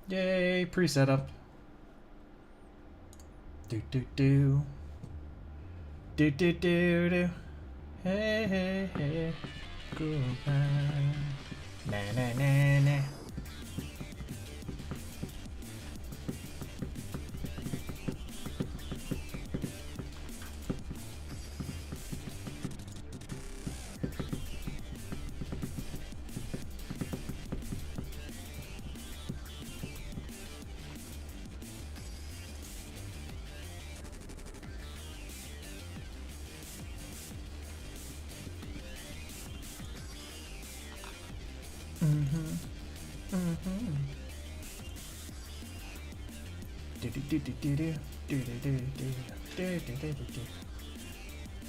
Yay, pre-setup. Do do do. Do do do do. Hey hey hey. Goodbye. Na na na na.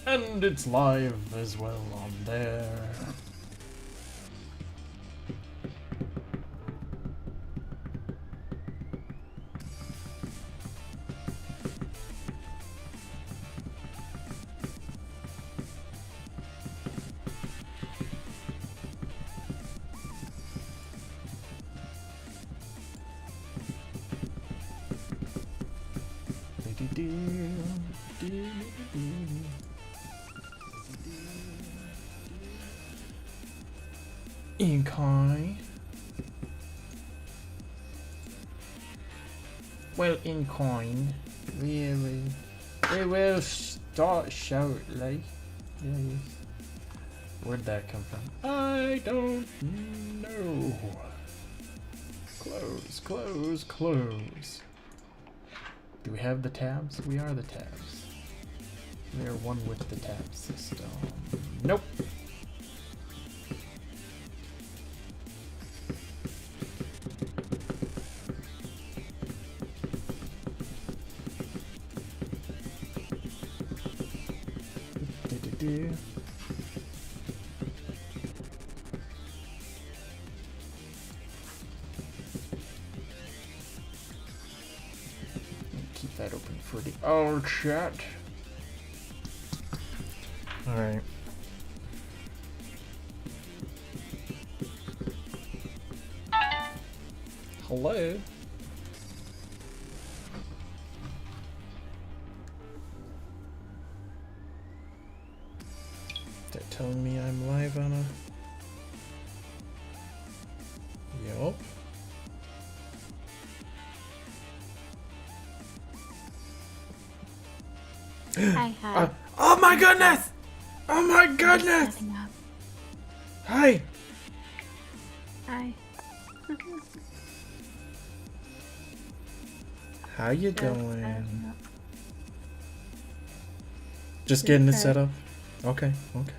And it's live as well on there. Incoin. Well, Incoin, we will start shortly. Yes. Where'd that come from? I don't know. Close, close, close. Do we have the tabs? We are the tabs. We are one with the tab system. Nope. Keep that open for the old chat. All right. Hello. Is that telling me I'm live on a... Yup. Hi, hi. Oh my goodness! Oh my goodness! Hi! Hi. How you doing? Just getting it set up? Okay, okay.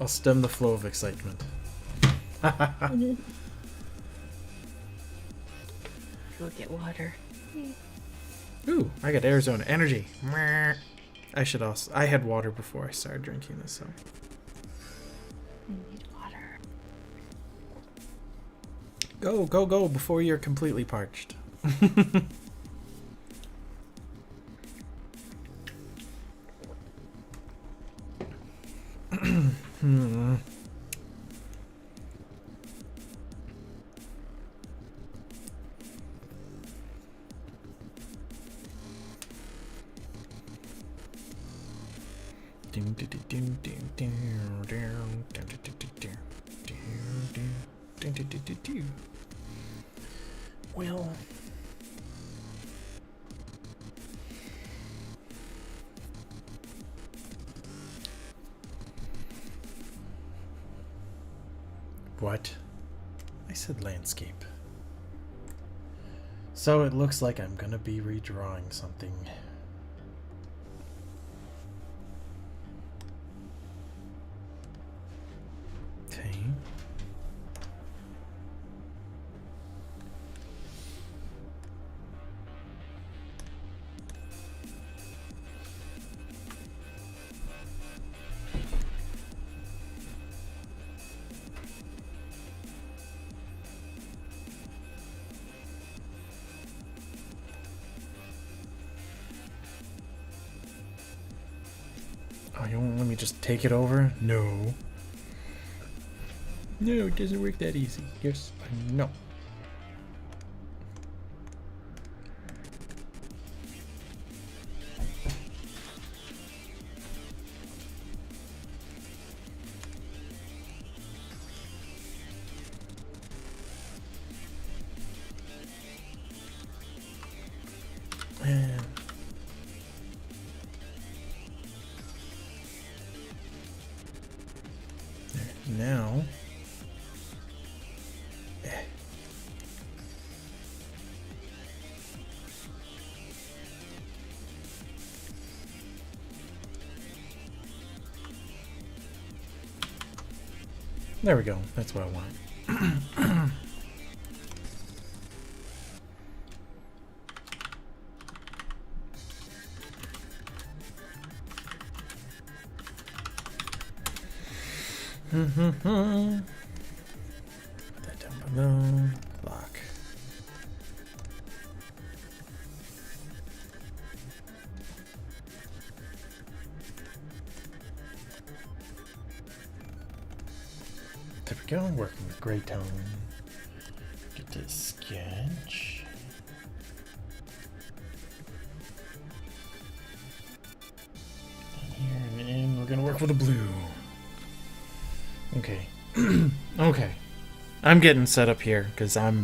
I'll stem the flow of excitement. Go get water. Ooh, I got Arizona energy. I should also... I had water before I started drinking this, so... I need water. Go, go, go before you're completely parched. Well, what? I said landscape. So it looks like I'm gonna be redrawing something. Okay. Oh, you won't let me just take it over? No. No, it doesn't work that easy. Yes, I know. There, now. There we go. That's what I want. Put that down below. Lock. There we go. Working with gray tone. Get to sketch. And here and in, we're gonna work with a blue. Okay. Okay. I'm getting set up here because I've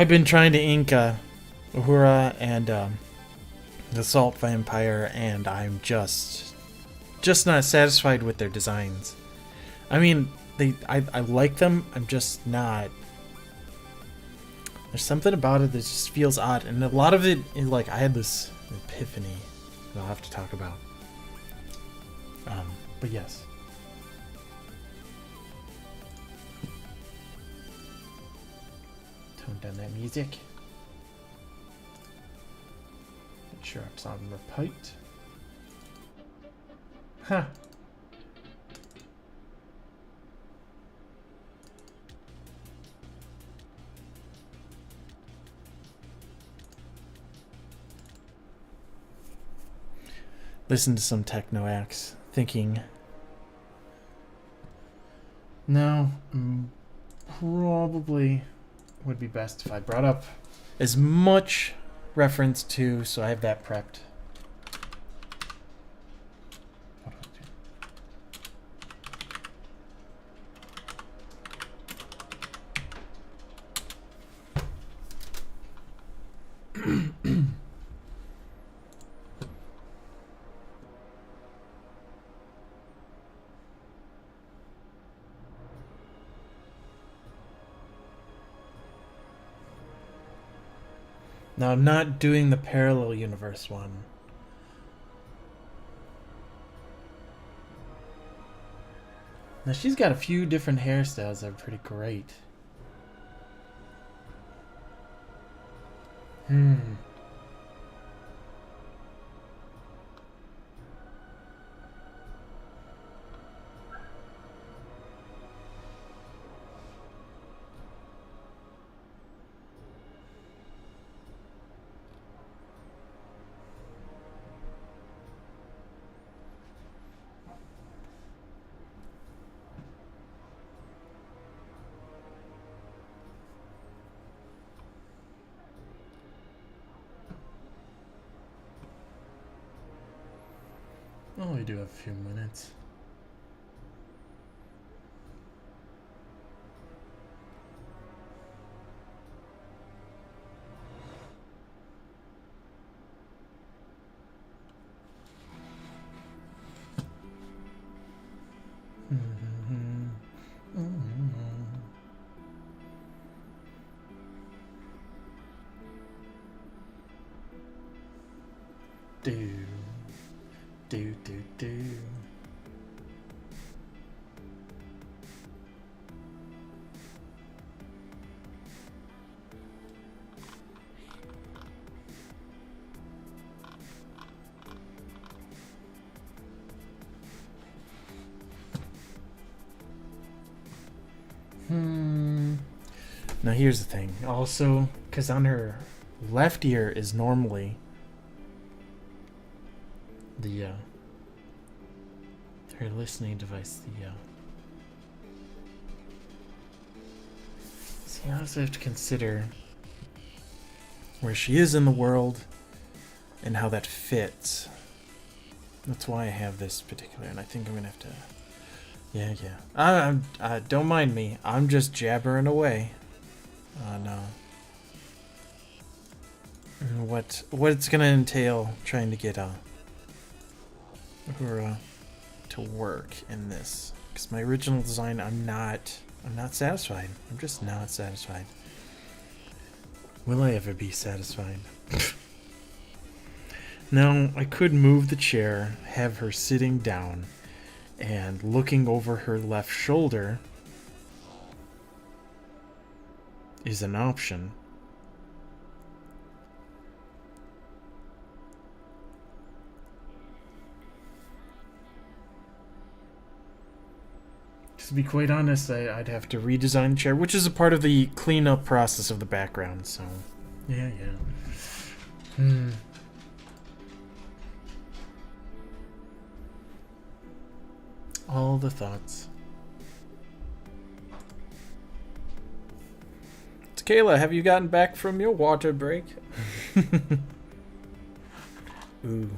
been trying to ink Uhura and the Salt Vampire, and I'm just not satisfied with their designs. I mean, I like them. I'm just not. There's something about it that just feels odd, and a lot of it is like I had this epiphany that I'll have to talk about. But yes. Tone down that music. Make sure I'm sounding repeat. Huh. Listen to some Teknoaxe, thinking, no, probably would be best if I brought up as much reference to, so I have that prepped. Now, I'm not doing the parallel universe one. Now, she's got a few different hairstyles that are pretty great. Oh, we do have a few minutes. Do. Now here's the thing. Also, because on her left ear is normally the her listening device. So you also have to consider where she is in the world and how that fits. That's why I have this particular, and I think I'm gonna have to. Yeah. Don't mind me. I'm just jabbering away on what it's gonna entail trying to get Uhura to work in this. Because my original design, I'm not satisfied. I'm just not satisfied. Will I ever be satisfied? Now, I could move the chair, have her sitting down, and looking over her left shoulder is an option. To be quite honest, I'd have to redesign the chair, which is a part of the cleanup process of the background, so... Yeah. All the thoughts. Kayla, have you gotten back from your water break? Ooh.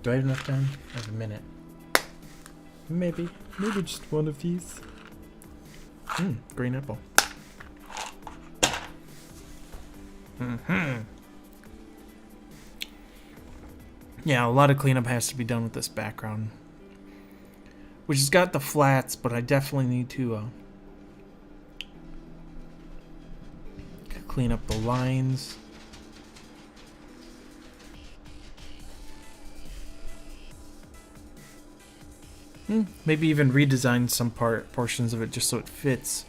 Do I have enough time? I have a minute. Maybe just one of these. Green apple. Yeah, a lot of cleanup has to be done with this background. Which has got the flats, but I definitely need to clean up the lines. Maybe even redesign some portions of it just so it fits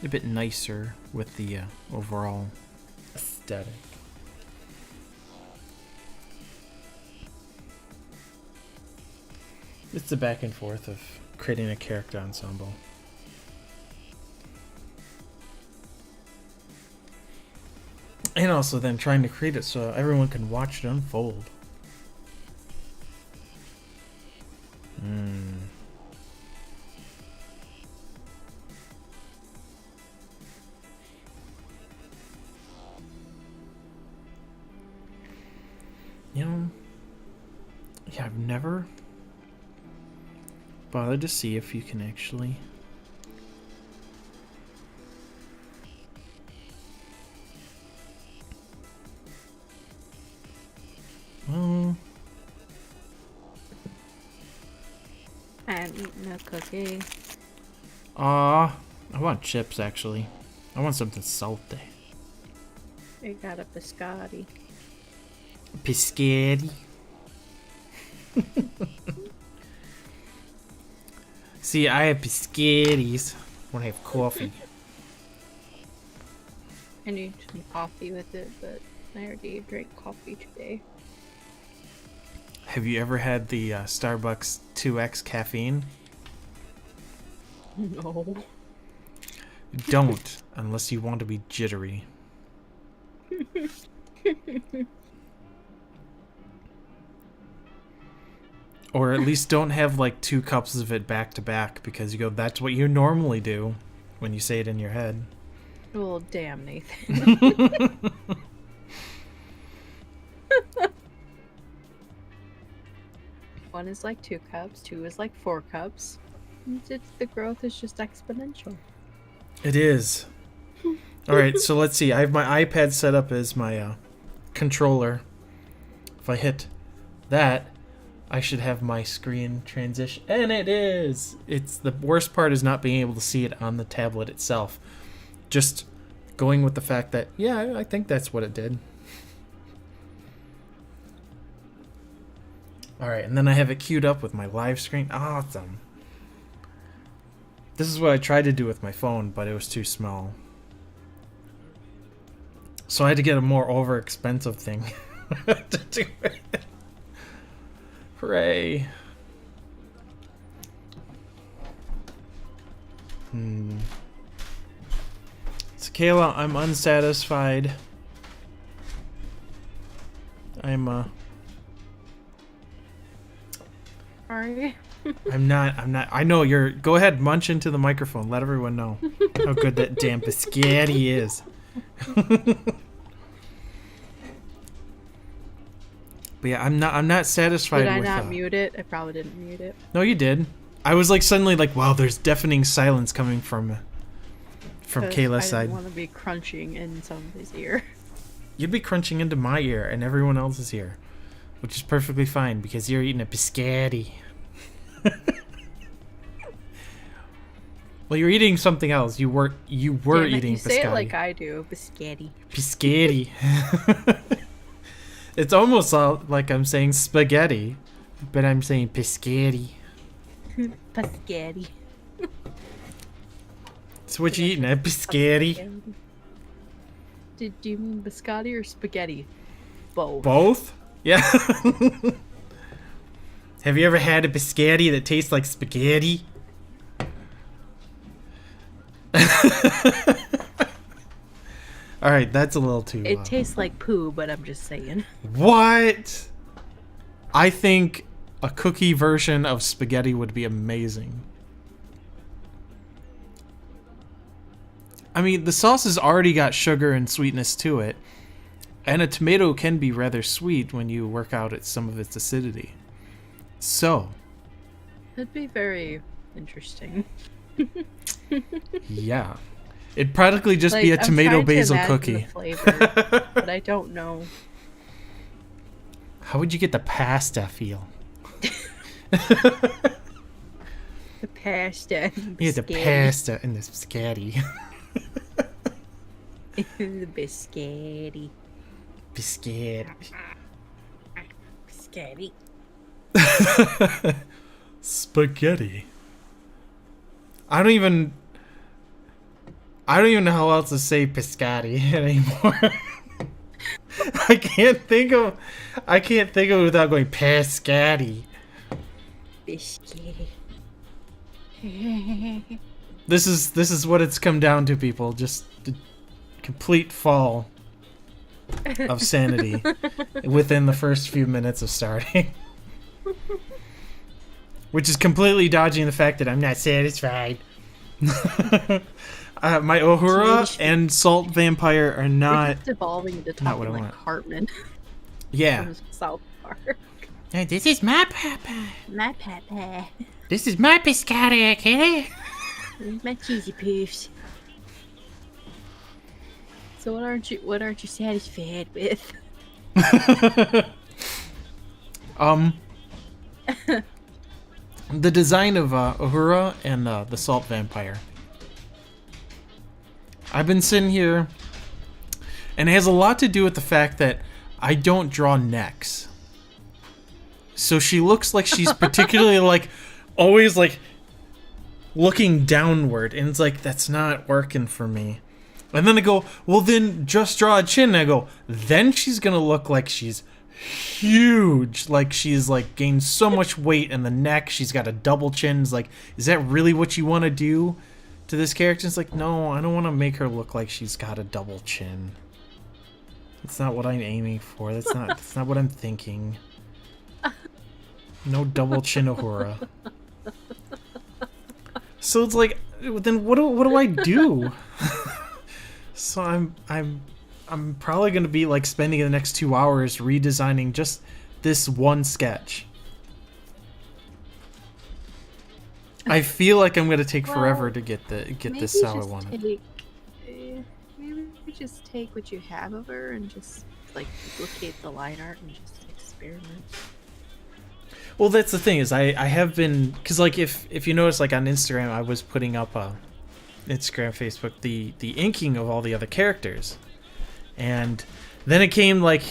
a bit nicer with the overall aesthetic. It's the back and forth of creating a character ensemble. And also then trying to create it so everyone can watch it unfold. You know, yeah, I've never bothered to see if you can actually well, I haven't eaten a cookie. I want chips actually. I want something salty. I got a biscotti. Biscotti. See, I have biscottis when I have coffee. I need some coffee with it, but I already drank coffee today. Have you ever had the Starbucks 2X caffeine? No. Don't, unless you want to be jittery. Or at least don't have like 2 cups of it back to back, because you go, that's what you normally do when you say it in your head. Well, damn, Nathan. One is like 2 cups, 2 is like 4 cups. The growth is just exponential. It is. Alright, so let's see. I have my iPad set up as my controller. If I hit that, I should have my screen transition. And it is! It's the worst part is not being able to see it on the tablet itself. Just going with the fact that, yeah, I think that's what it did. Alright, and then I have it queued up with my live screen. Awesome. This is what I tried to do with my phone, but it was too small. So I had to get a more over-expensive thing to do it. Hooray. So Kayla, I'm unsatisfied. I'm Are you? I'm not. I know you're. Go ahead, munch into the microphone. Let everyone know how good that damn biscotti is. But yeah, I'm not satisfied Did I with. not mute it? I probably didn't mute it. No, you did. I was like suddenly like, wow, there's deafening silence coming from Kayla's I side. didn't want to be crunching in somebody's ear. You'd be crunching into my ear and everyone else's ear. which is perfectly fine because you're eating a biscotti. Well, you're eating something else. You were Damn it, eating you say biscotti. it like I do, biscotti. Biscotti. It's almost like I'm saying spaghetti, but I'm saying biscotti. Biscotti. So what you eating? A biscotti? Do you mean biscotti or spaghetti? Both. Both? Yeah. Have you ever had a biscotti that tastes like spaghetti? Alright, that's a little too... It tastes like poo, but I'm just saying. What? I think a cookie version of spaghetti would be amazing. I mean, the sauce has already got sugar and sweetness to it, and a tomato can be rather sweet when you work out at some of its acidity. So... That'd be very interesting. yeah. It'd practically just Like, be a I'm tomato trying to basil imagine cookie. the flavor, but I don't know. How would you get the pasta feel? The pasta. Yeah, the pasta and the spaghetti. The biscotti. Biscuit. Biscotti. Spaghetti. I don't even know how else to say biscotti anymore. I can't think of it without going biscotti. Biscotti. This is what it's come down to, people. Just a complete fall of sanity within the first few minutes of starting. Which is completely dodging the fact that I'm not satisfied. My Uhura and Salt Vampire are We're not... just evolving into not what talking I like want. Cartman Yeah. from South Park. Hey, this is my papa. My papa. This is my biscotti, okay? My cheesy poofs. So what aren't you satisfied with? The design of Uhura and the Salt Vampire. I've been sitting here, and it has a lot to do with the fact that I don't draw necks. So she looks like she's particularly like always like looking downward, and it's like that's not working for me. And then I go, well then just draw a chin, and I go, then she's gonna look like she's huge, like she's like gained so much weight in the neck, she's got a double chin. It's like, is that really what you want to do to this character? It's like, no, I don't want to make her look like she's got a double chin. That's not what I'm aiming for. That's not what I'm thinking. No double chin Uhura. So it's like, then what do I do? So I'm probably gonna be like spending the next 2 hours redesigning just this one sketch. I feel like I'm gonna take forever to get this how I want it. Maybe just take what you have of her and just like duplicate the line art and just experiment. Well, that's the thing is I have been, because like if you notice, like on Instagram I was putting up Instagram, Facebook, the inking of all the other characters, and then it came like,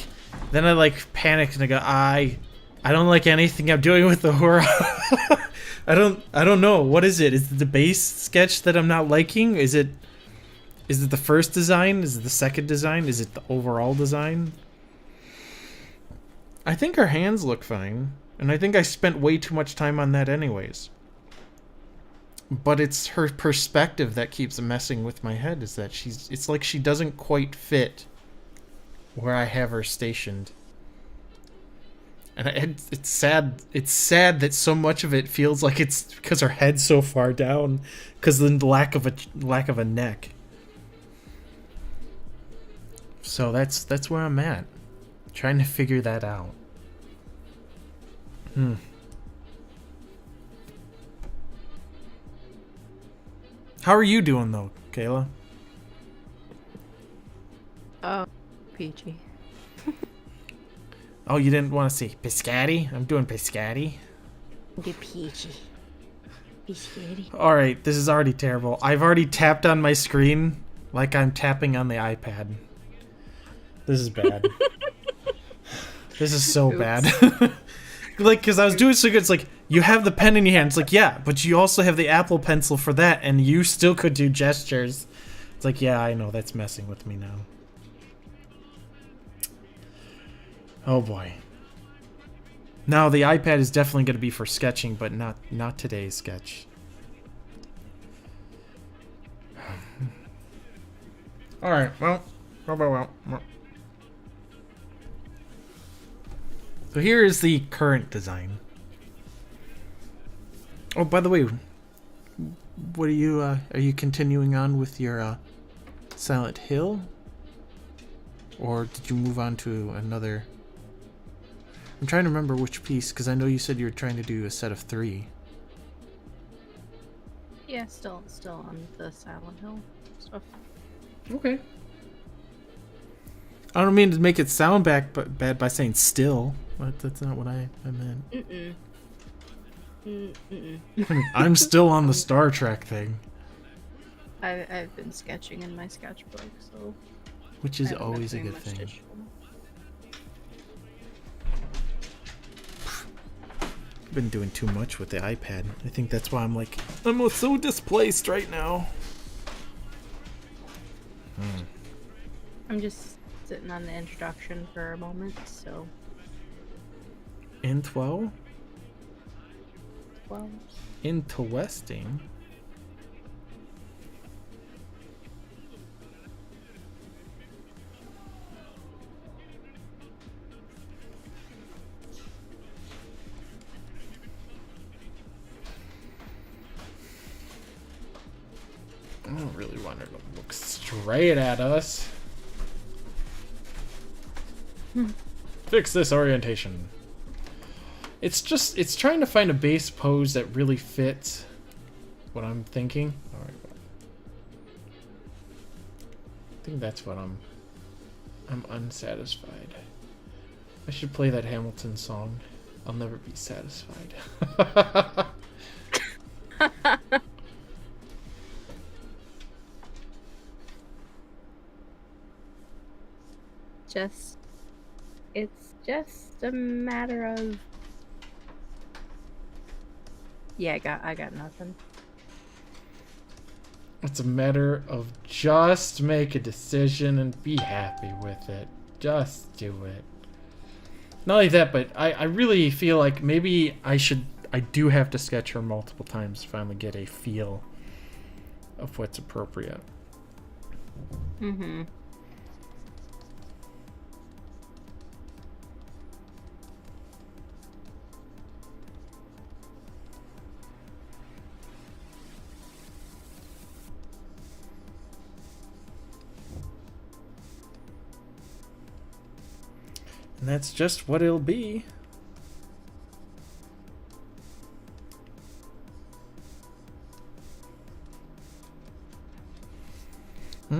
then I like panicked and I go, I don't like anything I'm doing with the horror. I don't know, what is it? Is it the base sketch that I'm not liking? Is it the first design? Is it the second design? Is it the overall design? I think her hands look fine, and I think I spent way too much time on that anyways. But it's her perspective that keeps messing with my head, is that it's like she doesn't quite fit where I have her stationed. And it's sad that so much of it feels like it's because her head's so far down because of the lack of a neck. So that's where I'm at. Trying to figure that out. How are you doing though, Kayla? Oh, peachy. Oh, you didn't want to see Piscati? I'm doing Piscati. Do peachy. Biscotti. Alright, this is already terrible. I've already tapped on my screen like I'm tapping on the iPad. This is bad. This is so Oops. bad. Like, because I was doing so good, it's like, you have the pen in your hand. It's like, yeah, but you also have the Apple Pencil for that, and you still could do gestures. It's like, yeah, I know, that's messing with me now. Oh boy. Now, the iPad is definitely going to be for sketching, but not today's sketch. Alright, well. So here is the current design. Oh, by the way, what are you continuing on with your Silent Hill? Or did you move on to another? I'm trying to remember which piece, because I know you said you were trying to do a set of 3. Yeah, still on the Silent Hill stuff. Okay. I don't mean to make it sound bad by saying still, but that's not what I meant. I'm still on the Star Trek thing. I've been sketching in my sketchbook, so... Which is always a good thing. Been doing too much with the iPad. I think that's why I'm so displaced right now. I'm just sitting on the introduction for a moment, so... In 12? 12. Into Westing? I don't really want her to look straight at us. Fix this orientation. It's trying to find a base pose that really fits what I'm thinking. Alright. I think that's what I'm unsatisfied. I should play that Hamilton song. I'll never be satisfied. It's just a matter of... Yeah, I got nothing. It's a matter of just make a decision and be happy with it. Just do it. Not only that, but I really feel like maybe I do have to sketch her multiple times to finally get a feel of what's appropriate. Mm-hmm. And that's just what it'll be. I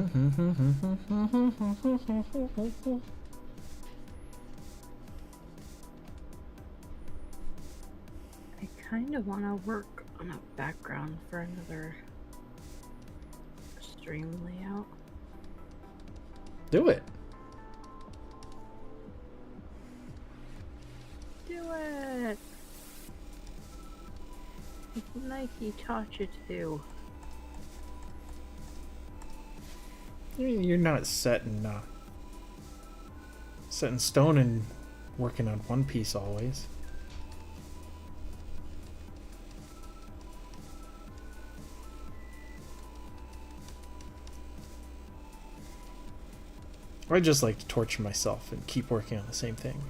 kind of want to work on a background for another stream layout. Do it. Do it! Nike taught you to. I mean, you're not set in stone and working on one piece always. I just like to torture myself and keep working on the same thing.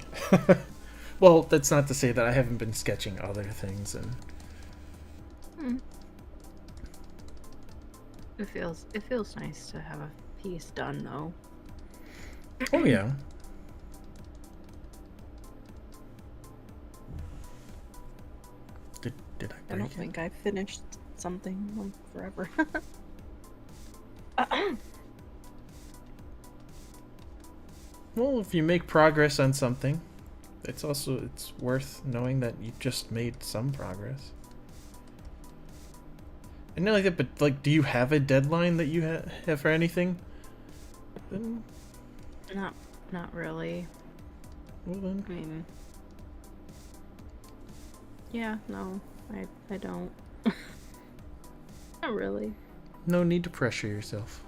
Well, that's not to say that I haven't been sketching other things and It feels nice to have a piece done though. oh yeah. Did I break I don't it? think I finished something like forever. Well, if you make progress on something, it's worth knowing that you just made some progress. I know like that, but like, do you have a deadline that you have for anything? Then, Not really. well then. I mean, yeah, no, I don't. Not really. No need to pressure yourself.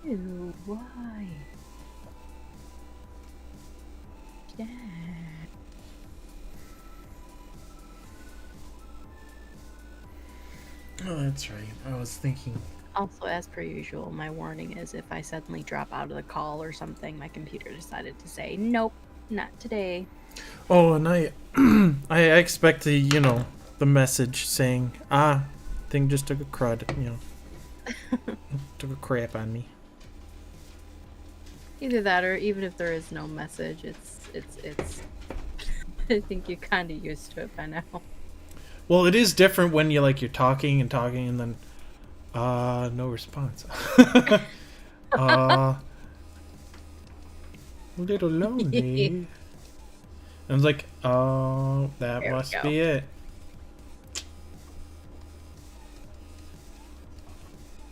Ew, why? Dad. Oh, that's right. I was thinking. Also, as per usual, my warning is if I suddenly drop out of the call or something, my computer decided to say, nope, not today. Oh, and I expect the, the message saying, thing just took a crud, took a crap on me. Either that, or even if there is no message, it's. I think you're kind of used to it by now. Well, it is different when you're talking and then, no response. A little lonely. And I was like, oh, that There we must go. be it.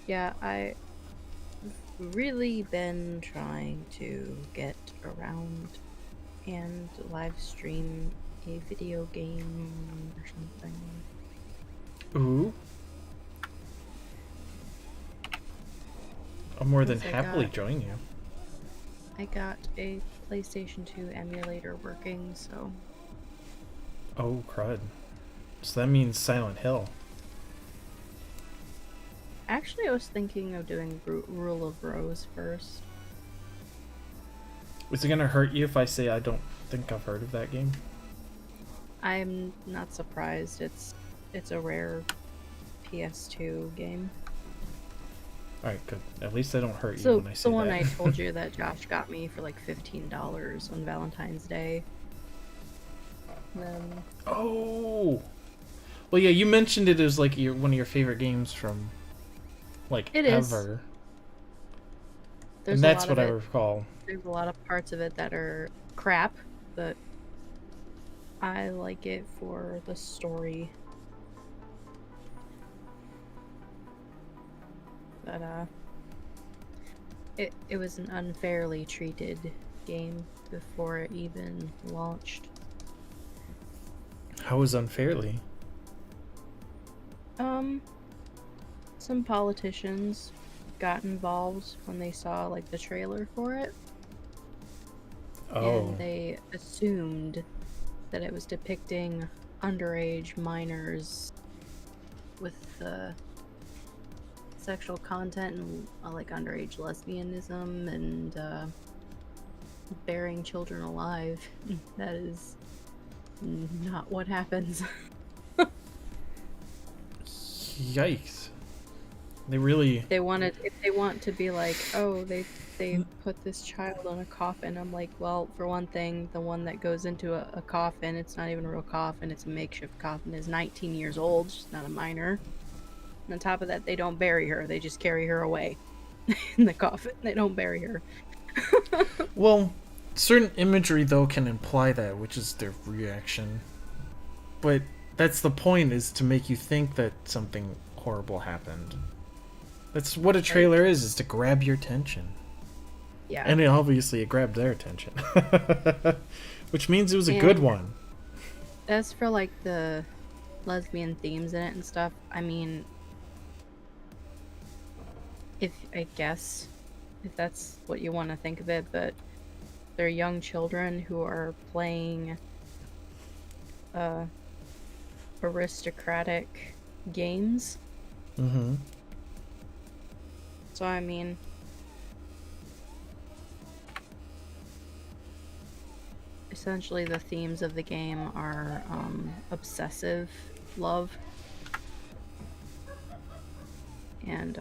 Yeah, I've really been trying to get around and live stream a video game or something. Ooh. I'll more than Yes, I happily got- join you. I got a PlayStation 2 emulator working, so Oh, crud. So that means Silent Hill. actually I was thinking of doing Rule of Rose first. Is it gonna hurt you if I say I don't think I've heard of that game? I'm not surprised. It's a rare PS2 game. Alright, good. At least I don't hurt you So when I say the one that. I told you that Josh got me for like $15 on Valentine's Day. Oh! Well, yeah, you mentioned it as like one of your favorite games from It is. ever. There's And that's a lot what I of it. recall. There's a lot of parts of it that are crap, but I like it for the story. But it was an unfairly treated game before it even launched. How was unfairly? Some politicians got involved when they saw like the trailer for it. Oh. And they assumed that it was depicting underage minors with sexual content and like underage lesbianism and burying children alive. That is not what happens. Yikes. They really... If they want to be like, oh, they put this child on a coffin. I'm like, well, for one thing, the one that goes into a coffin, it's not even a real coffin, it's a makeshift coffin, is 19 years old. She's not a minor. And on top of that, they don't bury her. They just carry her away in the coffin. They don't bury her. Well, certain imagery, though, can imply that, which is their reaction. But that's the point, is to make you think that something horrible happened. That's what a trailer is to grab your attention. Yeah. And obviously it grabbed their attention. Which means it was a good one. As for like the lesbian themes in it and stuff, I mean, if that's what you want to think of it, but they're young children who are playing aristocratic games. Mm-hmm. So I mean, essentially the themes of the game are obsessive love and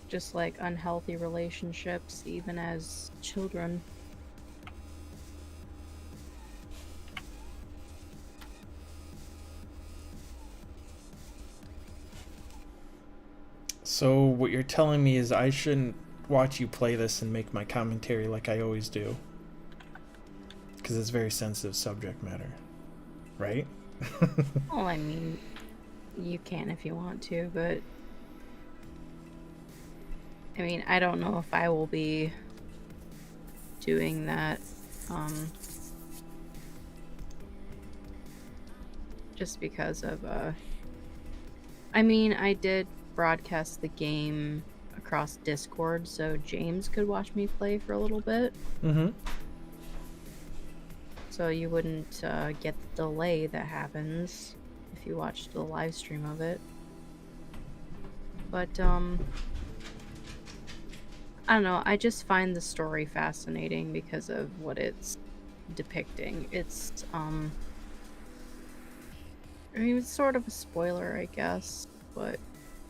just like unhealthy relationships even as children. So what you're telling me is I shouldn't watch you play this and make my commentary like I always do. Because it's very sensitive subject matter. Right? Well, I mean, you can if you want to, but I mean, I don't know if I will be doing that. Just because of I mean, I did broadcast the game across Discord so James could watch me play for a little bit. Mm-hmm. So you wouldn't get the delay that happens if you watched the live stream of it. But I don't know, I just find the story fascinating because of what it's depicting. It's I mean, it's sort of a spoiler, I guess, but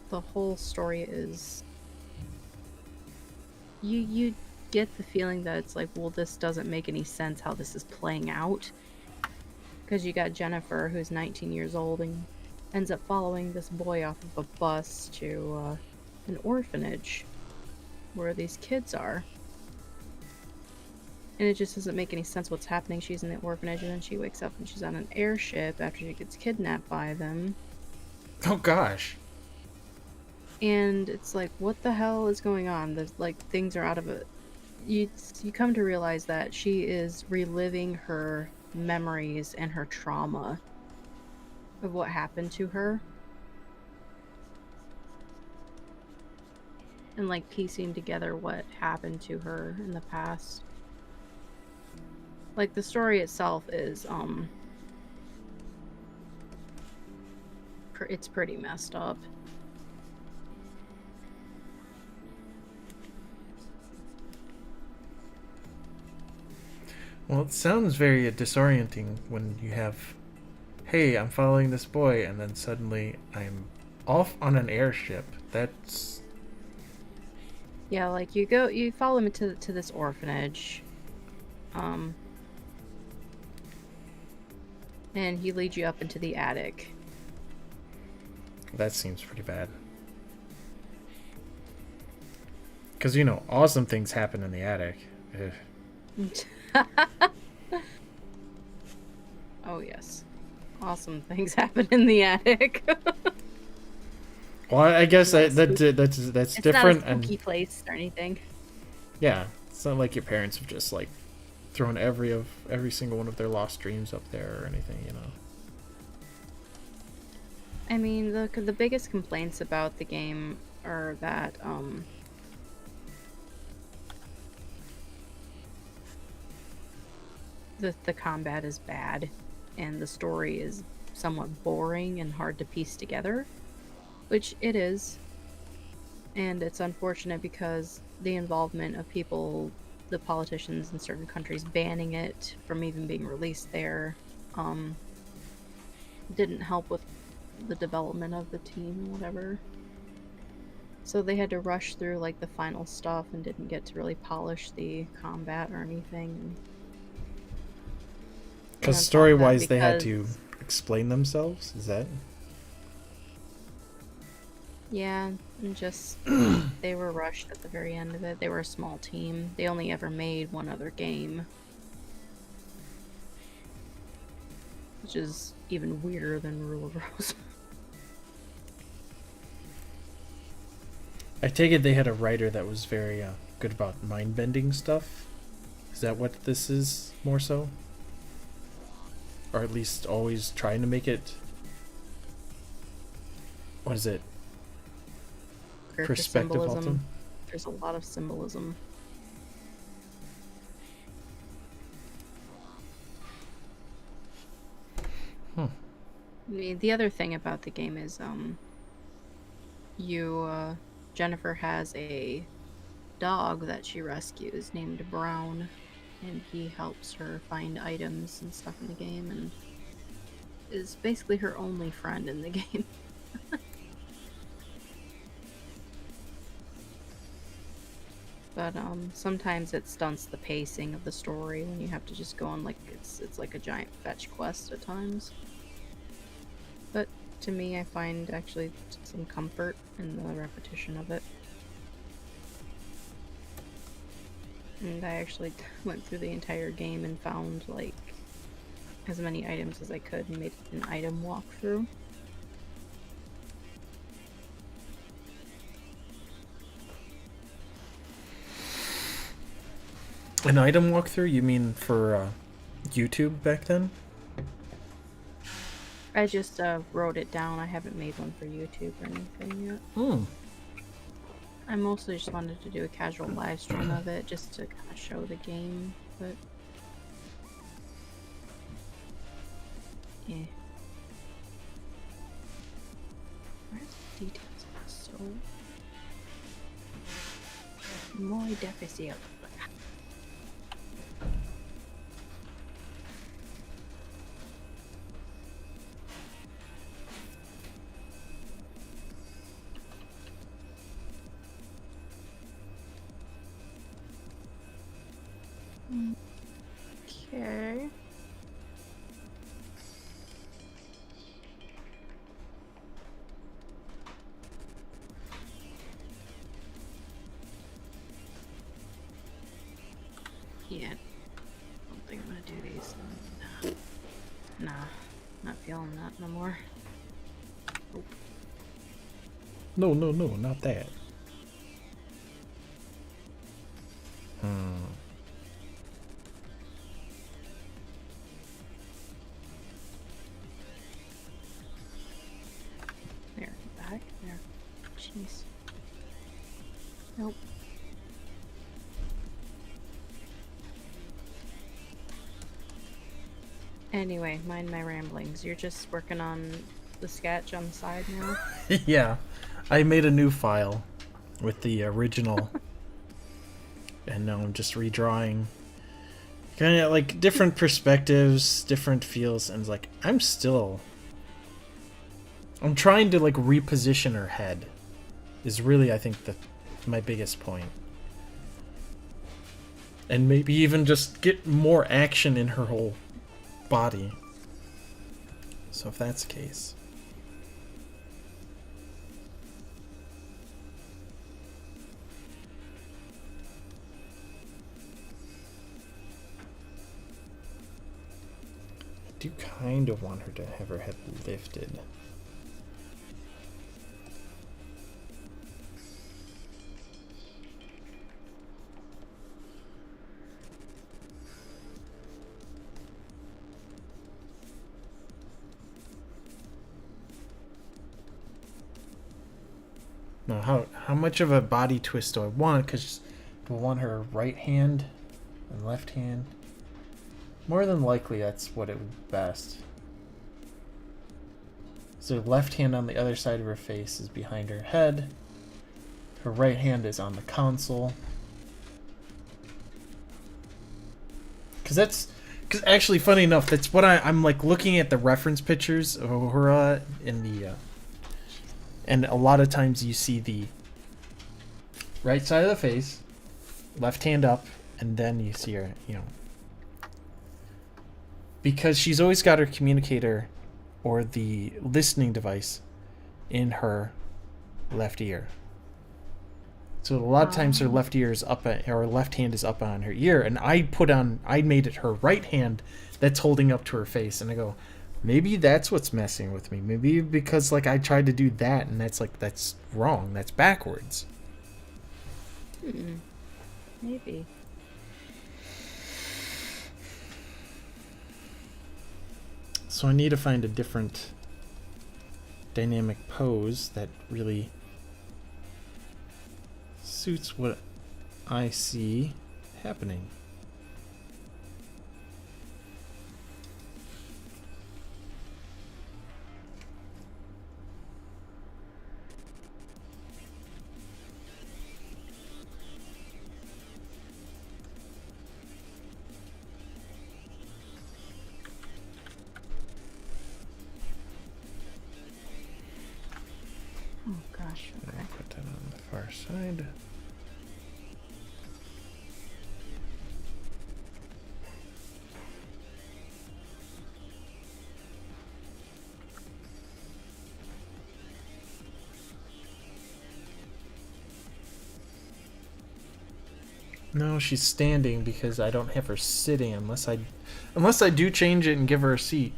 the whole story is you get the feeling that it's like, well, this doesn't make any sense how this is playing out. Because you got Jennifer, who's 19 years old, and ends up following this boy off of a bus to an orphanage where these kids are. And it just doesn't make any sense what's happening. She's in the orphanage, and then she wakes up and she's on an airship after she gets kidnapped by them. Oh gosh. And it's like, what the hell is going on? There's like, things are out of it. You come to realize that she is reliving her memories and her trauma of what happened to her. And like piecing together what happened to her in the past. Like, the story itself is it's pretty messed up. Well, it sounds very disorienting when you have, hey, I'm following this boy, and then suddenly I'm off on an airship. That's... Yeah, like you follow him to this orphanage. And he leads you up into the attic. That seems pretty bad. Because, you know, awesome things happen in the attic. Oh, yes. Awesome things happen in the attic. Well, I guess that's it's different. Not a spooky place or anything. Yeah, it's not like your parents have just, like, thrown every single one of their lost dreams up there or anything, you know. I mean, the biggest complaints about the game are that the combat is bad and the story is somewhat boring and hard to piece together, which it is. And it's unfortunate because the involvement of people, the politicians in certain countries banning it from even being released there, didn't help with the development of the team or whatever. So they had to rush through like the final stuff and didn't get to really polish the combat or anything. Because story-wise, they had to explain themselves? Is that... Yeah, and just they were rushed at the very end of it. They were a small team. They only ever made one other game. Which is even weirder than Rule of Rose. I take it they had a writer that was very good about mind-bending stuff? Is that what this is, more so? Or at least always trying to make it... What is it? Perspective often? There's a lot of symbolism. I mean, the other thing about the game is, Jennifer has a dog that she rescues named Brown, and he helps her find items and stuff in the game, and is basically her only friend in the game. But sometimes it stunts the pacing of the story when you have to just go on like it's like a giant fetch quest at times. But to me, I find actually some comfort in the repetition of it. And I actually went through the entire game and found like as many items as I could and made an item walkthrough. An item walkthrough? You mean for YouTube back then? I just wrote it down. I haven't made one for YouTube or anything yet. Hmm. I mostly just wanted to do a casual live stream of it just to kind of show the game, but yeah. Where's the details of this? So muy difícil. Okay. Yeah. I don't think I'm gonna do these. Nah. Not feeling that no more. Oh. No, not that. There, back there. Jeez. Nope. Anyway, mind my ramblings. You're just working on the sketch on the side now? Yeah. I made a new file with the original. And now I'm just redrawing. Kind of like different perspectives, different feels, and it's like, I'm trying to like reposition her head. Is really, I think, my biggest point. And maybe even just get more action in her whole body. So if that's the case. I do kind of want her to have her head lifted. Now, how much of a body twist do I want? Because do I want her right hand and left hand? More than likely, that's what it would be best. So left hand on the other side of her face is behind her head. Her right hand is on the console. Because actually, funny enough, that's what I'm like looking at the reference pictures of Uhura in the... and a lot of times you see the right side of the face, left hand up, and then you see her, because she's always got her communicator or the listening device in her left ear. So a lot of times her left ear is up, or left hand is up on her ear, and I made it her right hand that's holding up to her face, and I go, maybe that's what's messing with me. Maybe because like I tried to do that, and that's wrong. That's backwards. Maybe. So I need to find a different dynamic pose that really suits what I see happening. Oh gosh, okay. I'll put that on the far side. No, she's standing because I don't have her sitting unless I do change it and give her a seat.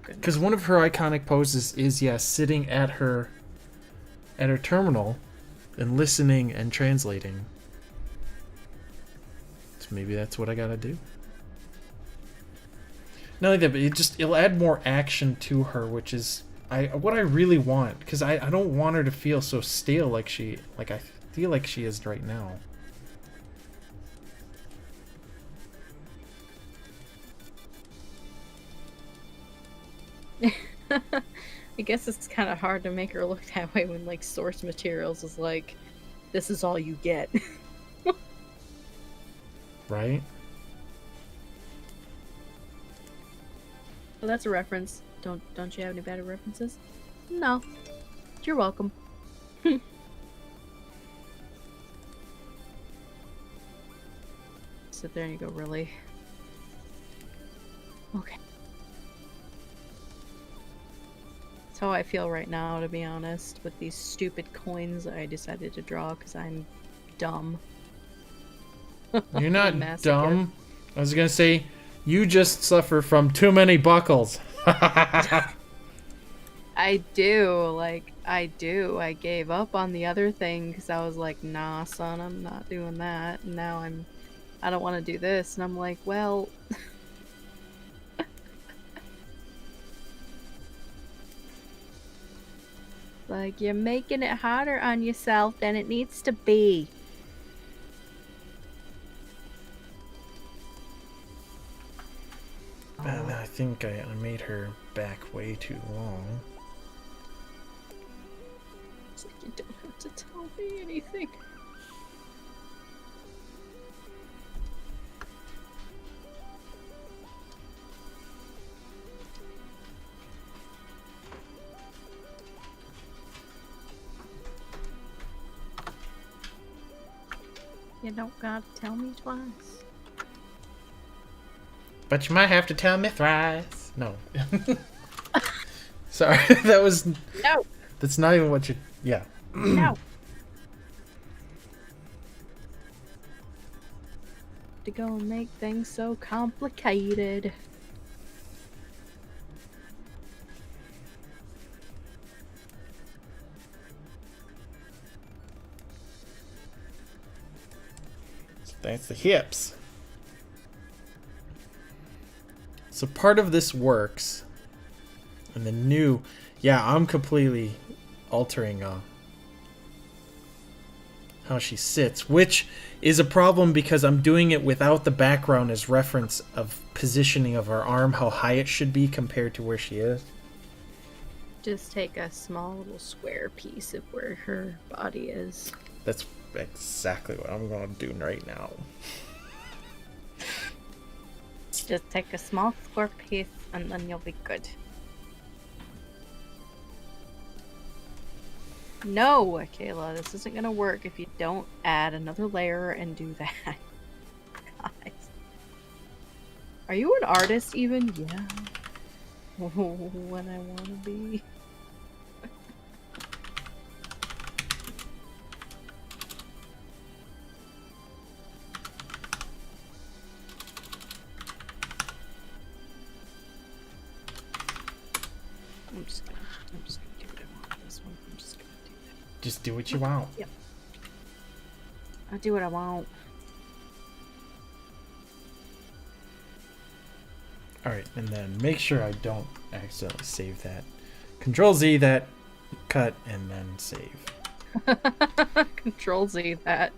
Because one of her iconic poses is, yes, sitting at her terminal and listening and translating. So maybe that's what I gotta do. Not like that, but it'll add more action to her, which is what I really want. Because I don't want her to feel so stale like I feel like she is right now. I guess it's kind of hard to make her look that way when, like, source materials is like, this is all you get. Right? Well, that's a reference. Don't you have any better references? No. You're welcome. Sit there and you go, really? Okay. That's how I feel right now, to be honest, with these stupid coins I decided to draw because I'm dumb. You're not dumb. I was gonna say, you just suffer from too many buckles. I do. Like, I do. I gave up on the other thing because I was like, nah, son, I'm not doing that. And now I don't want to do this. And I'm like, well... like, you're making it harder on yourself than it needs to be. I think I made her back way too long. It's like, you don't have to tell me anything. You don't gotta tell me twice. But you might have to tell me thrice. No. Sorry, that was... No! That's not even what you... Yeah. No! To go and make things so complicated. So that's the hips. So part of this works. And the new... Yeah, I'm completely altering how she sits, which is a problem because I'm doing it without the background as reference of positioning of her arm, how high it should be compared to where she is. Just take a small little square piece of where her body is. That's exactly what I'm going to do right now. Just take a small square piece and then you'll be good. No, Kayla, this isn't gonna work if you don't add another layer and do that. Guys. Are you an artist even? Yeah. When I wanna be. I'm just gonna do what I want on this one. I'm just gonna do that. Just do what you want. Yep. I'll do what I want. Alright, and then make sure I don't accidentally save that. Control Z that, cut, and then save. Control Z that.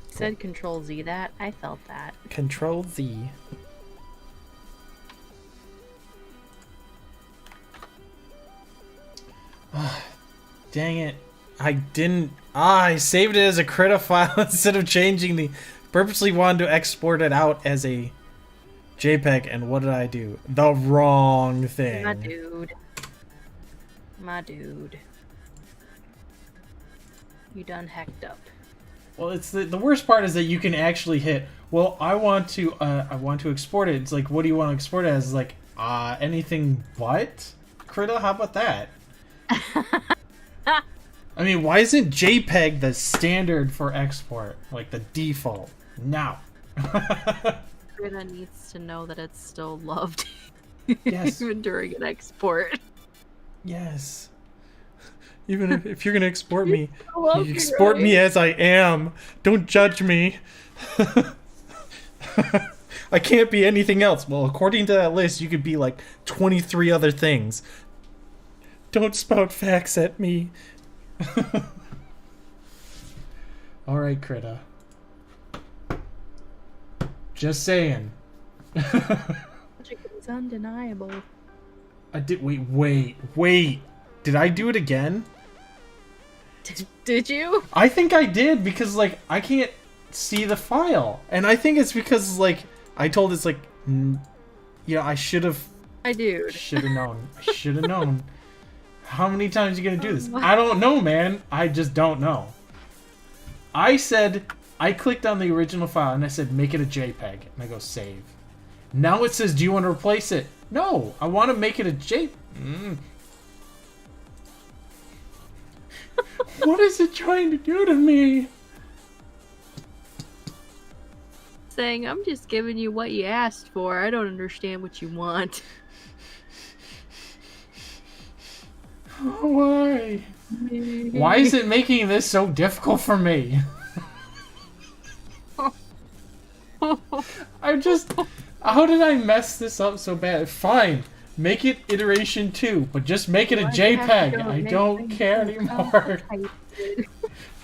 Said Control Z that. I felt that. Control Z. Oh, dang it. I didn't... I saved it as a CRITA file instead of changing the... Purposely wanted to export it out as a JPEG, and what did I do? The wrong thing. My dude. My dude. You done hacked up. Well, it's the worst part is that you can actually hit. Well, I want to export it. It's like, what do you want to export it as? It's like, anything but Krita. How about that? I mean, why isn't JPEG the standard for export, like the default? No. Krita needs to know that it's still loved, Yes. even during an export. Yes. Even if you're gonna export me, love you me, export right? me as I am. Don't judge me. I can't be anything else. Well, according to that list, you could be like 23 other things. Don't spout facts at me. Alright, Krita. Just saying. Logic is undeniable. I did. Wait. Did I do it again? Did you? I think I did because, like, I can't see the file. And I think it's because, like, I told it's like, yeah, I should have. I do. Should have known. I should have known. How many times are you going to do this? I don't know, man. I just don't know. I clicked on the original file and I said, make it a JPEG. And I go, save. Now it says, do you want to replace it? No, I want to make it a JPEG. What is it trying to do to me? Saying, I'm just giving you what you asked for. I don't understand what you want. Why? Why is it making this so difficult for me? How did I mess this up so bad? Fine, make it iteration 2, but just make it a JPEG. I don't care anymore.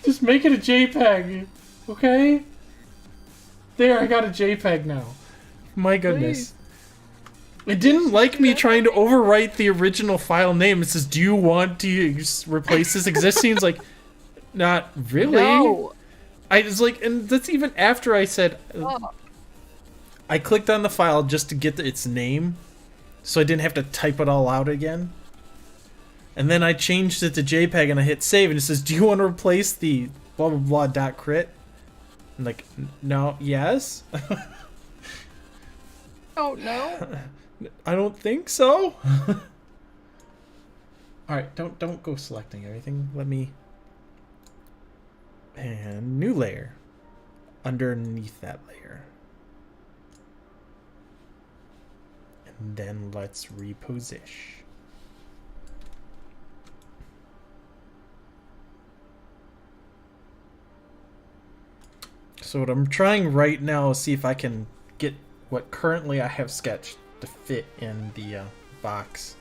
Just make it a JPEG, okay? There, I got a JPEG now. My goodness. It didn't like me trying to overwrite the original file name. It says, do you want to replace this existing? It's like, not really. No. I was like, and that's even after I said, I clicked on the file just to get its name, so I didn't have to type it all out again. And then I changed it to JPEG and I hit save and it says, do you want to replace the blah blah blah dot crit? I'm like, no, yes. Oh no. I don't think so. Alright, don't go selecting everything. Let me, and new layer underneath that layer. And then let's reposition. So what I'm trying right now is see if I can get what currently I have sketched to fit in the box.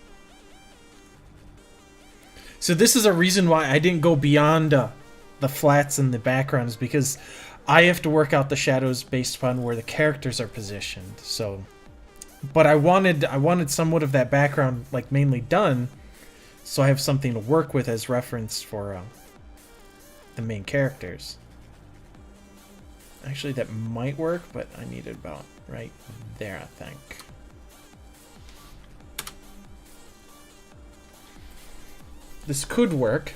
So this is a reason why I didn't go beyond the flats and the backgrounds, because I have to work out the shadows based upon where the characters are positioned. So, but I wanted somewhat of that background like mainly done, so I have something to work with as reference for the main characters. Actually, that might work, but I need it about right there, I think. This could work.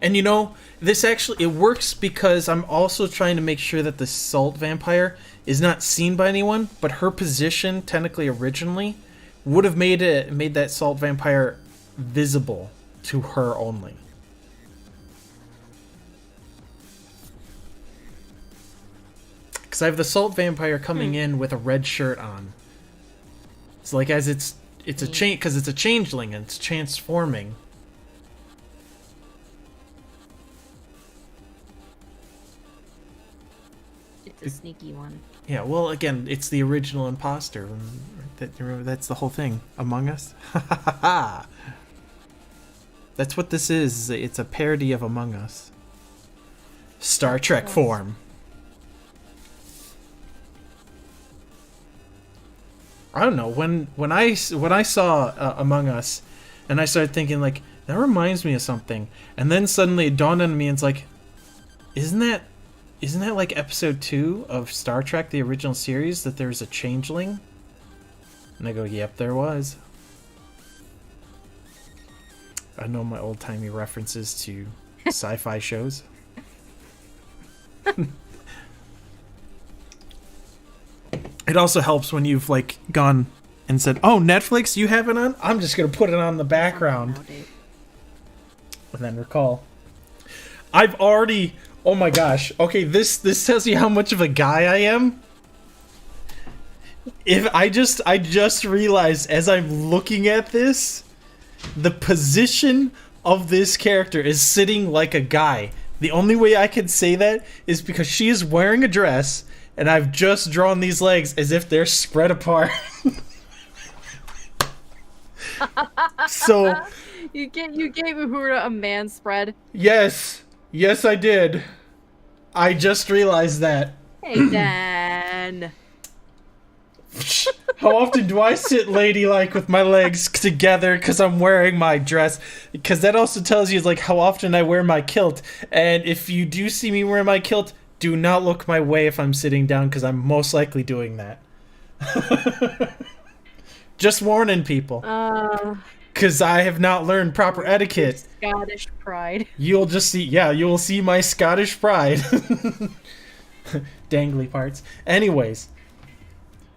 And you know, this actually, it works because I'm also trying to make sure that the salt vampire is not seen by anyone, but her position, technically originally, would have made that salt vampire visible to her only. Because I have the salt vampire coming in with a red shirt on. It's like as it's a change, because it's a changeling and it's transforming. It's a sneaky one. Yeah, well, again, it's the original imposter. Remember, that's the whole thing. Among Us? That's what this is. It's a parody of Among Us. Star Trek form. I don't know, when I saw Among Us, and I started thinking, like, that reminds me of something. And then suddenly it dawned on me, and it's like, isn't that isn't that like episode 2 of Star Trek, the original series, that there's a changeling? And I go, yep, there was. I know my old-timey references to sci-fi shows. It also helps when you've like gone and said, "Oh, Netflix, you have it on? I'm just gonna put it on the background." And then recall. I've already. Oh my gosh. Okay, this tells you how much of a guy I am. If I just realized as I'm looking at this, the position of this character is sitting like a guy. The only way I can say that is because she is wearing a dress, and I've just drawn these legs as if they're spread apart. So you gave Uhura a man spread. Yes, I did. I just realized that. Hey, Dan. How often do I sit ladylike with my legs together because I'm wearing my dress? Because that also tells you like how often I wear my kilt. And if you do see me wear my kilt, do not look my way if I'm sitting down because I'm most likely doing that. Just warning people. Because I have not learned proper etiquette. Scottish pride. You'll just see, yeah, you will see my Scottish pride. Dangly parts. Anyways.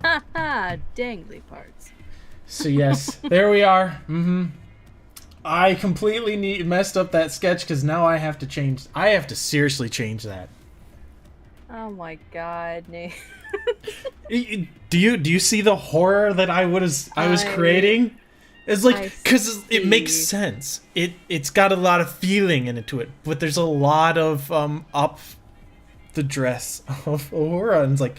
Haha, dangly parts. So yes, there we are. I completely messed up that sketch because now I have to change. I have to seriously change that. Oh my god, Nate. Do you see the horror that I was creating? It's like because it makes sense. It's got a lot of feeling into it, but there's a lot of up the dress of Aurora, and it's like.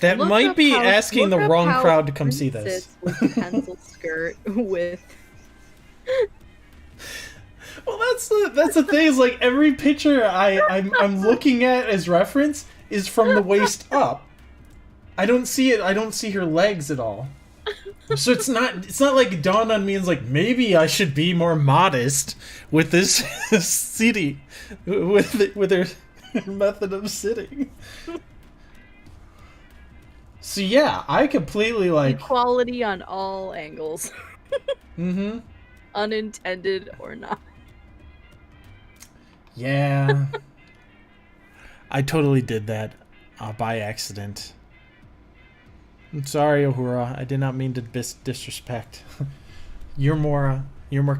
That might be asking the wrong crowd to come see this. With a pencil skirt with. Well, that's the thing. Is like every picture I'm looking at as reference is from the waist up. I don't see it. I don't see her legs at all. So it's not like it dawned on me. It's like maybe I should be more modest with this city, with her method of sitting. So yeah, I completely like equality on all angles. Unintended or not. Yeah. I totally did that by accident. I'm sorry, Uhura. I did not mean to disrespect. You're more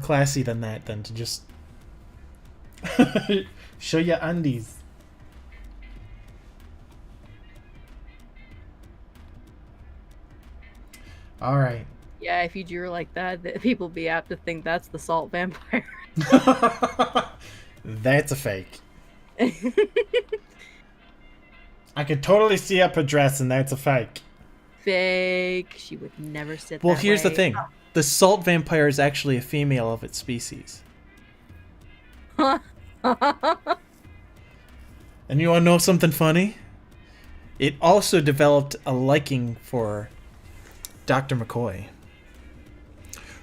classy than that than to just show your undies. All right. Yeah, if you drew like that, people be apt to think that's the salt vampire. That's a fake. I could totally see up her dress, and that's a fake. Fake. She would never sit Well, that here's way. the thing. The salt vampire is actually a female of its species. And you want to know something funny? It also developed a liking for Dr. McCoy,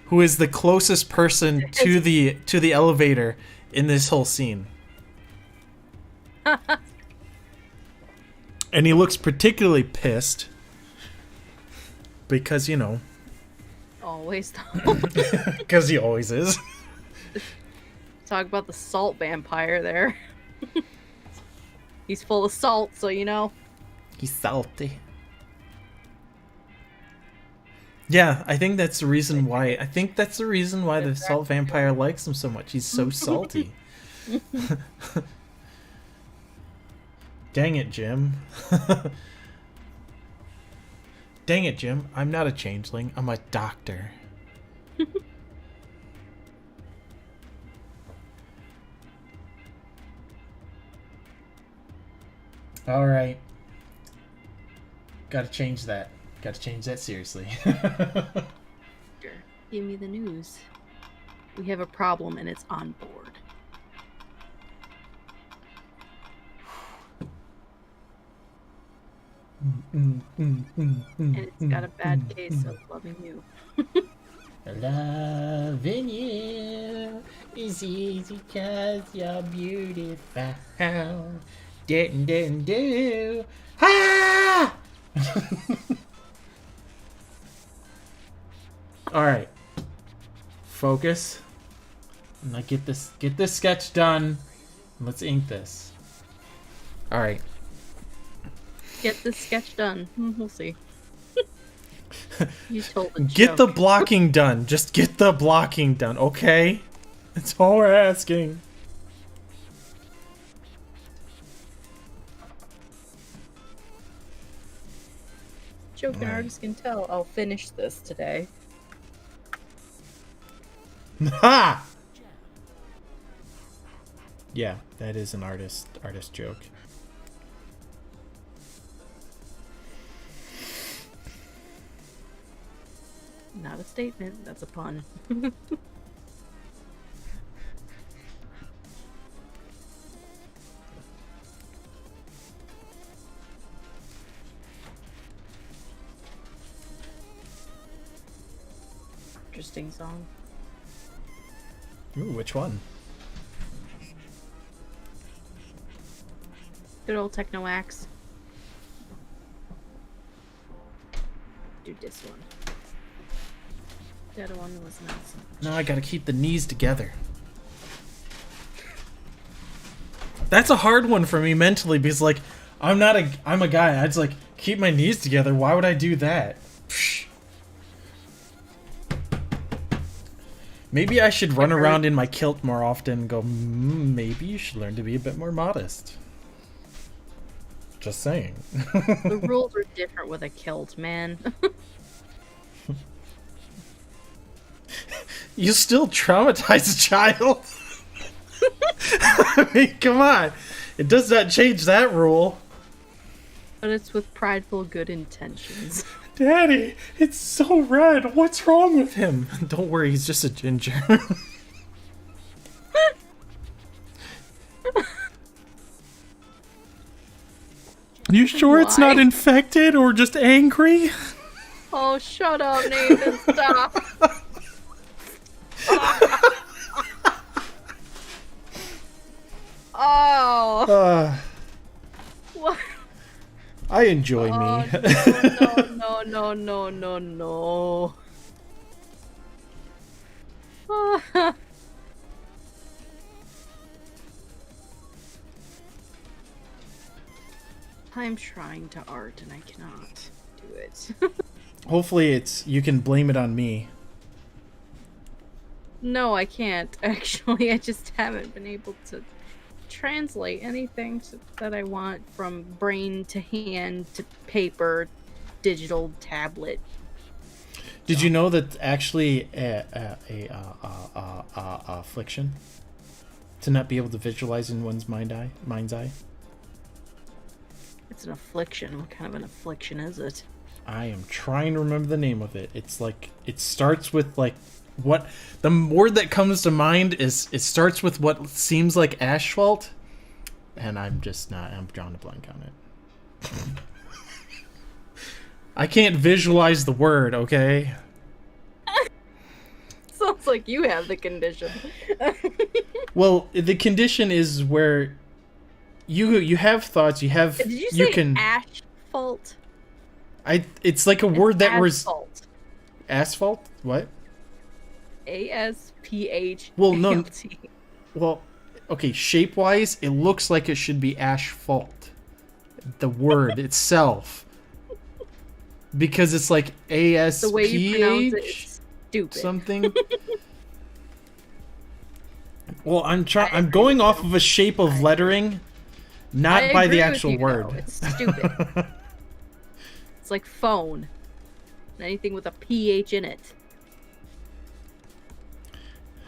who is the closest person to the elevator in this whole scene. And he looks particularly pissed because, you know, always. because he always is. Talk about the salt vampire there. He's full of salt, so you know. He's salty. Yeah, I think that's the reason why. The salt vampire likes him so much. He's so salty. Dang it, Jim. Dang it, Jim. I'm not a changeling. I'm a doctor. All right. Gotta change that. Gotta change that seriously. Give me the news. We have a problem and it's on board. And it's got a bad case of loving you. Loving you is easy 'cause you're beautiful. Didn't do. Ah! All right. Focus. Now get this sketch done. Let's ink this. All right. Get this sketch done. We'll see. You told a Get joke. the blocking done. Just get the blocking done, okay? That's all we're asking. Joking artists can tell I'll finish this today. Ha! Yeah, that is an artist joke. Not a statement, that's a pun. Interesting song. Ooh, which one? Good old Teknoaxe. Do this one. The other one was not so much. No, I gotta keep the knees together. That's a hard one for me mentally because, like, I'm a guy. I just, like, keep my knees together. Why would I do that? Psh. Maybe I should run around in my kilt more often and go, maybe you should learn to be a bit more modest. Just saying. The rules are different with a kilt, man. You still traumatize a child. I mean, come on. It does not change that rule. But it's with prideful good intentions. Daddy, it's so red. What's wrong with him? Don't worry, he's just a ginger. You sure it's not infected or just angry? Oh, shut up, Nathan. Stop. Oh. What? I enjoy me. No. I'm trying to art and I cannot do it. Hopefully you can blame it on me. No, I can't, actually. I just haven't been able to translate anything that I want from brain to hand to paper, digital, tablet. Did you know that actually a affliction to not be able to visualize in one's mind's eye? It's an affliction. What kind of an affliction is it? I am trying to remember the name of it. It's like, it starts with like, what the word that comes to mind is, it starts with what seems like asphalt, and I'm drawing a blank on it. I can't visualize the word, okay? Sounds like you have the condition. Well, the condition is where you have thoughts, you have. Did you say asphalt? It's like a word that was asphalt. Asphalt? What? ASPH. Well, no. Well, okay, shape-wise, it looks like it should be asphalt. The word itself. Because it's like ASPH. The way you pronounce it is stupid. Something. Well, I'm going off of a shape of lettering, not by the actual word. Though. It's stupid. It's like phone. Anything with a PH in it.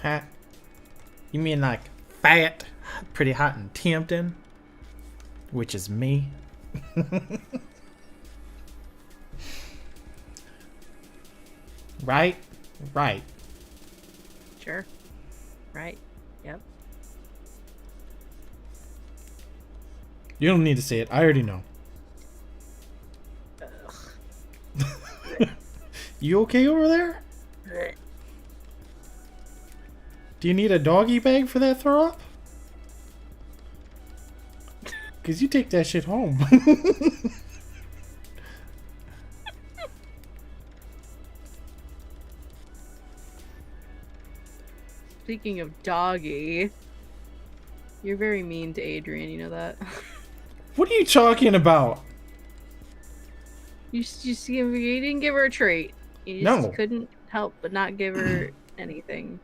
Huh? You mean like fat, pretty hot and tempting? Which is me. Right? Right. Sure. Right. Yep. You don't need to say it. I already know. You okay over there? Do you need a doggy bag for that throw up? Because you take that shit home. Speaking of doggy, you're very mean to Adrian, you know that? What are you talking about? You didn't give her a treat. You just couldn't help but not give her anything.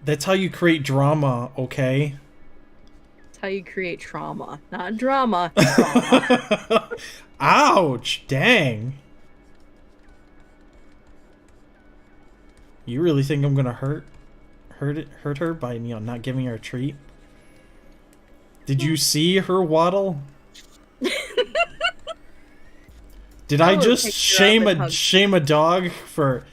That's how you create drama, okay? That's how you create trauma. Not drama, trauma. Ouch! Dang. You really think I'm gonna hurt her by, you know, not giving her a treat? Did you see her waddle? Did I just shame a dog for...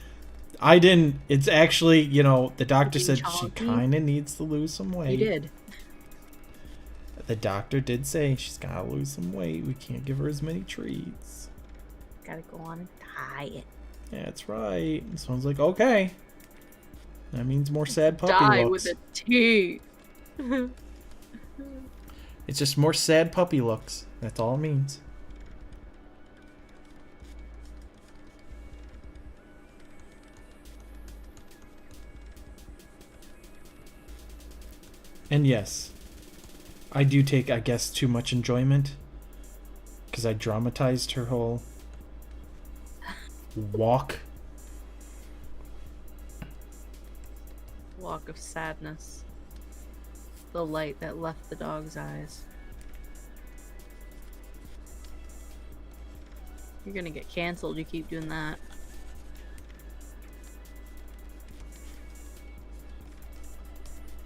I didn't. It's actually, you know, the doctor said she kind of needs to lose some weight. He did. The doctor did say she's got to lose some weight. We can't give her as many treats. Gotta go on a diet. Yeah, that's right. Someone's like, okay. That means more sad puppy Die looks. with a T. It's just more sad puppy looks. That's all it means. And yes, I do take, I guess, too much enjoyment. Because I dramatized her whole walk. Walk of sadness. The light that left the dog's eyes. You're gonna get canceled, you keep doing that.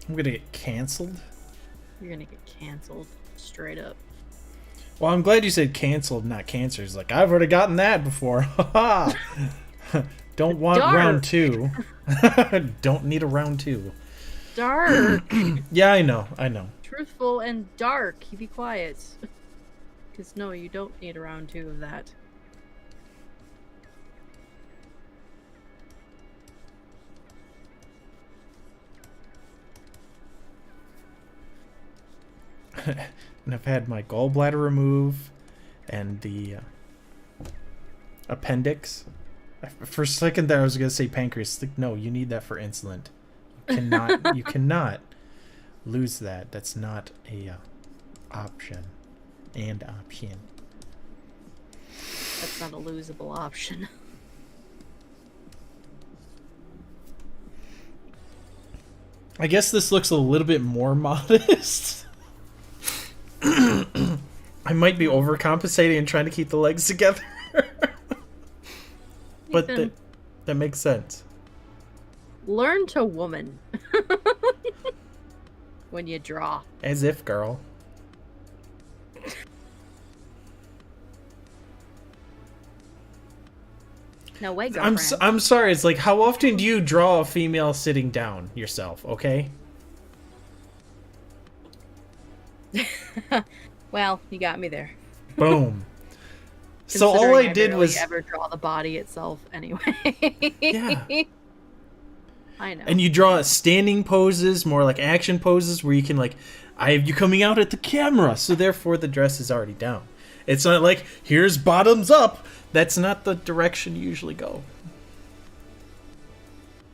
I'm gonna get canceled? You're gonna get canceled, straight up. Well, I'm glad you said canceled, not cancers. Like, I've already gotten that before. Don't want round 2. Don't need a round 2. Dark! Yeah, I know. Truthful and dark. You be quiet. Because no, you don't need a round 2 of that. And I've had my gallbladder removed and the appendix. For a second there I was going to say pancreas. Like, no, you need that for insulin. You cannot lose that. That's not a option. Option. That's not a losable option. I guess this looks a little bit more modest. I might be overcompensating and trying to keep the legs together. But that makes sense. Learn to woman. When you draw. As if, girl. No way, girlfriend. I'm sorry. It's like, how often do you draw a female sitting down yourself? Okay. Well, you got me there. Boom. So all I did was ever draw the body itself anyway. Yeah. I know. And you draw standing poses, more like action poses, where you can like, I have you coming out at the camera, so therefore the dress is already down. It's not like, here's bottoms up. That's not the direction you usually go.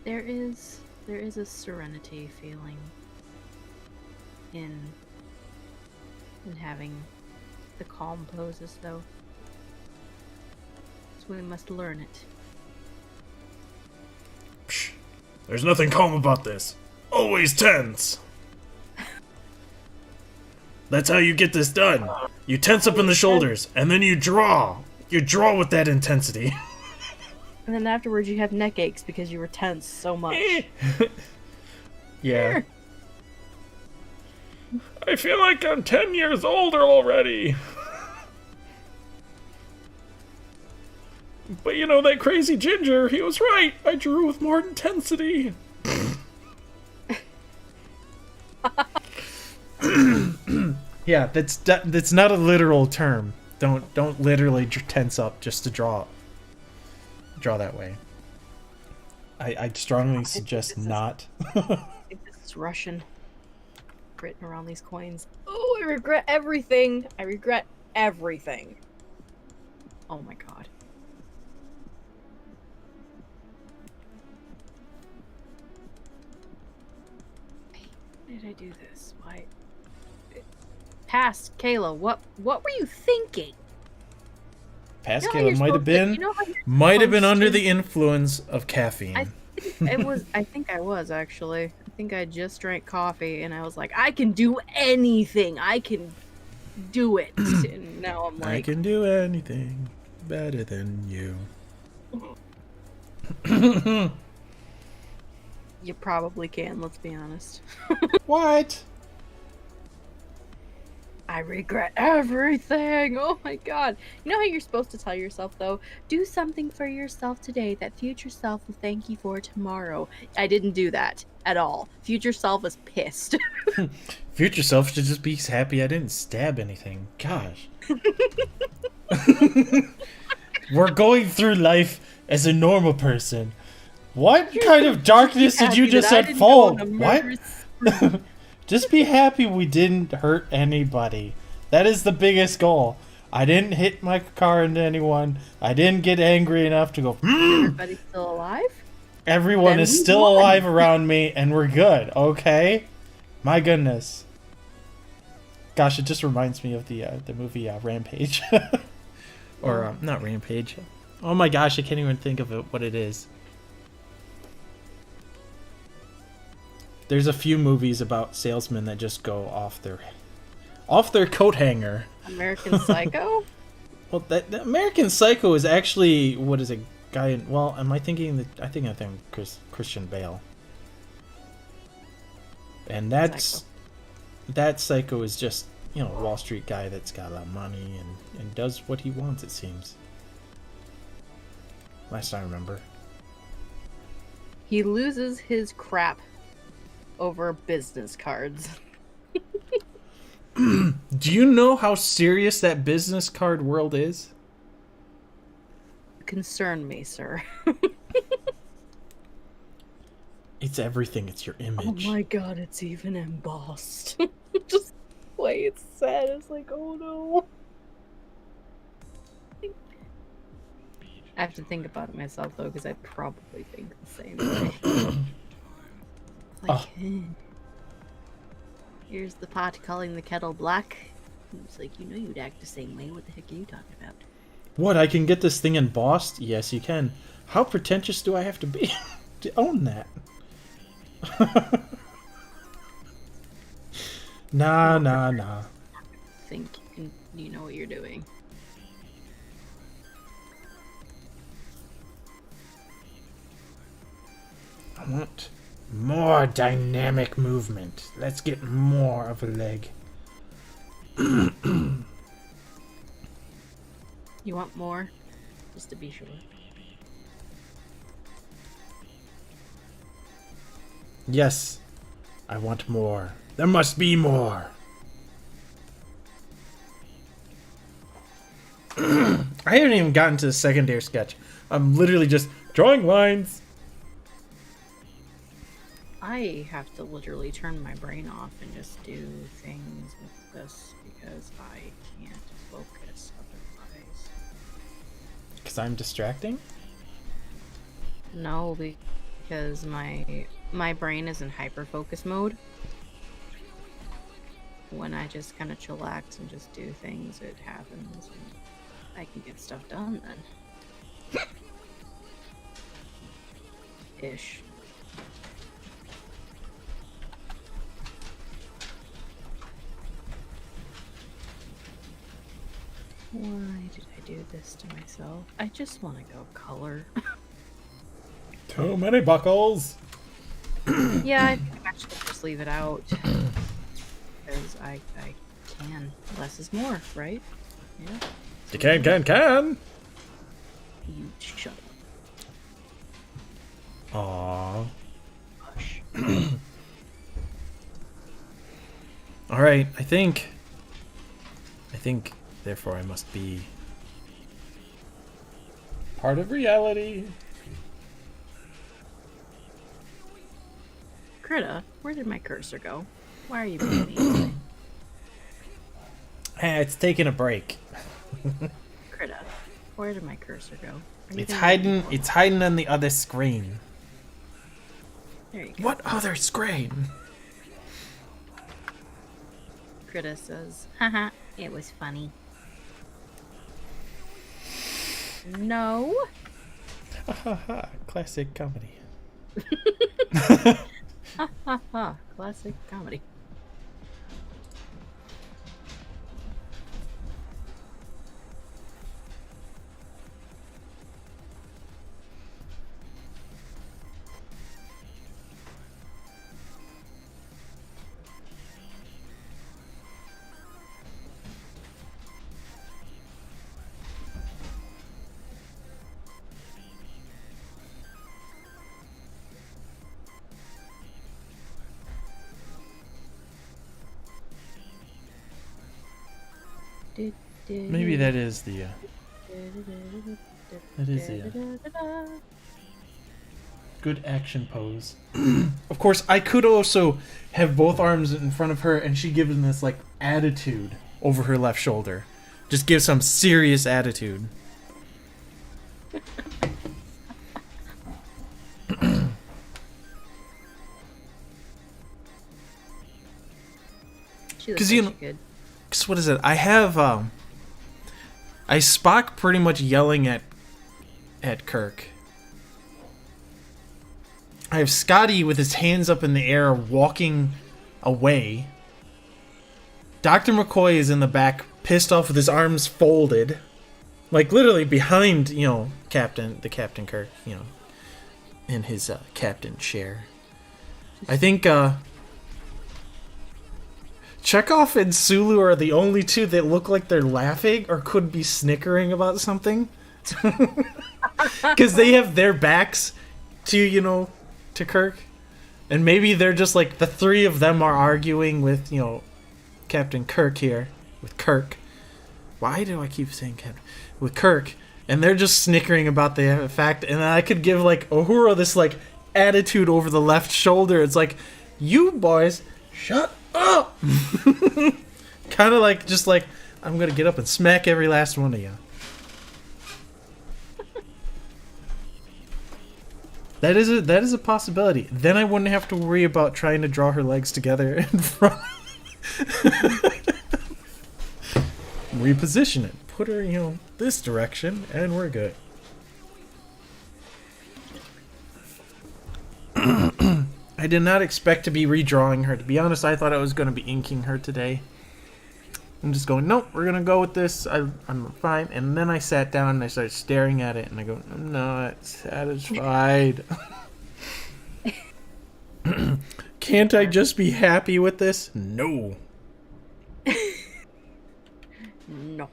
There is a serenity feeling in having the calm poses, though. So we must learn it. Psh, there's nothing calm about this. Always tense. That's how you get this done. You tense up in the shoulders, and then you draw. You draw with that intensity. And then afterwards you have neck aches because you were tense so much. Yeah. I feel like I'm 10 years older already. But you know, that crazy ginger, he was right. I drew with more intensity. Yeah, that's not a literal term. Don't literally tense up just to draw that way. I strongly suggest not. I think this is Russian. written around these coins. Oh, I regret everything. I regret everything. Oh my god. Why did I do this? Why? Past Kayla, what were you thinking? Past You know Kayla might have been under the influence of caffeine. I think I was actually. I think I just drank coffee and I was like, I can do anything. I can do it. And now I'm like, I can do anything better than you. You probably can, let's be honest. What? I regret everything. Oh my god. You know how you're supposed to tell yourself, though? Do something for yourself today that future self will thank you for tomorrow. I didn't do that at all. Future self is pissed. Future self should just be happy I didn't stab anything. Gosh. We're going through life as a normal person. What kind of darkness did you just unfold? What? Just be happy we didn't hurt anybody. That is the biggest goal. I didn't hit my car into anyone. I didn't get angry enough to go, Everybody's still alive? Everyone is still alive around me, and we're good, okay? My goodness. Gosh, it just reminds me of the movie Rampage. Or, not Rampage. Oh my gosh, I can't even think of it, what it is. There's a few movies about salesmen that just go off their coat hanger. American Psycho? Well, the American Psycho is actually, what is a guy in, well, am I thinking I think Christian Bale. And that Psycho is just, you know, a Wall Street guy that's got a lot of money and does what he wants, it seems. Last I remember. He loses his crap over business cards. Do you know how serious that business card world is? Concern me, sir. It's everything. It's your image. Oh my god, it's even embossed. Just the way it's said, it's like, oh no. I have to think about it myself, though, because I probably think the same way. Like, here's the pot calling the kettle black. It's like, you know you'd act the same way. What the heck are you talking about? What, I can get this thing embossed? Yes, you can. How pretentious do I have to be to own that? Nah. Think you know what you're doing. I want more dynamic movement. Let's get more of a leg. You want more? Just to be sure. Yes, I want more. There must be more. I haven't even gotten to the secondary sketch. I'm literally just drawing lines. I have to literally turn my brain off and just do things with this because I can't focus otherwise. Because I'm distracting? No, because my brain is in hyper focus mode. When I just kind of chillax and just do things, it happens. And I can get stuff done then. Ish. Why did I do this to myself? I just want to go color. Too many buckles. Yeah, I think I'm actually just leave it out. Because I can. Less is more, right? Yeah. You can. You shut up. Aww. Hush. Alright, I think, therefore I must be part of reality. Krita, where did my cursor go? Why are you being mean today? It's taking a break. Critta, where did my cursor go? It's hiding. It's hiding on the other screen. There you go. What other screen? Critta says, haha, it was funny. No. Ha ha ha! Classic comedy. Ha ha ha! Classic comedy. Maybe that is the. That is the. Good action pose. Of course, I could also have both arms in front of her and she gives this like attitude over her left shoulder. Just give some serious attitude. She looks Because like you she know, could. cause what is it? I have I Spock pretty much yelling at Kirk. I have Scotty with his hands up in the air walking away. Dr. McCoy is in the back, pissed off with his arms folded. Like literally behind, the Captain Kirk, in his captain chair. I think Chekhov and Sulu are the only two that look like they're laughing or could be snickering about something. Because they have their backs to, to Kirk. And maybe they're just like, the three of them are arguing with, Captain Kirk here. With Kirk. Why do I keep saying Captain? With Kirk. And they're just snickering about the fact. And I could give, like, Uhura this, like, attitude over the left shoulder. It's like, you boys, shut up! Kind of like, just like, I'm gonna get up and smack every last one of you. That is a possibility. Then I wouldn't have to worry about trying to draw her legs together in front. Reposition it. Put her, this direction, and we're good. I did not expect to be redrawing her. To be honest, I thought I was going to be inking her today. I'm just going, nope, we're going to go with this. I'm fine. And then I sat down and I started staring at it. And I go, I'm not satisfied. Can't I just be happy with this? No. No.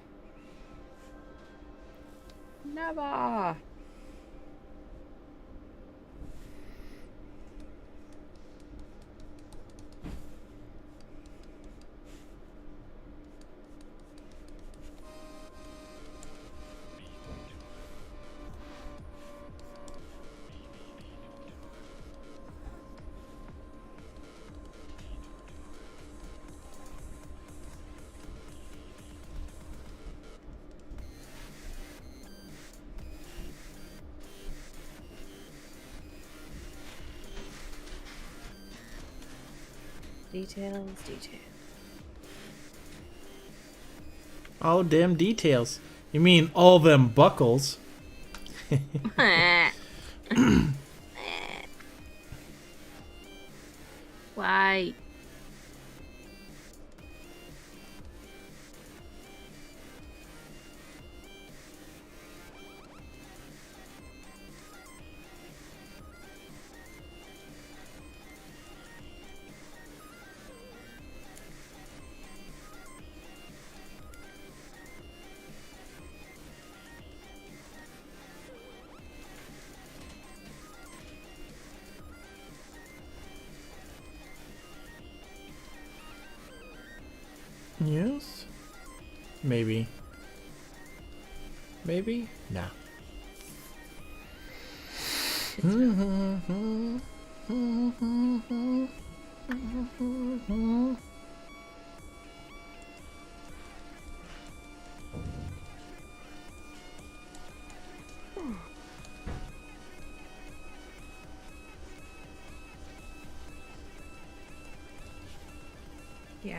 Never. Details. All them details. You mean all them buckles? Why? Yes? Maybe. Maybe? Nah. Yeah,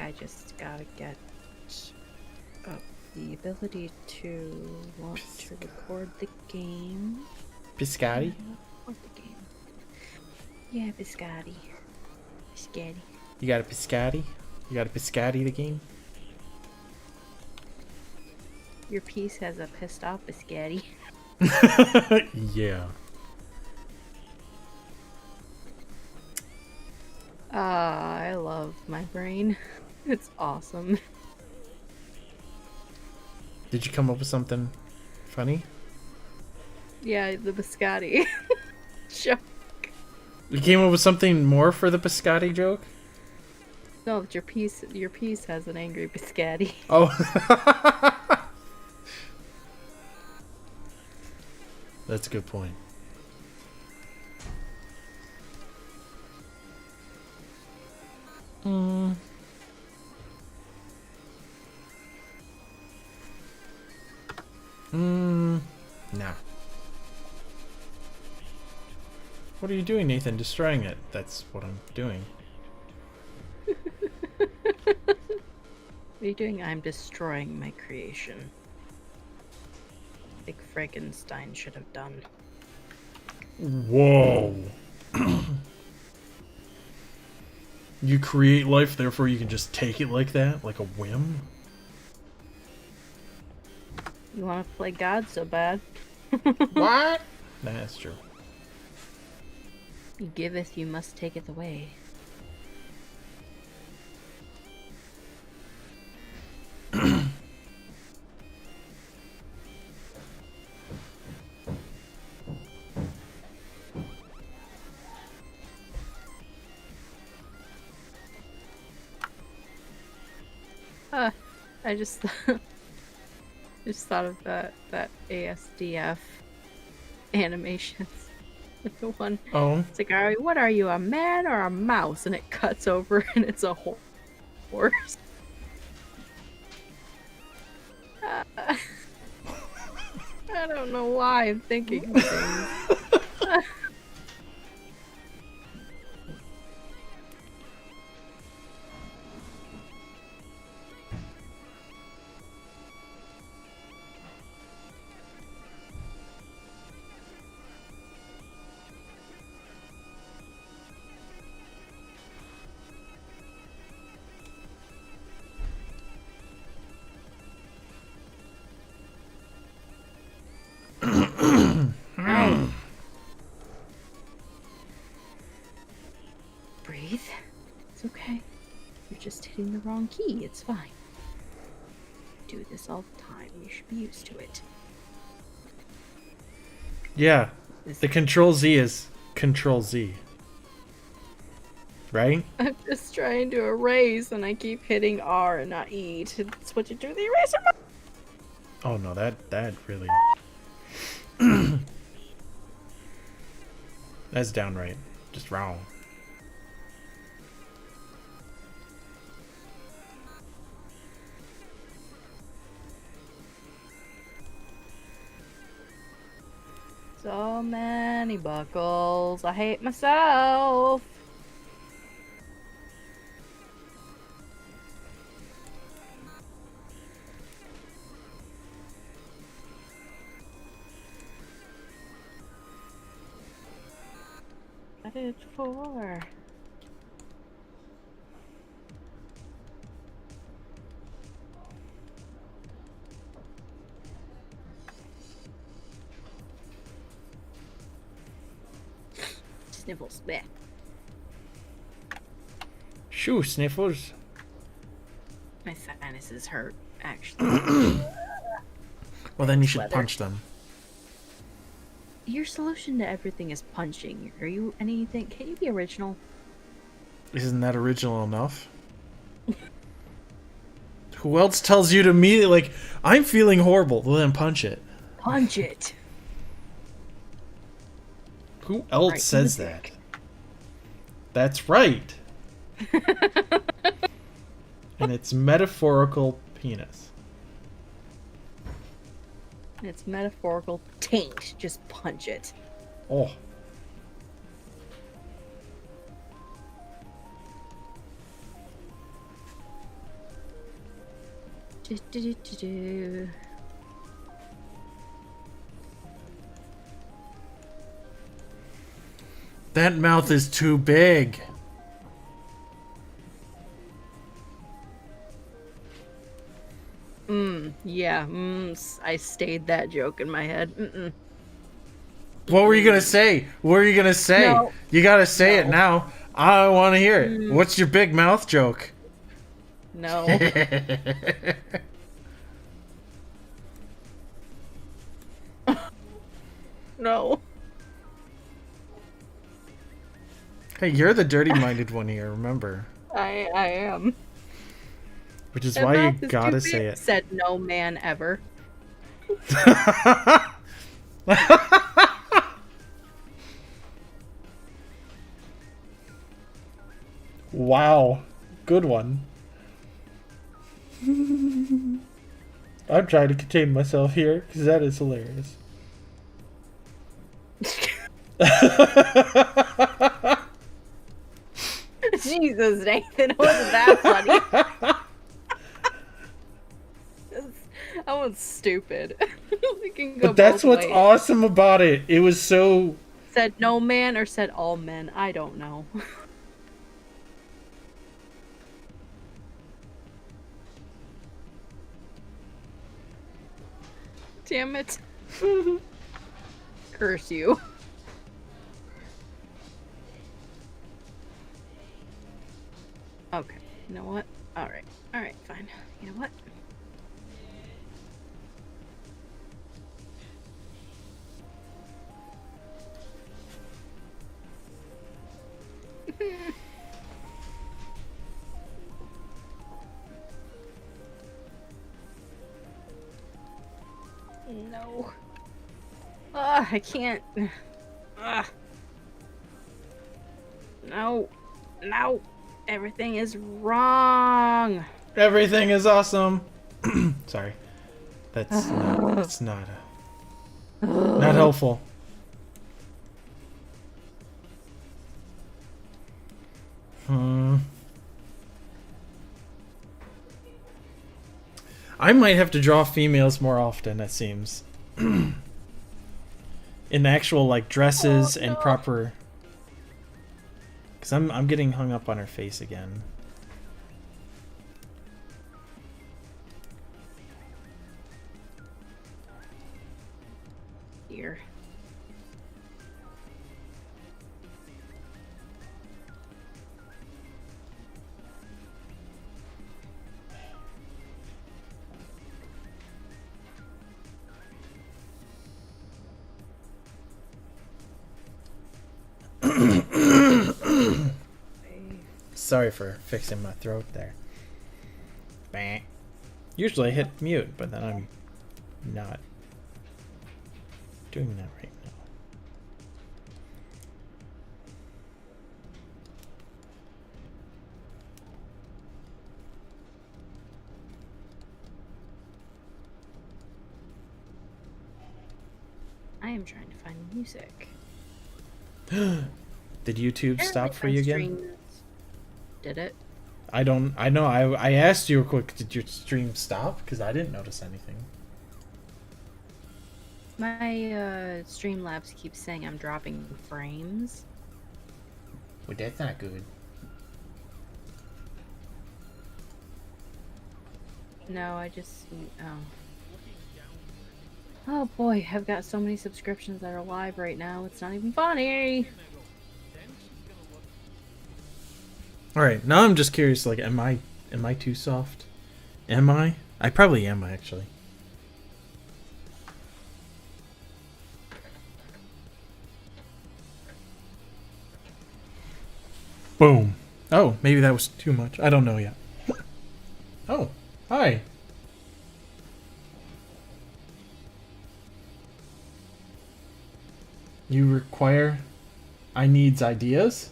I just gotta get up the ability to want to record the game. Biscotti? Record the game. Yeah, biscotti. Biscotti. You got a biscotti? You got a biscotti the game? Your piece has a pissed off biscotti. Yeah. I love my brain. It's awesome. Did you come up with something funny? Yeah, the biscotti. Joke. You came up with something more for the biscotti joke? No, but your piece has an angry biscotti. Oh. That's a good point. Nah. What are you doing, Nathan? Destroying it. That's what I'm doing. What are you doing? I'm destroying my creation. Like Frankenstein should have done. Whoa. You create life, therefore you can just take it like that? Like a whim? You want to play God so bad? What? That's true. You giveth, you must taketh away. I just thought of that ASDF animations. The one. Oh. It's like, what are you, a man or a mouse? And it cuts over and it's a horse. I don't know why I'm thinking of things. Breathe. It's okay. You're just hitting the wrong key. It's fine. You do this all the time. You should be used to it. Yeah. The Control Z is Control Z. Right? I'm just trying to erase and I keep hitting R and not E to switch it to the eraser. Oh no, that really... That's downright just wrong. So many buckles. I hate myself. What is it for? Sniffles. Bleh. Shoo, sniffles. My sinuses hurt, actually. Well, then you should punch them. Your solution to everything is punching. Are you anything? Can you be original? Isn't that original enough? Who else tells you to me, like, I'm feeling horrible? Well, then punch it. Punch it. Who else Right says that? That's right. And it's metaphorical penis. It's metaphorical taint. Just punch it. Oh. That mouth is too big. Yeah. I stayed that joke in my head. What were you gonna say? What were you gonna say? No. You gotta say it now. I want to hear it. What's your big mouth joke? No. No. Hey, you're the dirty-minded one here, remember. I am. Which is That why you mouth is gotta too say big, it. Said no man ever. Wow. Good one. I'm trying to contain myself here, because that is hilarious. Jesus, Nathan, it wasn't that funny. That one's stupid. We can go But that's both what's ways. awesome about it. It was so... Said no man or said all men? I don't know. Damn it. Curse you. Okay, you know what? Alright, fine. You know what? No. I can't. No. No. Everything is wrong. Everything is awesome. Sorry. That's not helpful. I might have to draw females more often, it seems. In actual like dresses and proper. Cause I'm getting hung up on her face again. Here. Sorry for fixing my throat there. Bah. Usually I hit mute, but then I'm not doing that right now. I am trying to find music. Did YouTube stop for you again? Did it? I know. I asked you real quick, did your stream stop? Because I didn't notice anything. My Streamlabs keeps saying I'm dropping frames. Well, that's not good. No, I just... Oh boy, I've got so many subscriptions that are live right now, it's not even funny! Alright, now I'm just curious, like, am I too soft? Am I? I probably am, actually. Boom. Oh, maybe that was too much. I don't know yet. Oh, hi. You require... I needs ideas?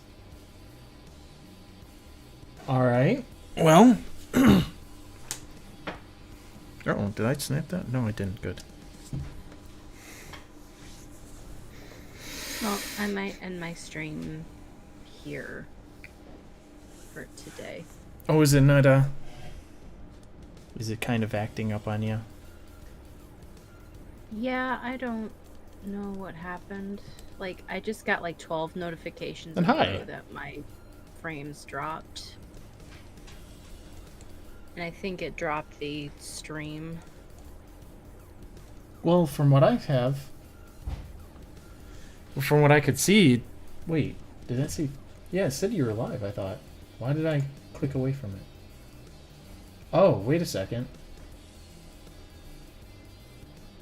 All right. Well. Oh, did I snap that? No, I didn't. Good. Well, I might end my stream here for today. Oh, is it not is it kind of acting up on you? Yeah, I don't know what happened. Like, I just got like 12 notifications And hi. that my frames dropped. And I think it dropped the stream. Well, from what I have, from what I could see, wait, did that say? Yeah, it said you were live. I thought. Why did I click away from it? Oh, wait a second.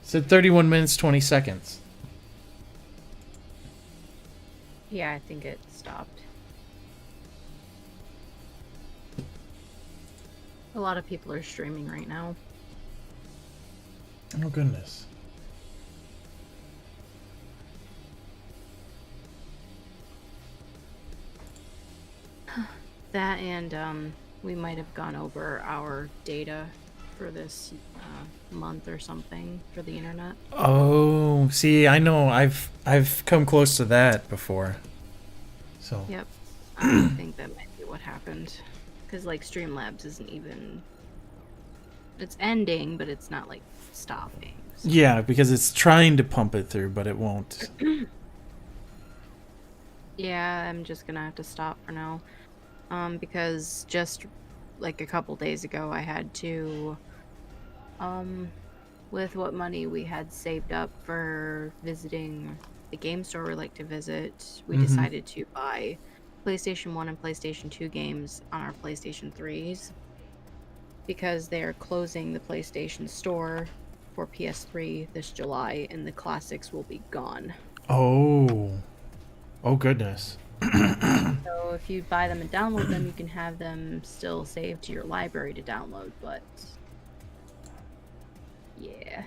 It said 31 minutes 20 seconds. Yeah, I think it stopped. A lot of people are streaming right now. Oh goodness. That and we might have gone over our data for this month or something for the internet. Oh, see, I know I've come close to that before. So. Yep. I think that might be what happened. Because, like, Streamlabs isn't even... It's ending, but it's not, like, stopping. So. Yeah, because it's trying to pump it through, but it won't. Yeah, I'm just gonna have to stop for now. Because just, like, a couple days ago, I had to... with what money we had saved up for visiting the game store we like to visit, we decided to buy PlayStation 1 and PlayStation 2 games on our PlayStation 3s because they're closing the PlayStation store for PS3 this July and the classics will be gone. Oh. Oh goodness. So if you buy them and download them, you can have them still saved to your library to download, but yeah.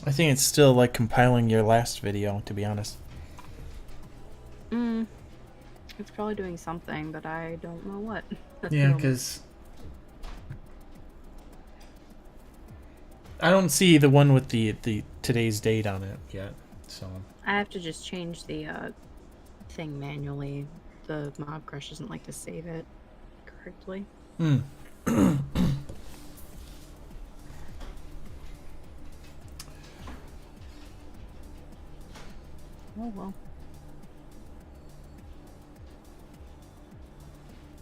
I think it's still like compiling your last video, to be honest. It's probably doing something, but I don't know what. Yeah, because I don't see the one with the today's date on it yet. So I have to just change the thing manually. The Mob Crush doesn't like to save it correctly. Oh well.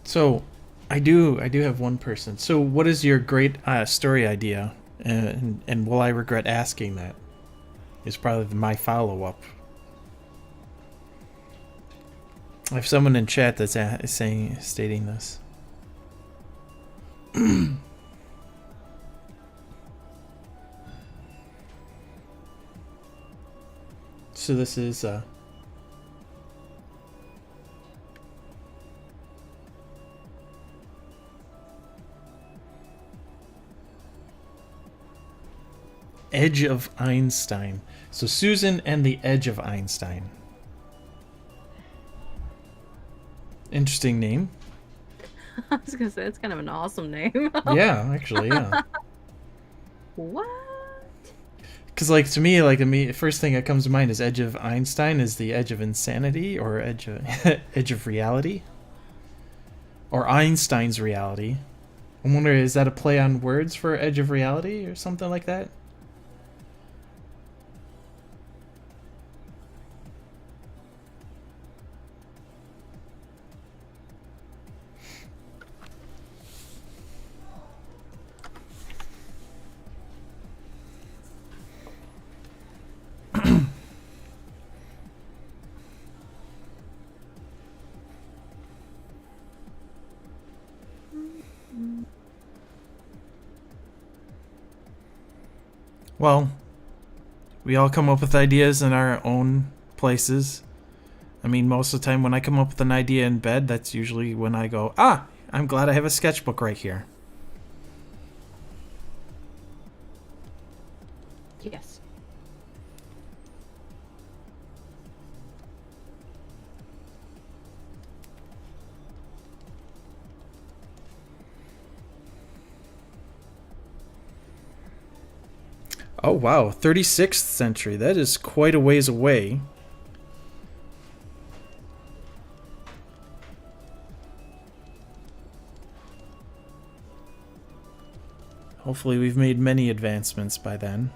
So, I do have one person. So, what is your great story idea? And will I regret asking that? Is probably my follow up. I have someone in chat that's stating this. So this is Edge of Einstein. So Susan and the Edge of Einstein. Interesting name. I was gonna say it's kind of an awesome name. Yeah, actually, yeah. What? Because, like, to me, like, the first thing that comes to mind is Edge of Einstein is the edge of insanity, or edge of reality, or Einstein's reality. I wonder, is that a play on words for Edge of Reality or something like that? Well, we all come up with ideas in our own places. I mean, most of the time when I come up with an idea in bed, that's usually when I go, ah, I'm glad I have a sketchbook right here. Yes. Oh, wow. 36th century. That is quite a ways away. Hopefully we've made many advancements by then.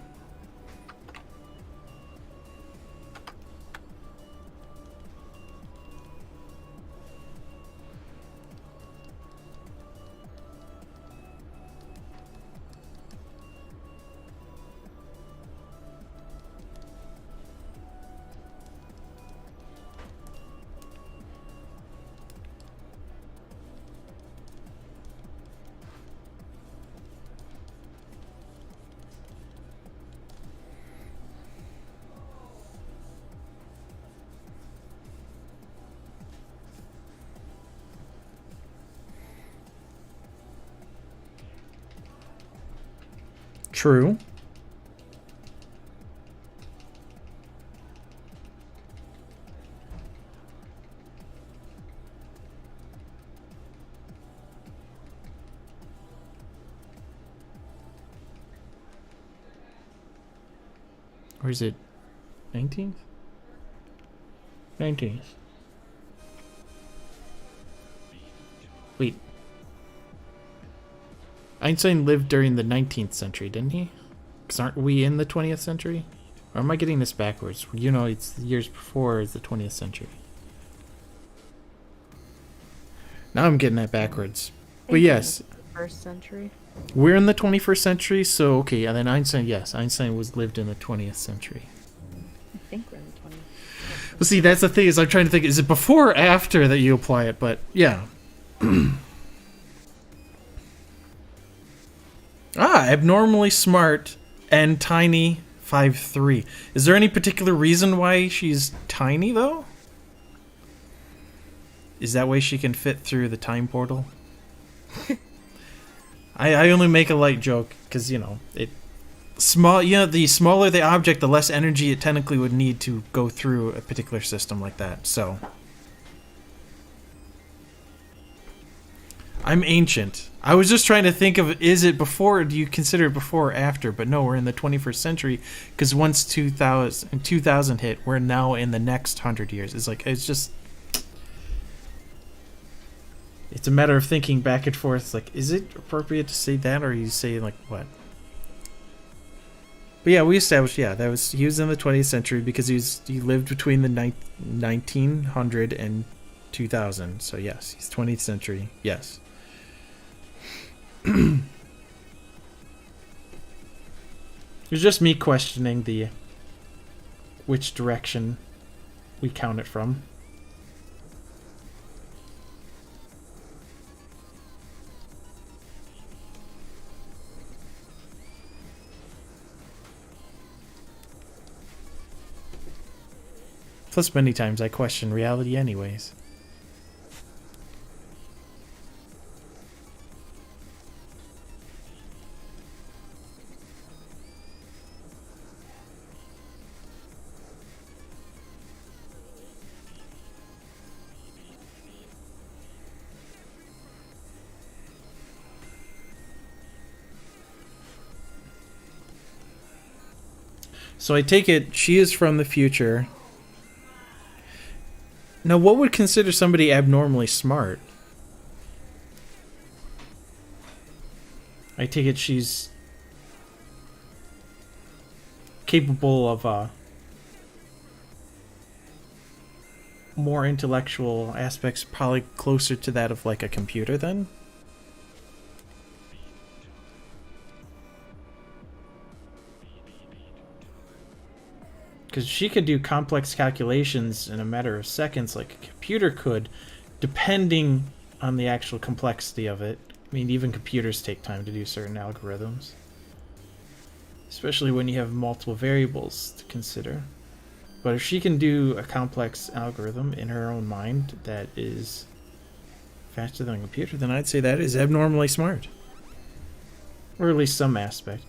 True. Or is it 19th? 19th. Wait. Einstein lived during the 19th century, didn't he? Because aren't we in the 20th century? Or am I getting this backwards? You know, it's the years before the 20th century. Now I'm getting that backwards. But yes. First century. We're in the 21st century, so okay, and then Einstein, yes, Einstein lived in the 20th century. I think we're in the 20th. Well, see, that's the thing, is I'm trying to think, is it before or after that you apply it? But, yeah. Abnormally smart and tiny 5'3". Is there any particular reason why she's tiny, though? Is that way she can fit through the time portal? I only make a light joke because, you know, the smaller the object, the less energy it technically would need to go through a particular system like that. So I'm ancient. I was just trying to think of, is it before, do you consider it before or after? But no, we're in the 21st century because once 2000 hit, we're now in the next 100 years. It's a matter of thinking back and forth, like, is it appropriate to say that, or are you saying, like, what? But yeah, we established, yeah, he was in the 20th century because he lived between the 1900 and 2000. So yes, he's 20th century, yes. It was just me questioning which direction we count it from. Plus, many times I question reality anyways. So I take it she is from the future. Now, what would consider somebody abnormally smart? I take it she's capable of more intellectual aspects, probably closer to that of like a computer then? Because she could do complex calculations in a matter of seconds like a computer could, depending on the actual complexity of it. I mean, even computers take time to do certain algorithms. Especially when you have multiple variables to consider. But if she can do a complex algorithm in her own mind that is faster than a computer, then I'd say that is abnormally smart. Or at least some aspect.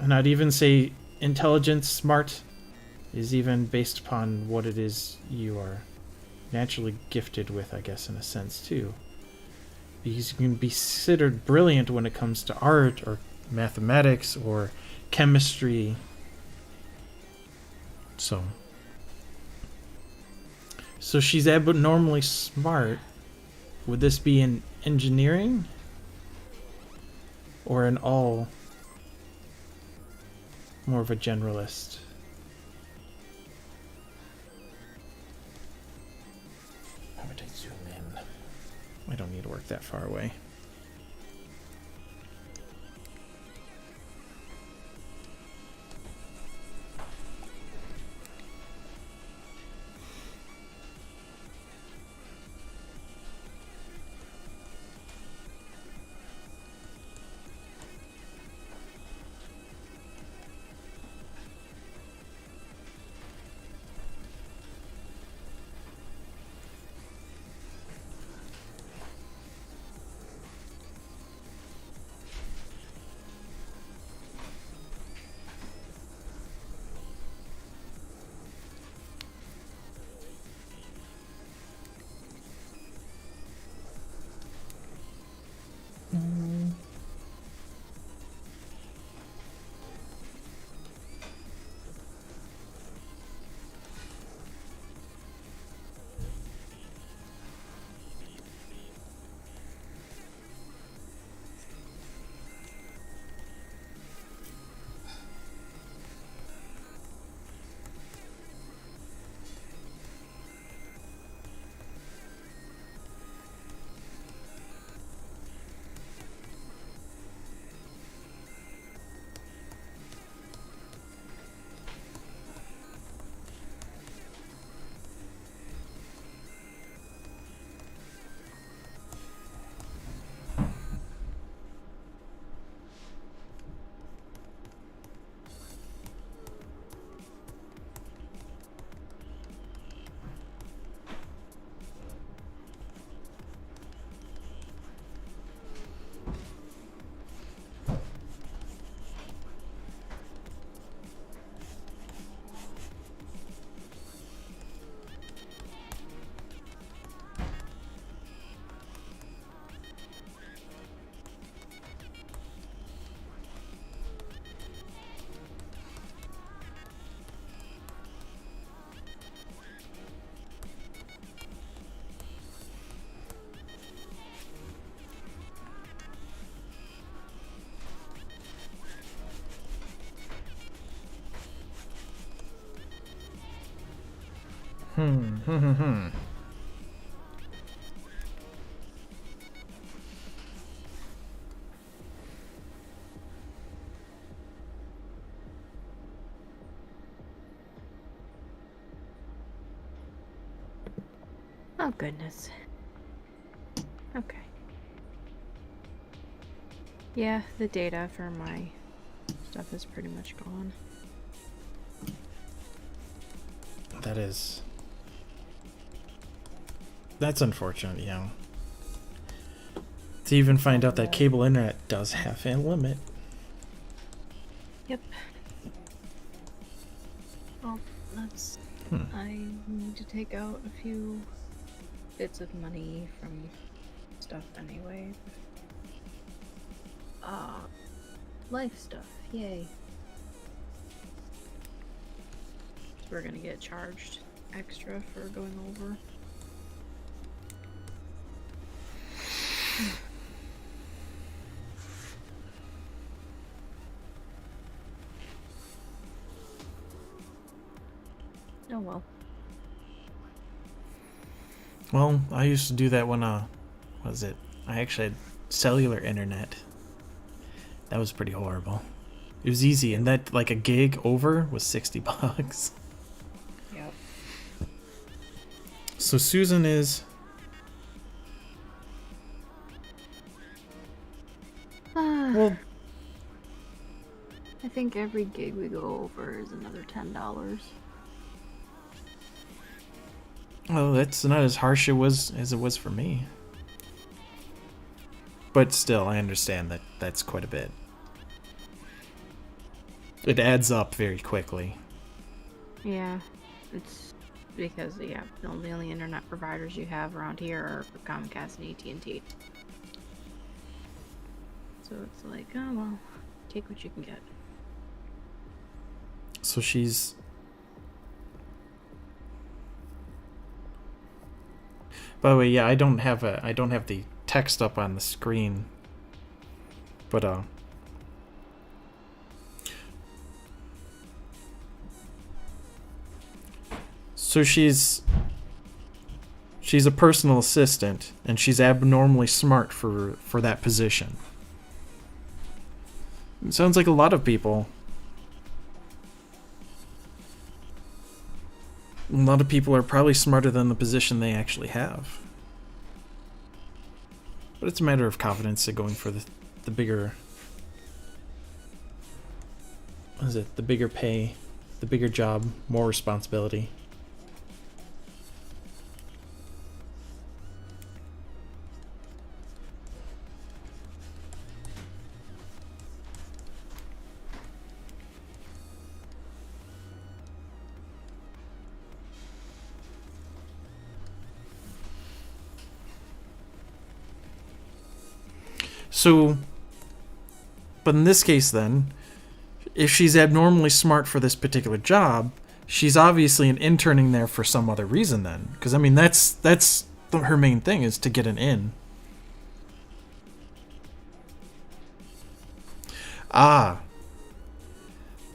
And I'd even say intelligence, smart, is even based upon what it is you are naturally gifted with, I guess, in a sense, too. Because you can be considered brilliant when it comes to art or mathematics or chemistry. So she's abnormally smart. Would this be in engineering? Or in all more of a generalist? How would I zoom in? I don't need to work that far away. Oh, goodness. Okay. Yeah, the data for my stuff is pretty much gone. That's unfortunate, yeah. To even find out that cable internet does have a limit. Yep. Well, that's... I need to take out a few bits of money from stuff anyway. Life stuff, yay. We're gonna get charged extra for going over. Oh well. Well, I used to do that when, what was it? I actually had cellular internet. That was pretty horrible. It was easy, and that, like, a gig over was $60. Yep. So Susan is... Well, I think think every gig we go over is another $10. Well, that's not as harsh as it was for me. But still, I understand that that's quite a bit. It adds up very quickly. Yeah, it's because the only internet providers you have around here are for Comcast and AT&T. So it's like, oh well, take what you can get. So she's... By the way, yeah, I don't have the text up on the screen. But so she's a personal assistant, and she's abnormally smart for that position. It sounds like a lot of people. A lot of people are probably smarter than the position they actually have. But it's a matter of confidence going for the bigger... What is it? The bigger pay, the bigger job, more responsibility. So, but in this case then, if she's abnormally smart for this particular job, she's obviously an interning there for some other reason then. Because, I mean, that's her main thing, is to get an in. Ah.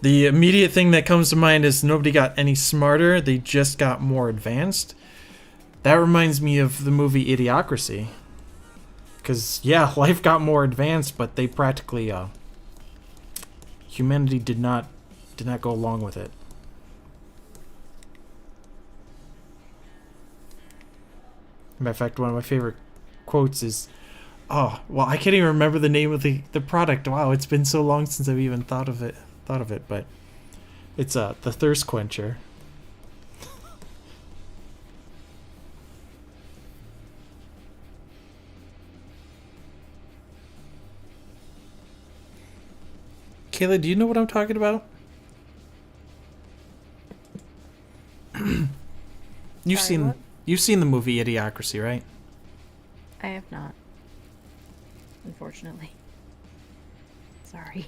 The immediate thing that comes to mind is nobody got any smarter, they just got more advanced. That reminds me of the movie Idiocracy. Because, yeah, life got more advanced, but they practically, humanity did not go along with it. Matter of fact, one of my favorite quotes is, oh, well, I can't even remember the name of the product. Wow, it's been so long since I've even thought of it, but it's the thirst quencher. Kayla, do you know what I'm talking about? You've seen the movie Idiocracy, right? I have not. Unfortunately. Sorry.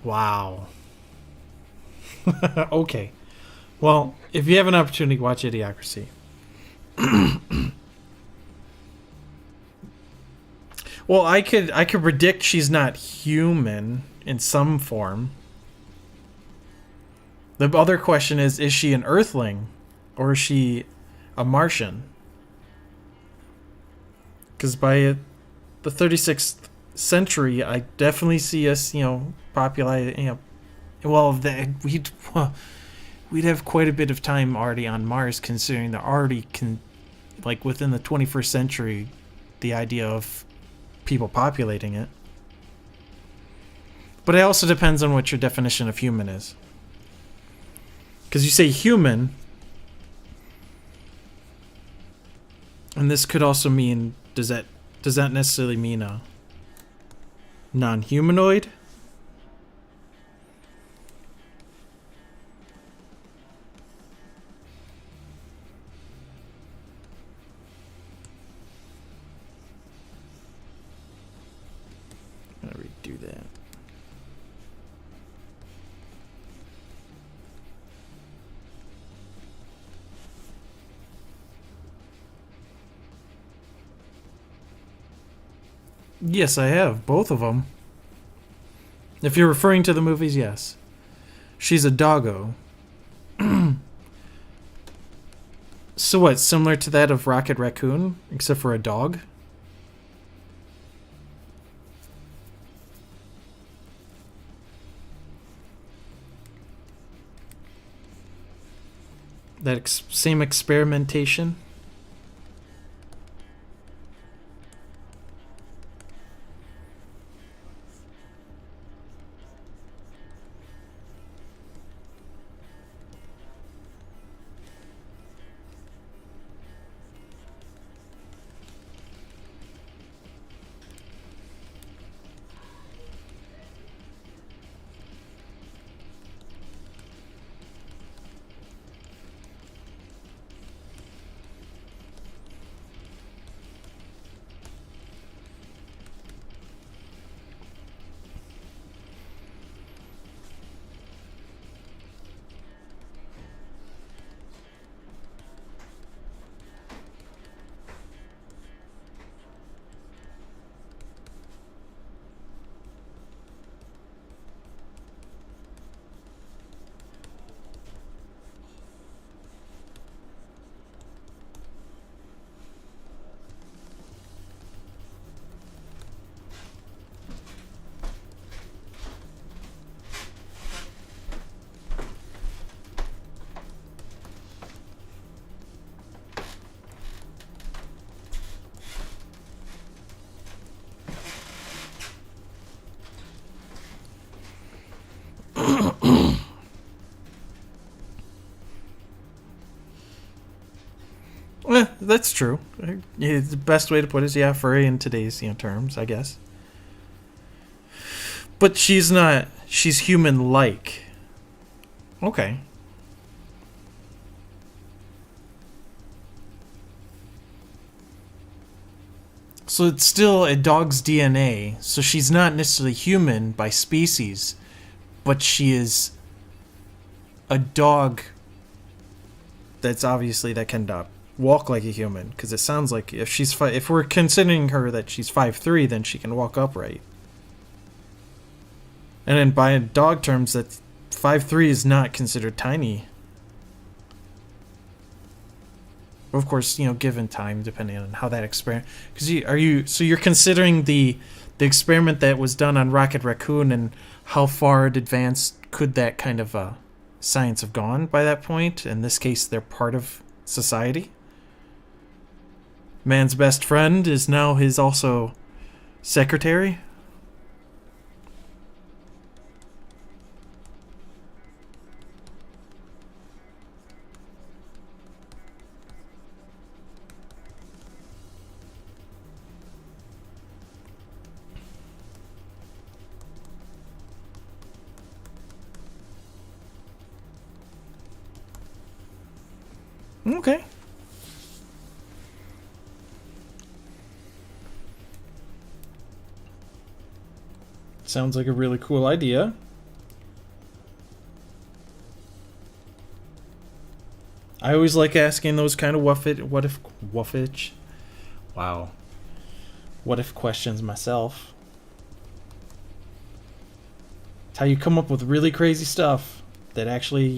Wow. Okay. Well, if you have an opportunity, watch Idiocracy. Well, I could predict she's not human in some form. The other question is she an Earthling or is she a Martian? Because by the 36th century, I definitely see us, populate. Well, we'd have quite a bit of time already on Mars, considering they're already within the 21st century, the idea of people populating it. But it also depends on what your definition of human is. Because you say human, and this could also mean, does that necessarily mean a non-humanoid? I'm gonna redo that. Yes, I have. Both of them. If you're referring to the movies, yes. She's a doggo. So what, similar to that of Rocket Raccoon, except for a dog? That same experimentation? that's true. Yeah, the best way to put it is, yeah, furry in today's terms, I guess. But she's not. She's human-like. Okay. So it's still a dog's DNA. So she's not necessarily human by species, but she is a dog that's obviously that can walk like a human. Because it sounds like if we're considering her that she's 5'3", then she can walk upright. And then by dog terms, that 5'3" is not considered tiny. Of course, given time, depending on how that experiment. Because you're considering the experiment that was done on Rocket Raccoon, and how far advanced could that kind of science have gone by that point? In this case, they're part of society. Man's best friend is now his also secretary. Okay. Sounds like a really cool idea. I always like asking those kind of what if questions myself. It's how you come up with really crazy stuff that actually,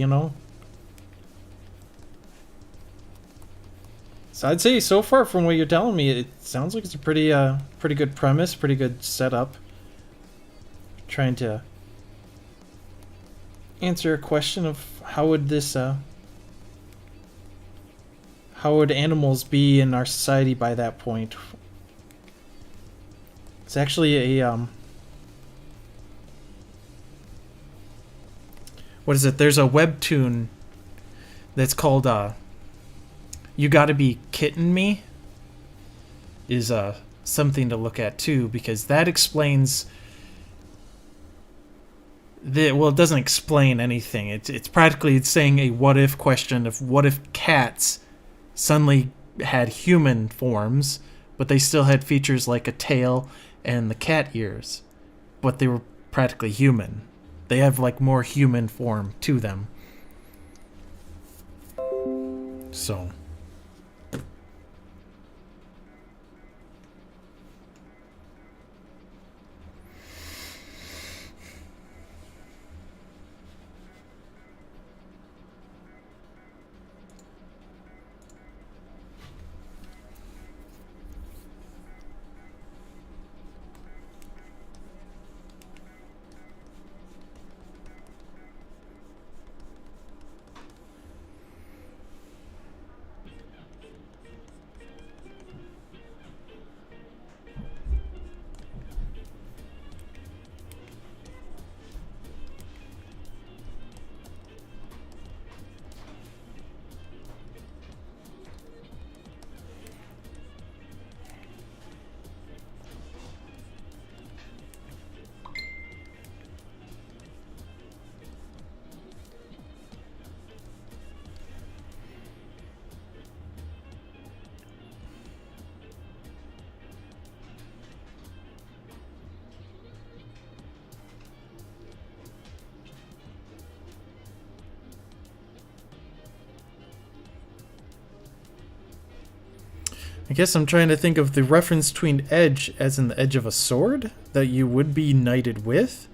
So I'd say so far from what you're telling me, it sounds like it's a pretty good premise, pretty good setup. Trying to answer a question of how would animals be in our society by that point? It's actually a what is it? There's a webtoon that's called You Gotta Be Kitten Me, is something to look at too, because that explains it doesn't explain anything. It's practically saying a what if question of what if cats suddenly had human forms, but they still had features like a tail and the cat ears, but they were practically human. They have like more human form to them. So I guess I'm trying to think of the reference between edge as in the edge of a sword that you would be knighted with.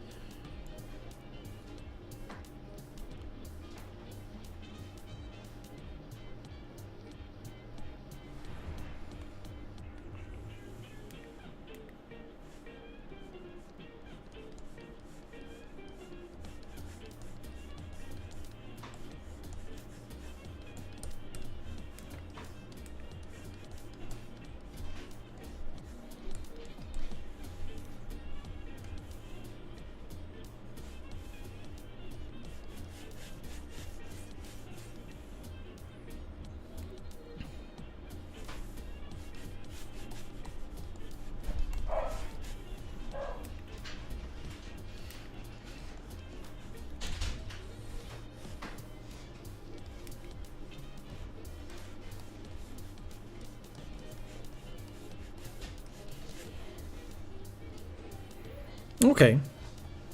Okay.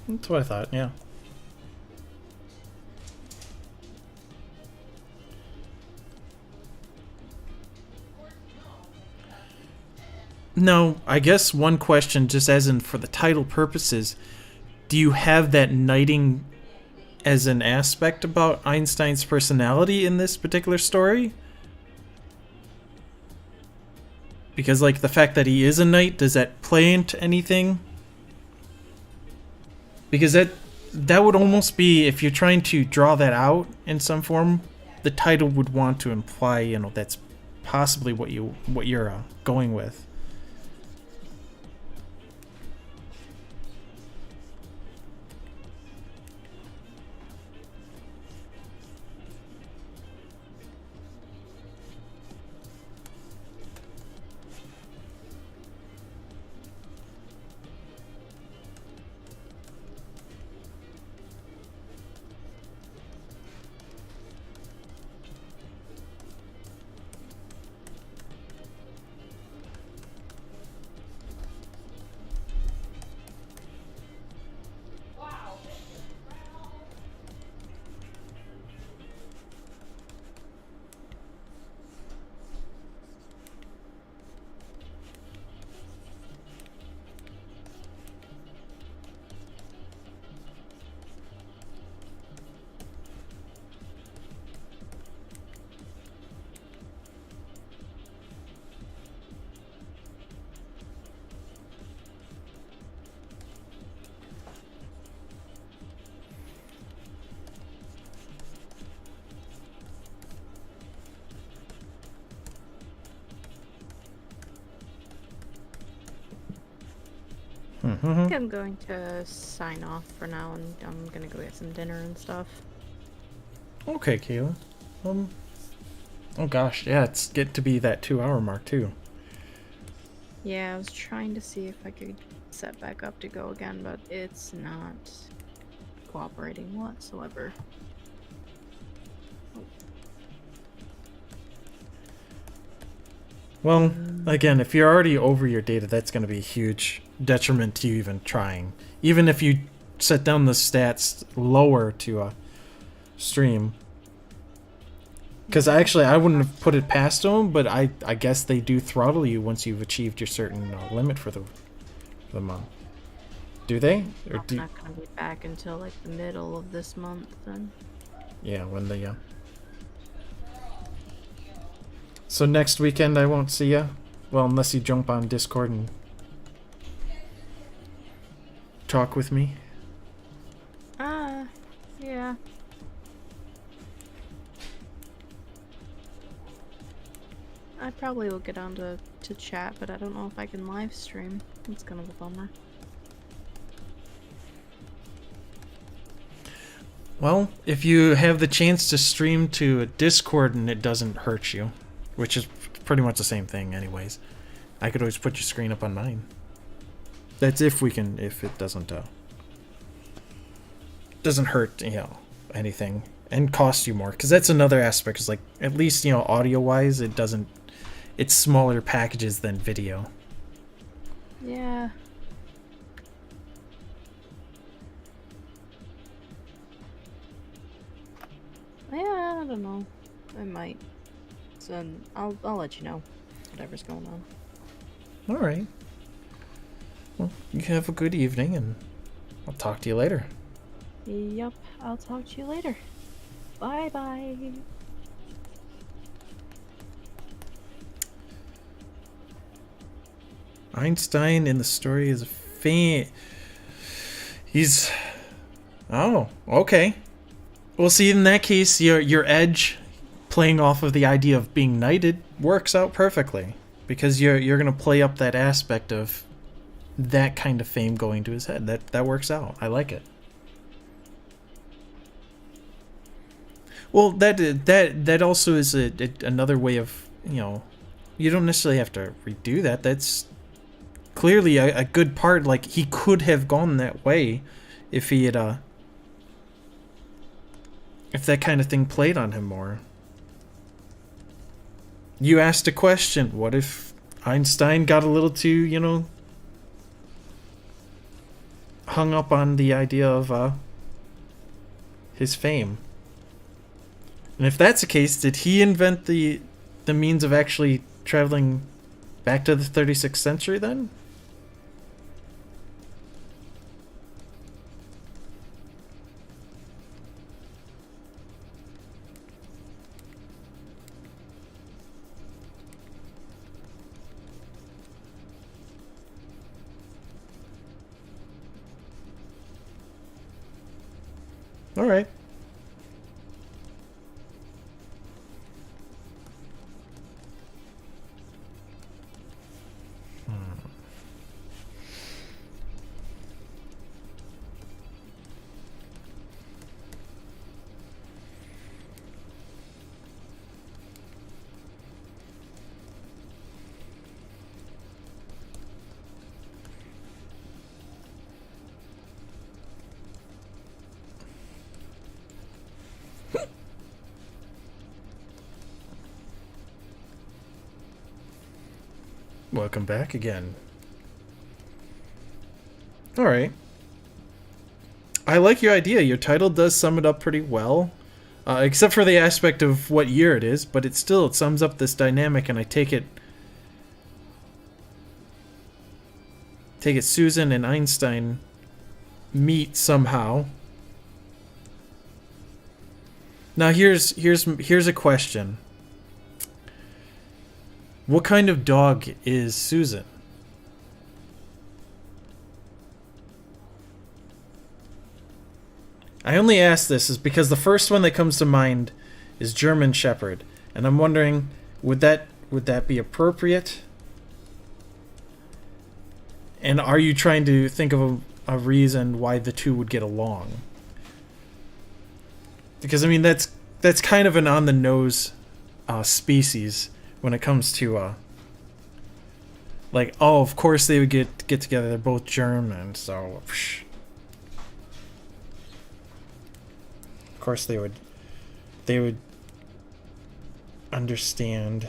That's what I thought, yeah. No, I guess one question, just as in for the title purposes, do you have that knighting as an aspect about Einstein's personality in this particular story? Because, like, the fact that he is a knight, does that play into anything? Because that would almost be, if you're trying to draw that out in some form, the title would want to imply, you know, that's possibly what you're going with. I think I'm going to sign off for now, and I'm gonna go get some dinner and stuff. Okay, Kayla. Oh gosh, yeah, it's get to be that 2-hour mark too. Yeah, I was trying to see if I could set back up to go again, but it's not cooperating whatsoever. Well, again, if you're already over your data, that's going to be a huge detriment to you even trying. Even if you set down the stats lower to stream. Because I wouldn't have put it past them, but I guess they do throttle you once you've achieved your certain limit for the month. Do they? Or I'm not going to be back until like the middle of this month then. Yeah, when the So next weekend I won't see ya? Well, unless you jump on Discord and talk with me. Yeah. I probably will get on to chat, but I don't know if I can live stream. It's kind of a bummer. Well, if you have the chance to stream to a Discord and it doesn't hurt you, which is pretty much the same thing anyways, I could always put your screen up on mine. That's if it doesn't hurt, you know, anything and cost you more, because that's another aspect, is like, at least, you know, audio wise, it's smaller packages than video. Yeah. Yeah, I don't know. I might. So I'll let you know whatever's going on. All right. Well, you have a good evening, and I'll talk to you later. Yep, I'll talk to you later. Bye-bye. Einstein in the story is a he's... Oh, okay. Well, see, in that case, your edge, playing off of the idea of being knighted, works out perfectly, because you're gonna play up that aspect of that kind of fame going to his head. That works out. I like it. Well, that also is another way of, you know, you don't necessarily have to redo that. That's clearly a good part. Like, he could have gone that way if he had if that kind of thing played on him more. You asked a question. What if Einstein got a little too, you know, hung up on the idea of his fame. And if that's the case, did he invent the means of actually traveling back to the 36th century then? All right. Welcome back again. Alright. I like your idea. Your title does sum it up pretty well. Except for the aspect of what year it is, but it sums up this dynamic, and I take it Susan and Einstein meet somehow. Now here's a question. What kind of dog is Susan? I only ask this is because the first one that comes to mind is German Shepherd, and I'm wondering, would that be appropriate? And are you trying to think of a reason why the two would get along? Because I mean that's kind of an on the nose species when it comes to like, oh, of course they would get together. They're both German, so of course they would understand.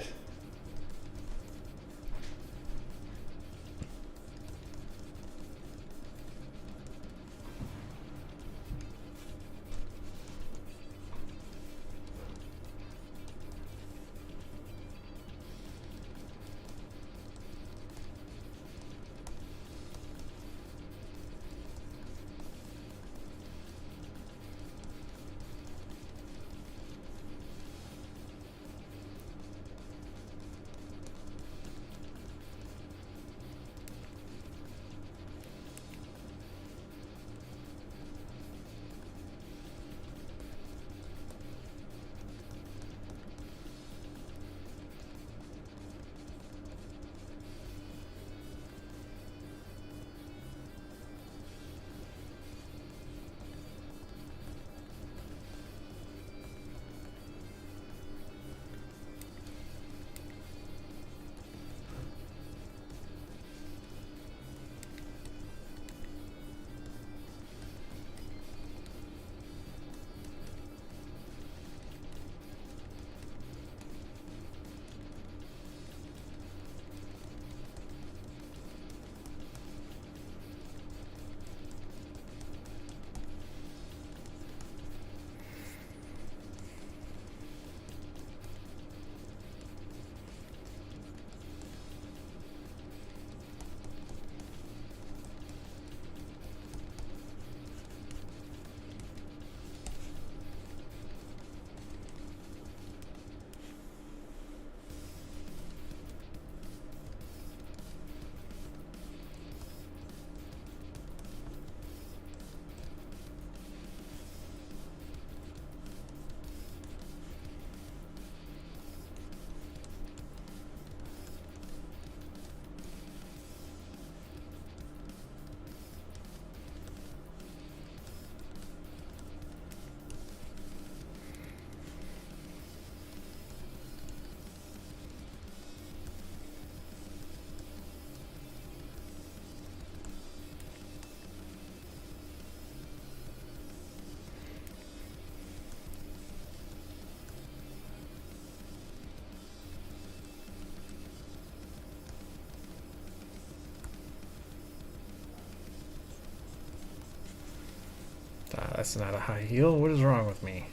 That's not a high heel. What is wrong with me?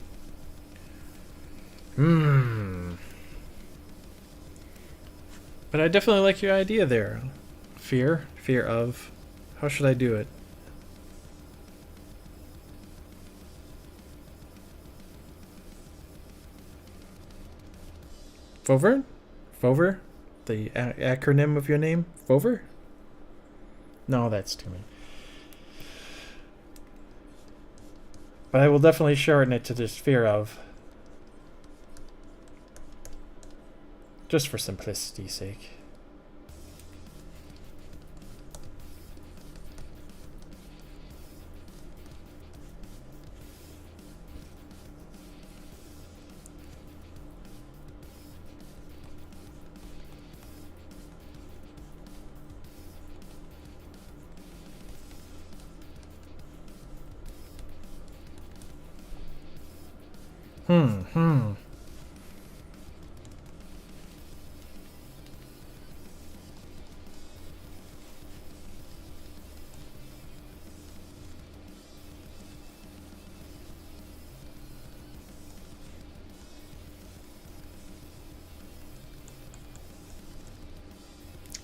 But I definitely like your idea there. Fear of. How should I do it? Fover? Fover? The acronym of your name? Fover? No, that's too many. But I will definitely shorten it to just fear of. Just for simplicity's sake.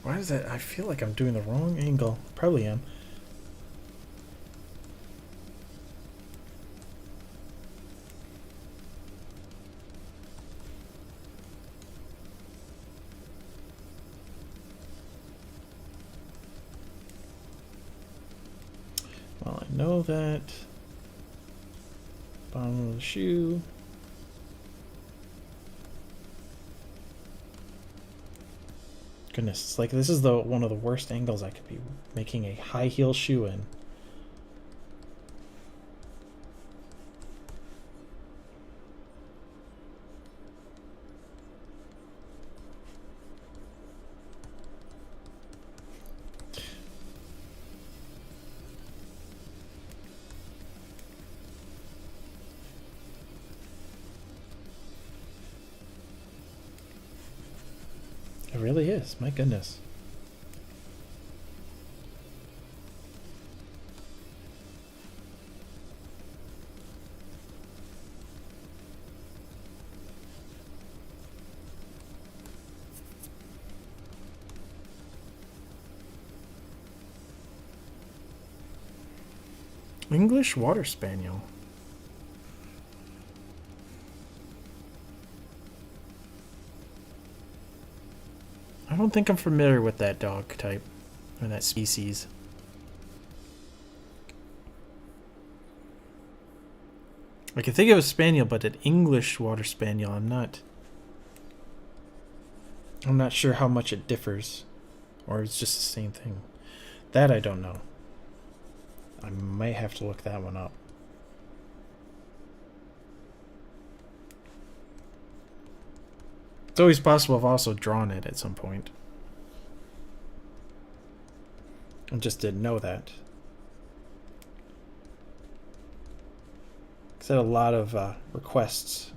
Why is that? I feel like I'm doing the wrong angle. Probably am. Well, I know that. Bottom of the shoe. Goodness, it's like this is the one of the worst angles I could be making a high heel shoe in. It really is, my goodness. English Water Spaniel. I don't think I'm familiar with that dog type, or that species. I can think of a spaniel, but an English Water Spaniel, I'm not sure how much it differs, or it's just the same thing. That I don't know. I might have to look that one up. It's always possible I've also drawn it at some point. I just didn't know that. Because I had a lot of requests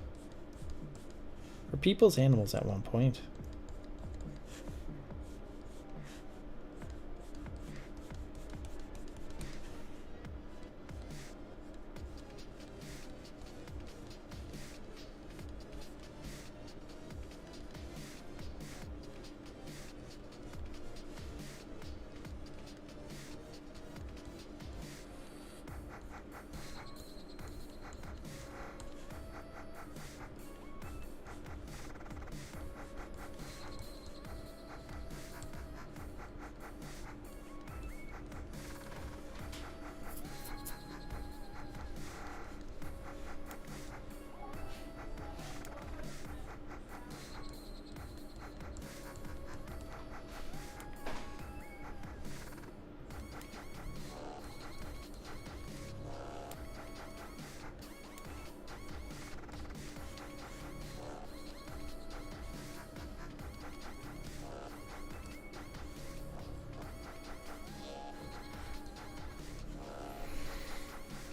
for people's animals at one point.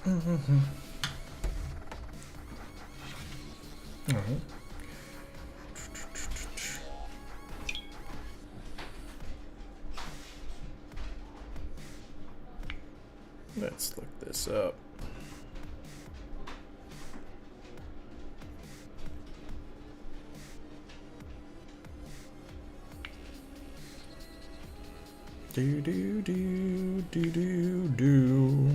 All right. Let's look this up. Do do do do do do.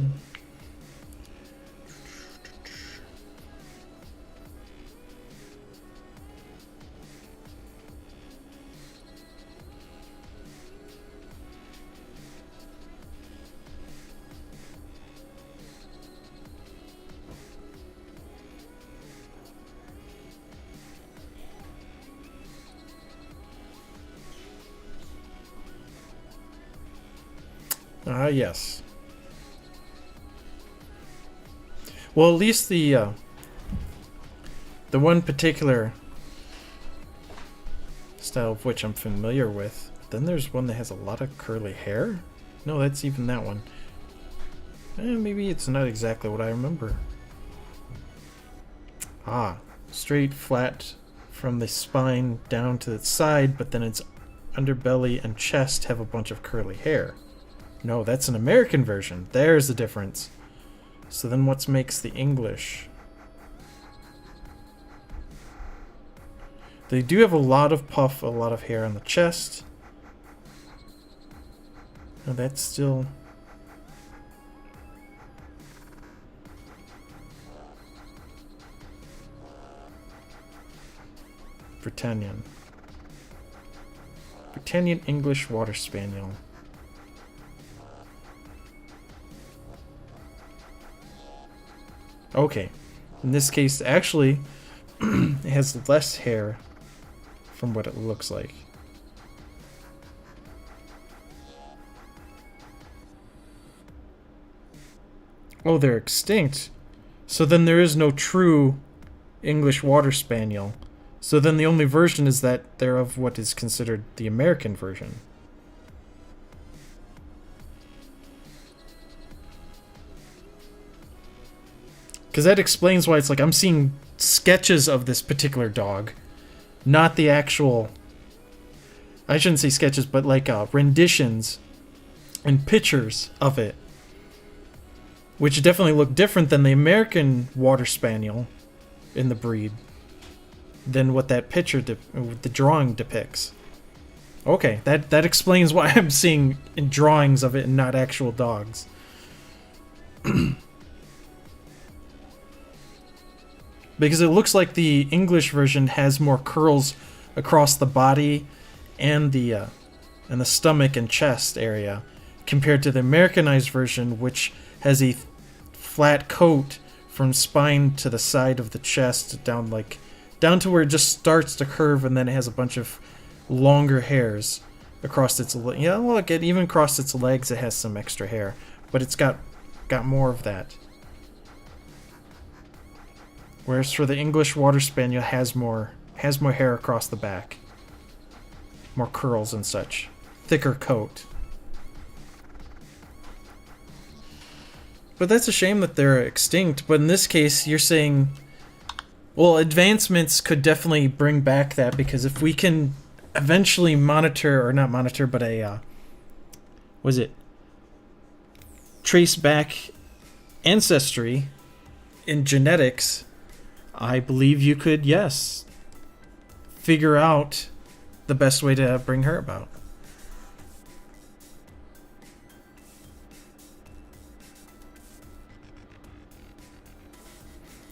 Ah, yes. Well, at least the one particular style of which I'm familiar with. Then there's one that has a lot of curly hair. No, that's even that one. Maybe it's not exactly what I remember. Ah, straight, flat from the spine down to the side, but then its underbelly and chest have a bunch of curly hair. No, that's an American version. There's the difference. So then what makes the English? They do have a lot of puff, a lot of hair on the chest. No, that's still... Britannian. Britannian English Water Spaniel. Okay. In this case, actually, it has less hair from what it looks like. Oh, they're extinct. So then there is no true English Water Spaniel. So then the only version is that they're of what is considered the American version. Because that explains why it's like I'm seeing sketches of this particular dog, not the actual... I shouldn't say sketches, but like renditions and pictures of it, which definitely look different than the American Water Spaniel in the breed, than what that picture, the drawing depicts. Okay, that explains why I'm seeing in drawings of it and not actual dogs. Because it looks like the English version has more curls across the body and the stomach and chest area, compared to the Americanized version, which has a flat coat from spine to the side of the chest down to where it just starts to curve, and then it has a bunch of longer hairs across its look, it even across its legs it has some extra hair, but it's got more of that. Whereas for the English Water Spaniel has more hair across the back. More curls and such. Thicker coat. But that's a shame that they're extinct, but in this case you're saying, well, advancements could definitely bring back that, because if we can eventually monitor, or not monitor, but trace back ancestry in genetics, I believe you could, yes, figure out the best way to bring her about.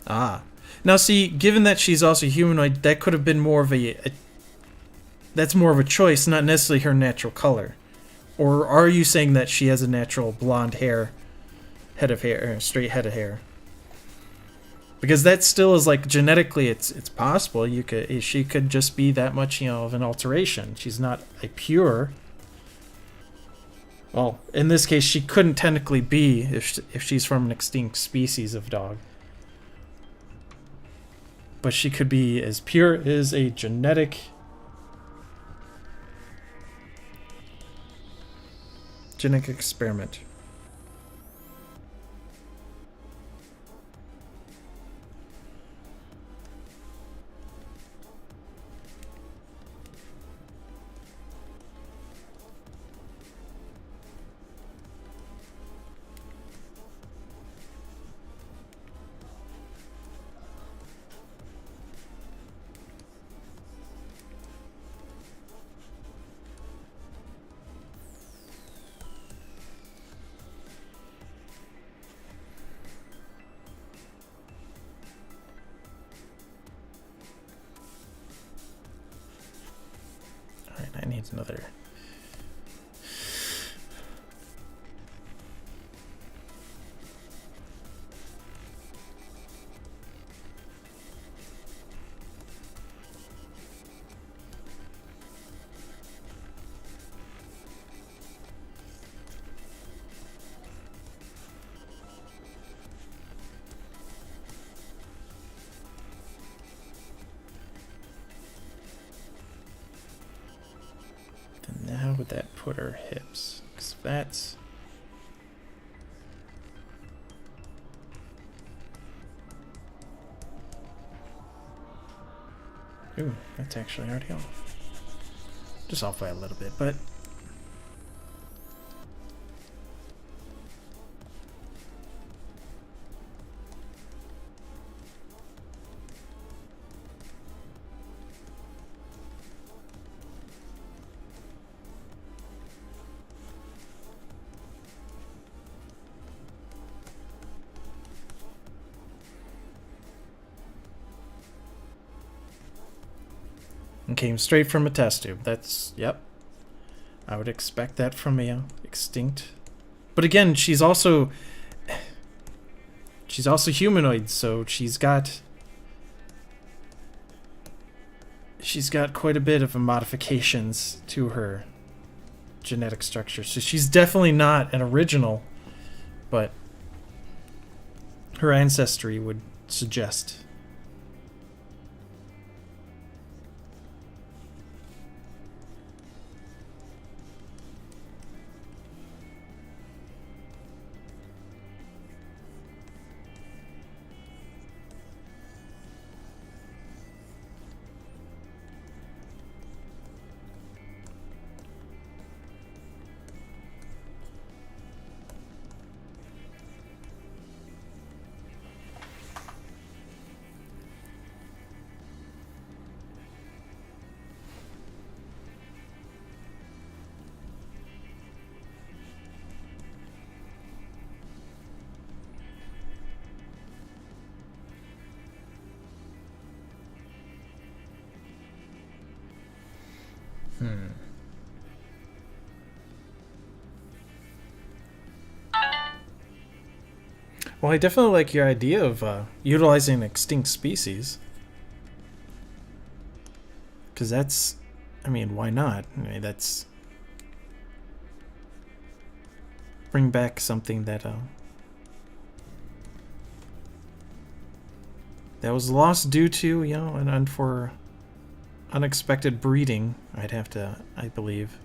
Ah. Now see, given that she's also humanoid, that could have been more of that's more of a choice, not necessarily her natural color. Or are you saying that she has a natural blonde head of hair, straight head of hair? Because that still is like genetically, it's possible. She could just be that much, of an alteration. She's not a pure. Well, in this case, she couldn't technically be if she's from an extinct species of dog. But she could be as pure as a genetic experiment. I need another. How would that put her hips? Because that's... Ooh, that's actually already off. Just off by a little bit, but... And came straight from a test tube. That's, yep. I would expect that from a extinct. But again, she's also humanoid, so she's got quite a bit of modifications to her genetic structure. So she's definitely not an original, but her ancestry would suggest. Well, I definitely like your idea of utilizing extinct species. Because that's... I mean, why not? I mean, that's... Bring back something that... that was lost due to, you know, and for unexpected breeding, I'd have to, I believe.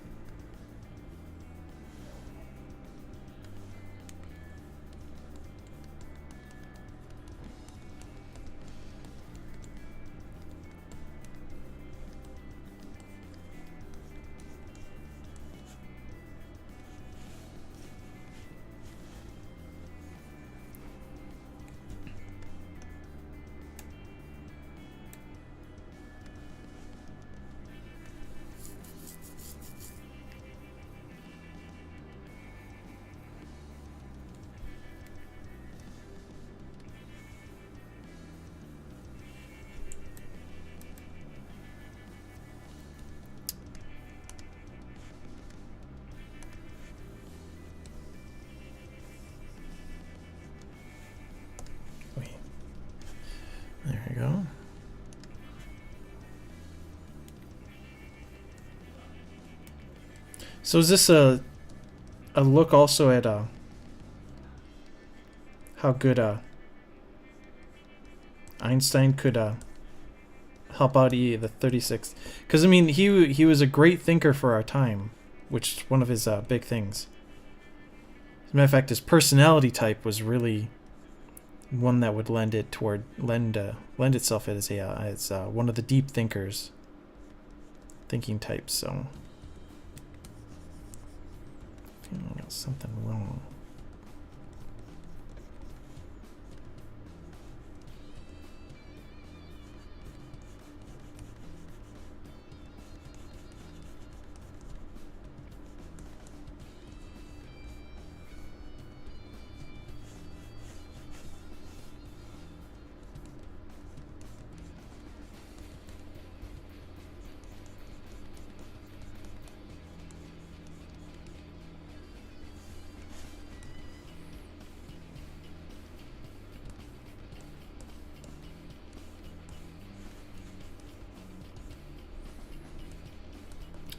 There we go. So is this a look also at how good Einstein could help out the 36th? Because I mean he was a great thinker for our time, which is one of his big things. As a matter of fact, his personality type was really one that would lend itself as one of the deep thinking types. So I got something wrong.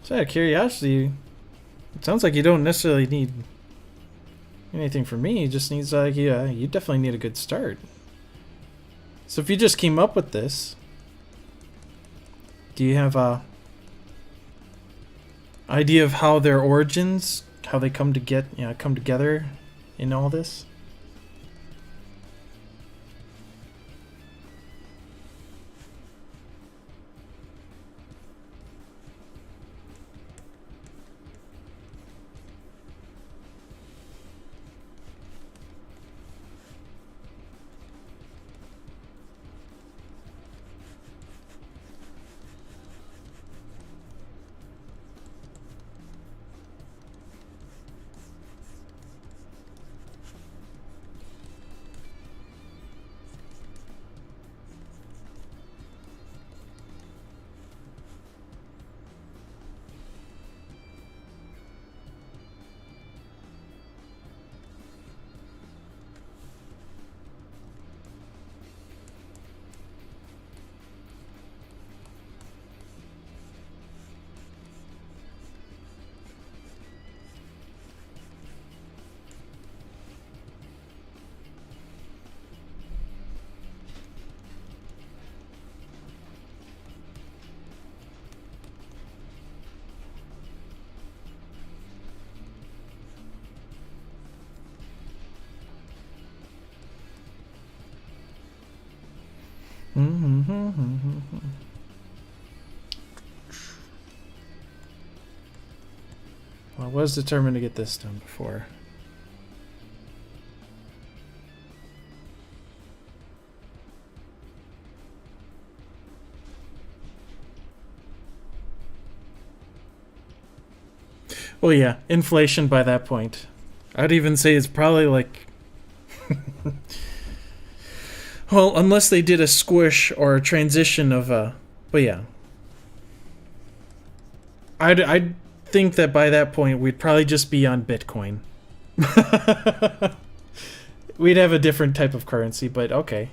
Just out of curiosity, it sounds like you don't necessarily need anything from me. It just needs like you definitely need a good start. So if you just came up with this, do you have a idea of how their origins, how they come together in all this? Well, I was determined to get this done before. Well, yeah, inflation by that point. I'd even say it's probably like... well, unless they did a squish or a transition of a... But yeah. I'd think that by that point we'd probably just be on Bitcoin. We'd have a different type of currency, but okay.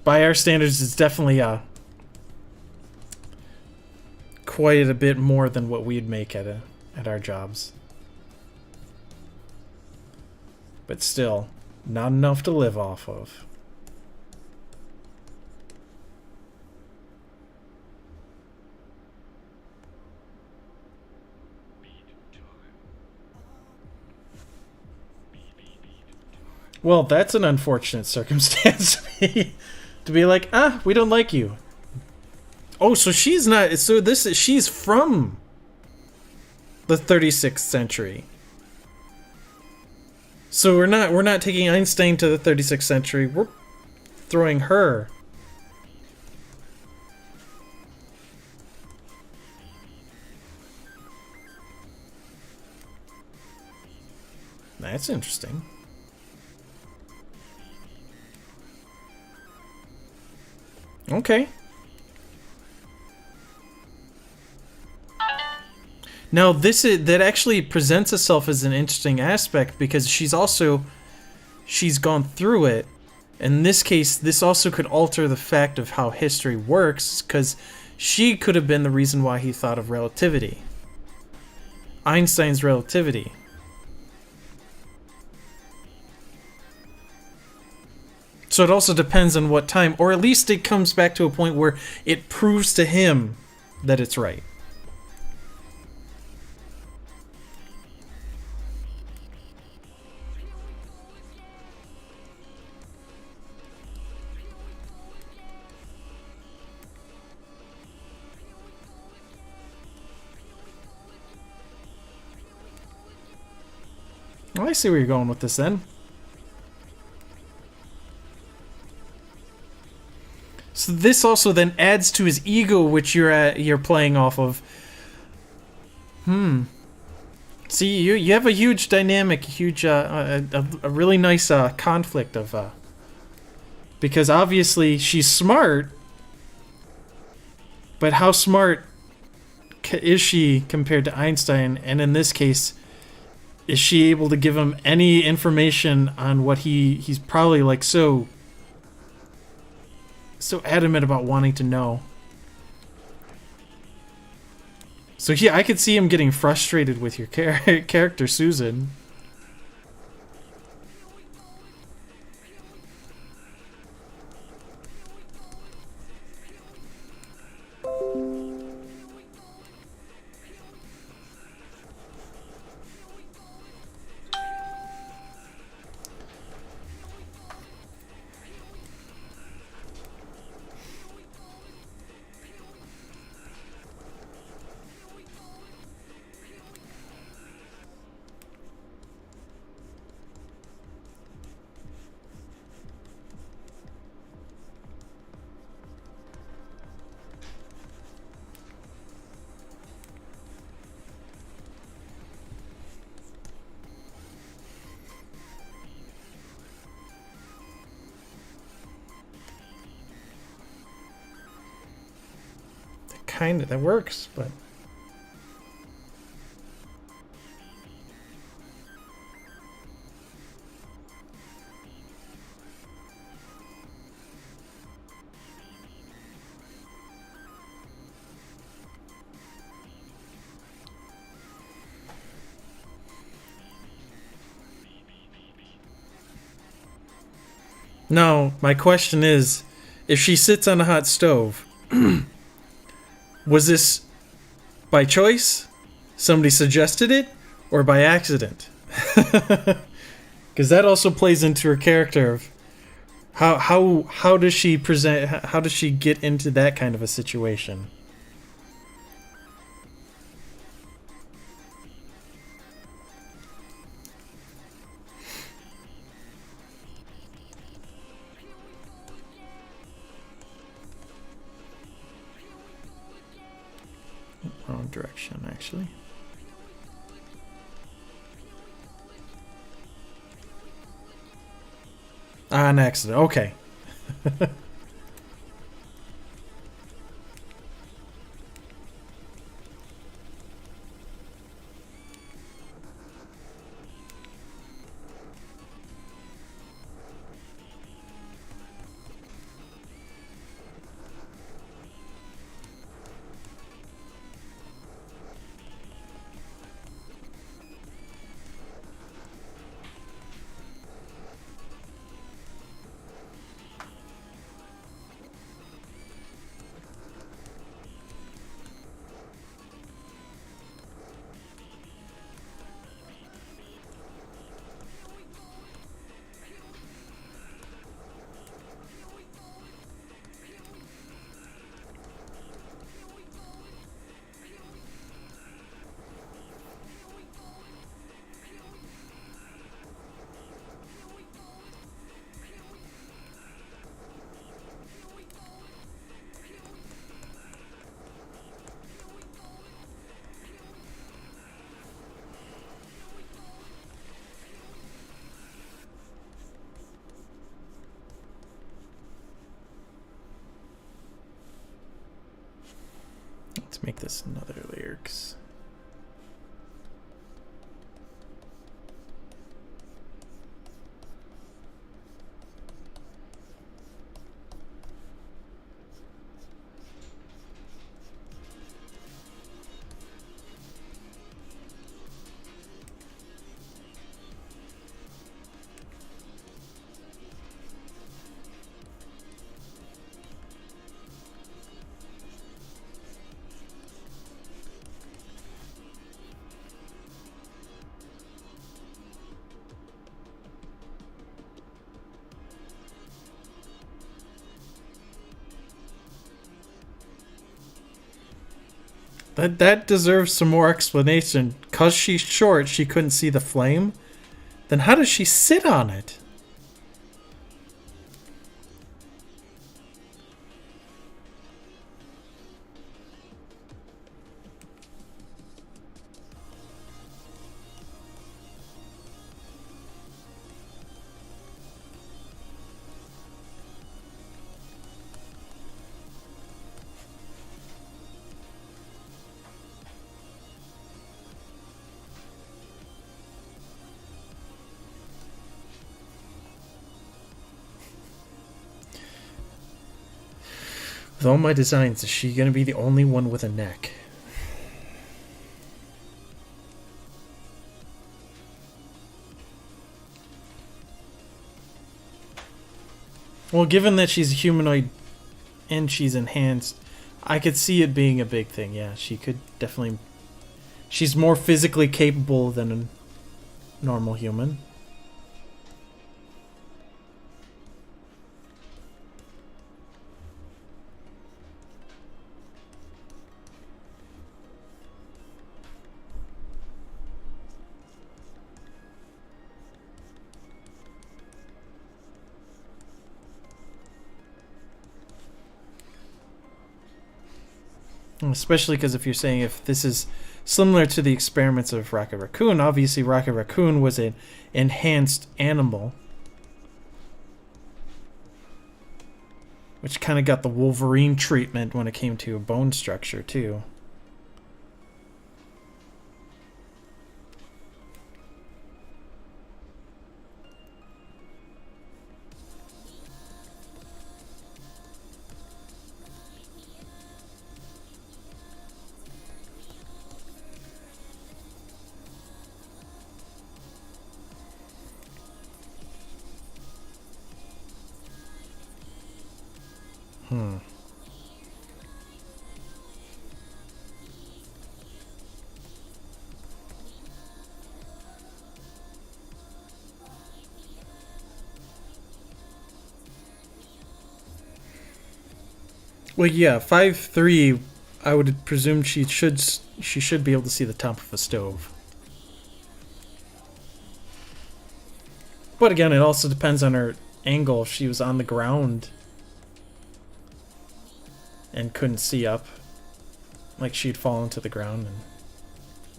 By our standards, it's definitely quite a bit more than what we'd make at our jobs. But still, not enough to live off of. Well, that's an unfortunate circumstance to be like, we don't like you. Oh, so she's not. So she's from the 36th century. So we're not taking Einstein to the 36th century. We're throwing her. That's interesting. Okay. Now that actually presents itself as an interesting aspect because she's gone through it. In this case, this also could alter the fact of how history works because she could have been the reason why he thought of relativity. Einstein's relativity. So it also depends on what time, or at least it comes back to a point where it proves to him that it's right. Well, I see where you're going with this then. So this also then adds to his ego, which you're playing off of. See, you have a huge dynamic, a really nice conflict of because obviously she's smart, but how smart is she compared to Einstein? And in this case, is she able to give him any information on what he's probably like so adamant about wanting to know? So yeah, I could see him getting frustrated with your character, Susan. That works, but no, my question is, if she sits on a hot stove, was this by choice? Somebody suggested it? Or by accident? Because that also plays into her character of how does she present, how does she get into that kind of a situation? Wrong direction, actually. An accident. Okay. Let's make this another layer. That deserves some more explanation. 'Cause she's short, she couldn't see the flame. Then how does she sit on it? With all my designs, is she gonna be the only one with a neck? Well, given that she's a humanoid and she's enhanced, I could see it being a big thing. Yeah, she could definitely... She's more physically capable than a normal human. Especially because if you're saying if this is similar to the experiments of Rocket Raccoon, obviously Rocket Raccoon was an enhanced animal. Which kind of got the Wolverine treatment when it came to bone structure, too. Well, yeah, 5'3", I would presume she should be able to see the top of a stove. But again, it also depends on her angle. If she was on the ground and couldn't see up, like she'd fall into the ground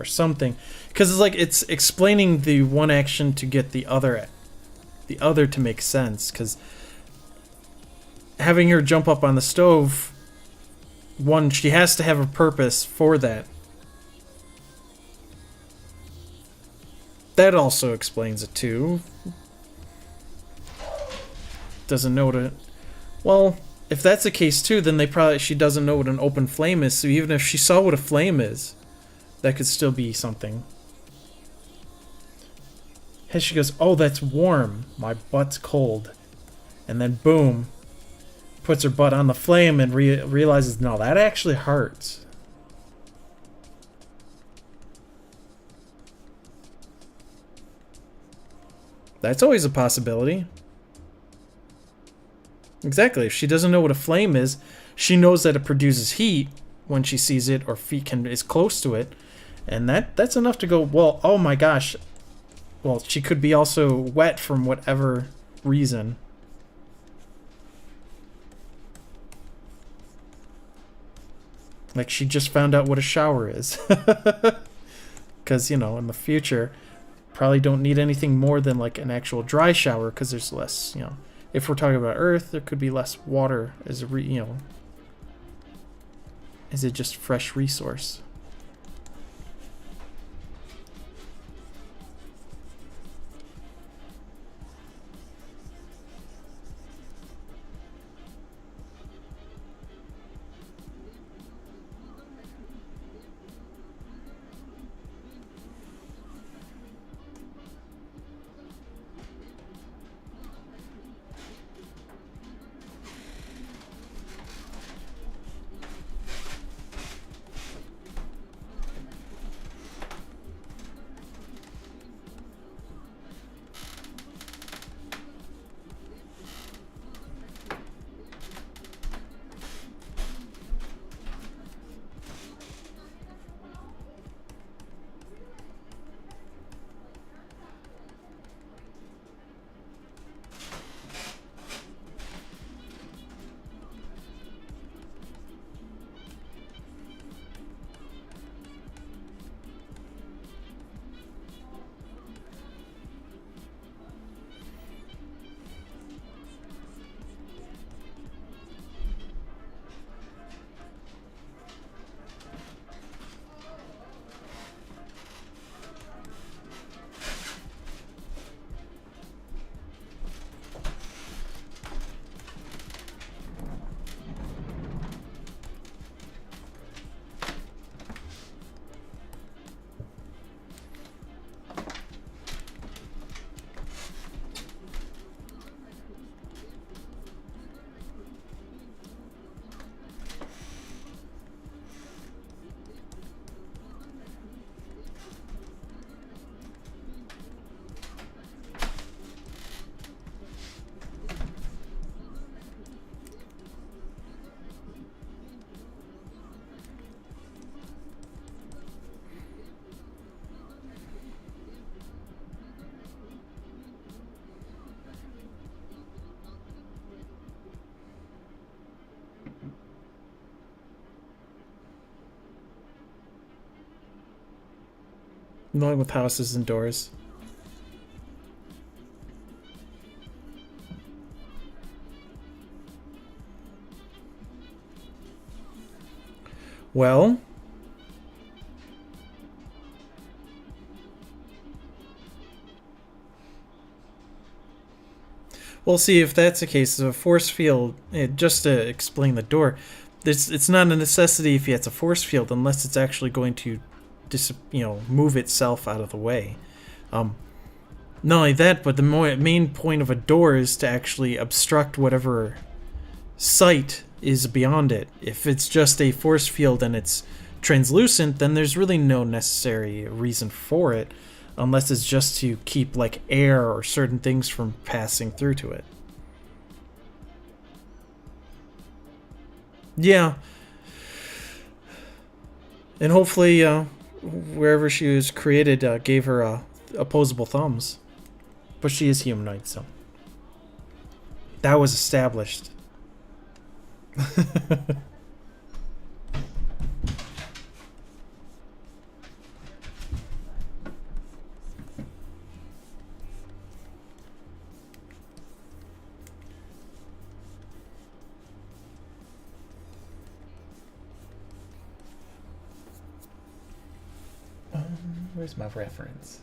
or something. Because it's like it's explaining the one action to get the other to make sense. Because having her jump up on the stove, one, she has to have a purpose for that. That also explains it too. Doesn't know what it... Well, if that's the case too, then she doesn't know what an open flame is. So even if she saw what a flame is, that could still be something. And she goes, "Oh, that's warm. My butt's cold." And then boom, puts her butt on the flame and realizes, no, that actually hurts. That's always a possibility. Exactly. If she doesn't know what a flame is, she knows that it produces heat when she sees it or is close to it. And that's enough to go, well, oh my gosh. Well, she could be also wet from whatever reason. Like she just found out what a shower is. Because, in the future, probably don't need anything more than like an actual dry shower because there's less, if we're talking about Earth, there could be less water as as a just fresh resource. Annoying with houses and doors. Well, we'll see if that's the case. A force field, just to explain the door, it's not a necessity if it's a force field unless it's actually going to move itself out of the way. Not only that, but the main point of a door is to actually obstruct whatever sight is beyond it. If it's just a force field and it's translucent, then there's really no necessary reason for it, unless it's just to keep like air or certain things from passing through to it. Yeah. And hopefully wherever she was created gave her opposable thumbs. But she is humanoid, so that was established. Where's my reference?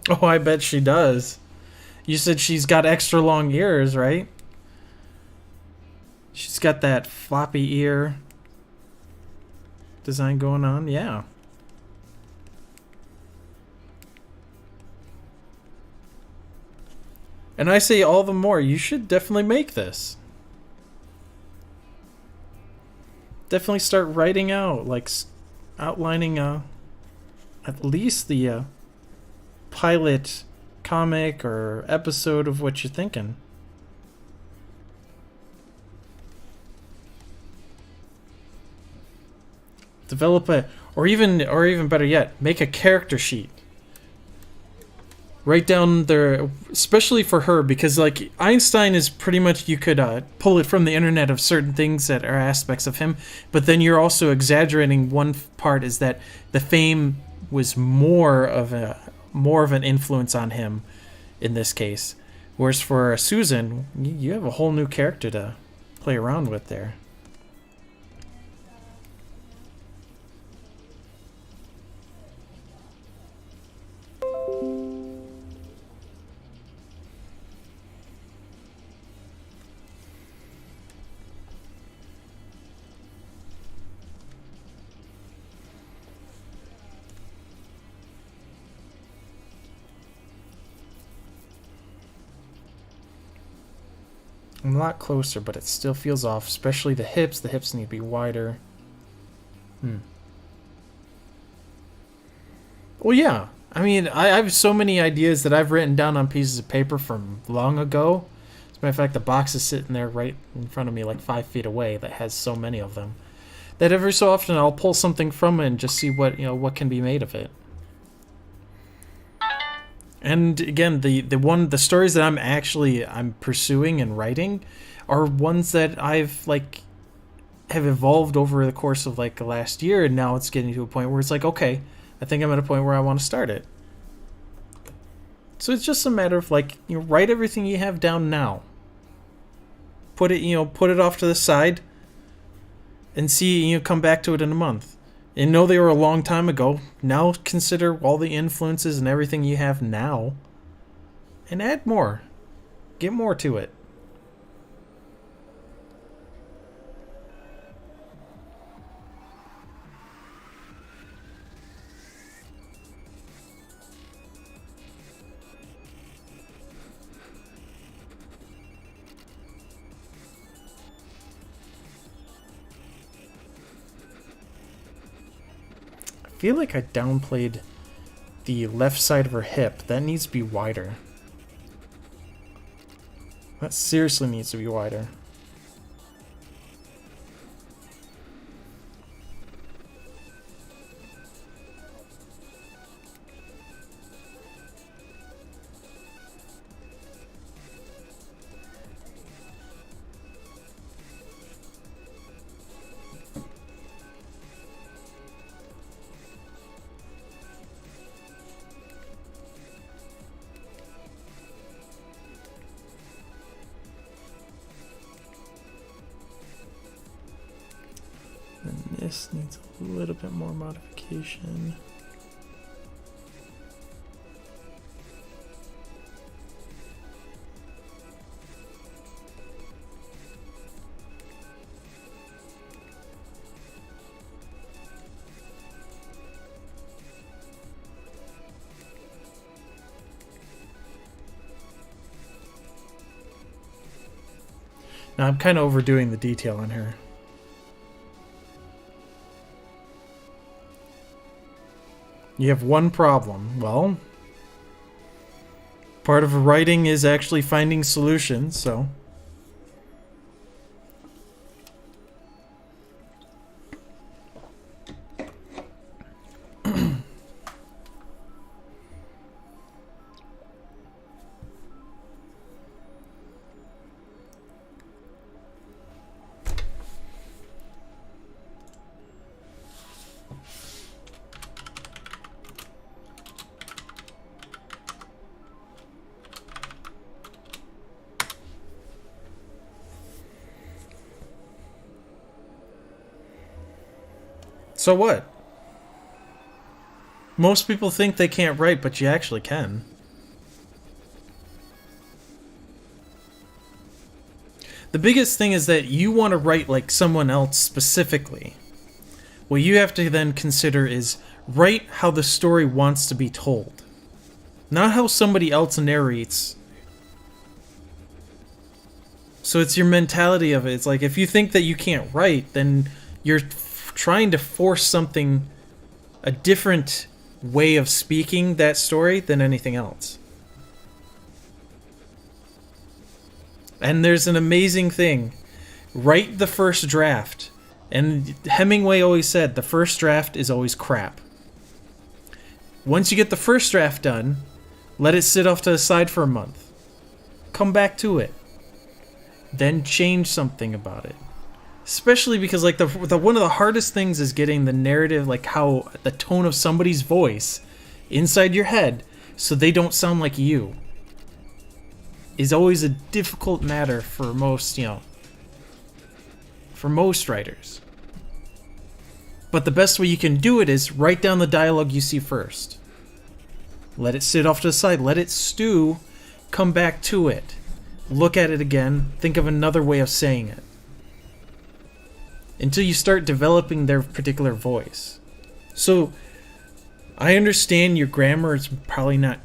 Oh, I bet she does. You said she's got extra long ears, right? She's got that floppy ear design going on, yeah. And I say all the more, you should definitely make this. Definitely start writing out, like outlining at least the pilot comic or episode of what you're thinking. Develop or even better yet, make a character sheet. Write down their, especially for her, because like Einstein is pretty much, you could pull it from the internet of certain things that are aspects of him, but then you're also exaggerating one part is that the fame was more of an influence on him in this case. Whereas for Susan, you have a whole new character to play around with there. I'm a lot closer, but it still feels off, especially the hips. The hips need to be wider. Well, yeah. I mean, I have so many ideas that I've written down on pieces of paper from long ago. As a matter of fact, the box is sitting there right in front of me, like 5 feet away, that has so many of them. That every so often I'll pull something from it and just see what can be made of it. And again, the stories that I'm pursuing and writing are ones that I've like have evolved over the course of like the last year, and now it's getting to a point where it's like, okay, I think I'm at a point where I want to start it. So it's just a matter of like, write everything you have down now. Put it off to the side and see, come back to it in a month. And know they were a long time ago. Now consider all the influences and everything you have now. And add more. Get more to it. I feel like I downplayed the left side of her hip. That needs to be wider. That seriously needs to be wider. And this needs a little bit more modification. Now I'm kind of overdoing the detail on her. You have one problem. Well, part of writing is actually finding solutions, so... So what? Most people think they can't write, but you actually can. The biggest thing is that you want to write like someone else specifically. What you have to then consider is write how the story wants to be told. Not how somebody else narrates. So it's your mentality of it. It's like if you think that you can't write, then you're trying to force something, a different way of speaking that story than anything else. And there's an amazing thing. Write the first draft. And Hemingway always said the first draft is always crap. Once you get the first draft done, let it sit off to the side for a month. Come back to it. Then change something about it. Especially because like the one of the hardest things is getting the narrative, like how the tone of somebody's voice inside your head so they don't sound like you, is always a difficult matter for most, for most writers. But the best way you can do it is write down the dialogue you see first. Let it sit off to the side, let it stew, come back to it. Look at it again, think of another way of saying it. Until you start developing their particular voice. So, I understand your grammar is probably not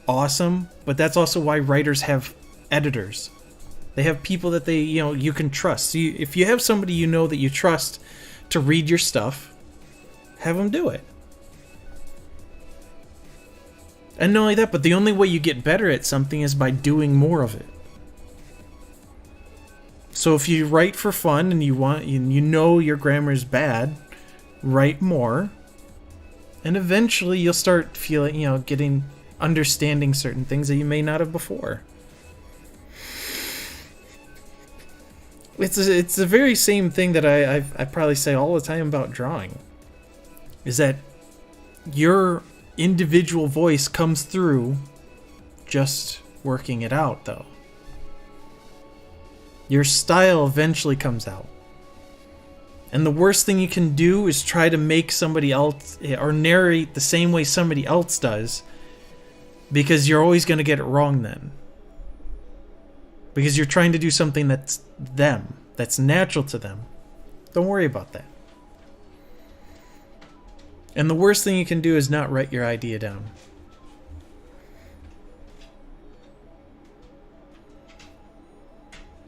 awesome, but that's also why writers have editors. They have people that they, you can trust. So if you have somebody that you trust to read your stuff, have them do it. And not only that, but the only way you get better at something is by doing more of it. So if you write for fun and you know your grammar is bad, write more, and eventually you'll start feeling, getting understanding certain things that you may not have before. It's the very same thing that I probably say all the time about drawing, is that your individual voice comes through just working it out, though. Your style eventually comes out. And the worst thing you can do is try to make somebody else, or narrate the same way somebody else does, because you're always going to get it wrong then. Because you're trying to do something that's them, that's natural to them. Don't worry about that. And the worst thing you can do is not write your idea down.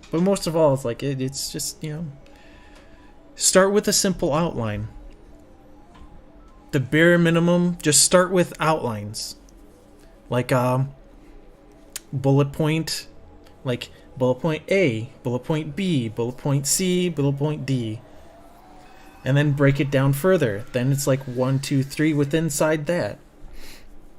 But most of all, it's like, it's just, you know, start with a simple outline. The bare minimum, just start with outlines. Like, bullet point, like bullet point A, bullet point B, bullet point C, bullet point D. And then break it down further. Then it's like 1, 2, 3 with inside that.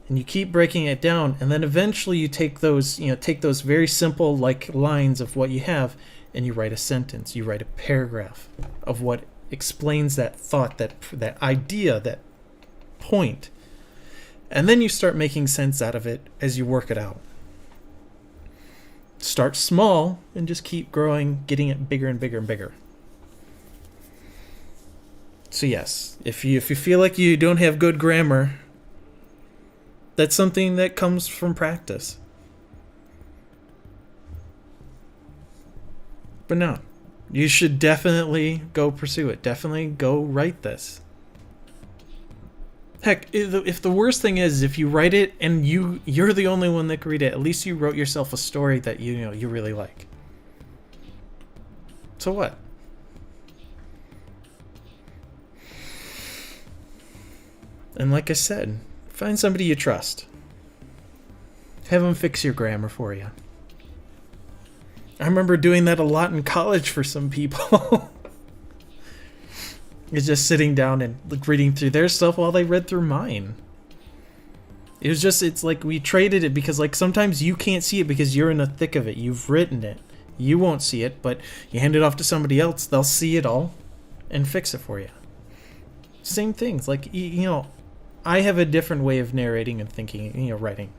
And you keep breaking it down, and then eventually you take those, take those very simple like lines of what you have, and you write a sentence, you write a paragraph of what explains that thought, that idea, that point. And then you start making sense out of it as you work it out. Start small and just keep growing, getting it bigger and bigger and bigger. So yes, if you feel like you don't have good grammar, that's something that comes from practice. But no, you should definitely go pursue it. Definitely go write this. Heck, if the worst thing is if you write it and you're the only one that can read it, at least you wrote yourself a story that you really like. So what? And like I said, find somebody you trust. Have them fix your grammar for you. I remember doing that a lot in college for some people. It's just sitting down and reading through their stuff while they read through mine. It's like we traded it because like sometimes you can't see it because you're in the thick of it. You've written it. You won't see it, but you hand it off to somebody else. They'll see it all and fix it for you. Same things. Like, I have a different way of narrating and thinking, writing.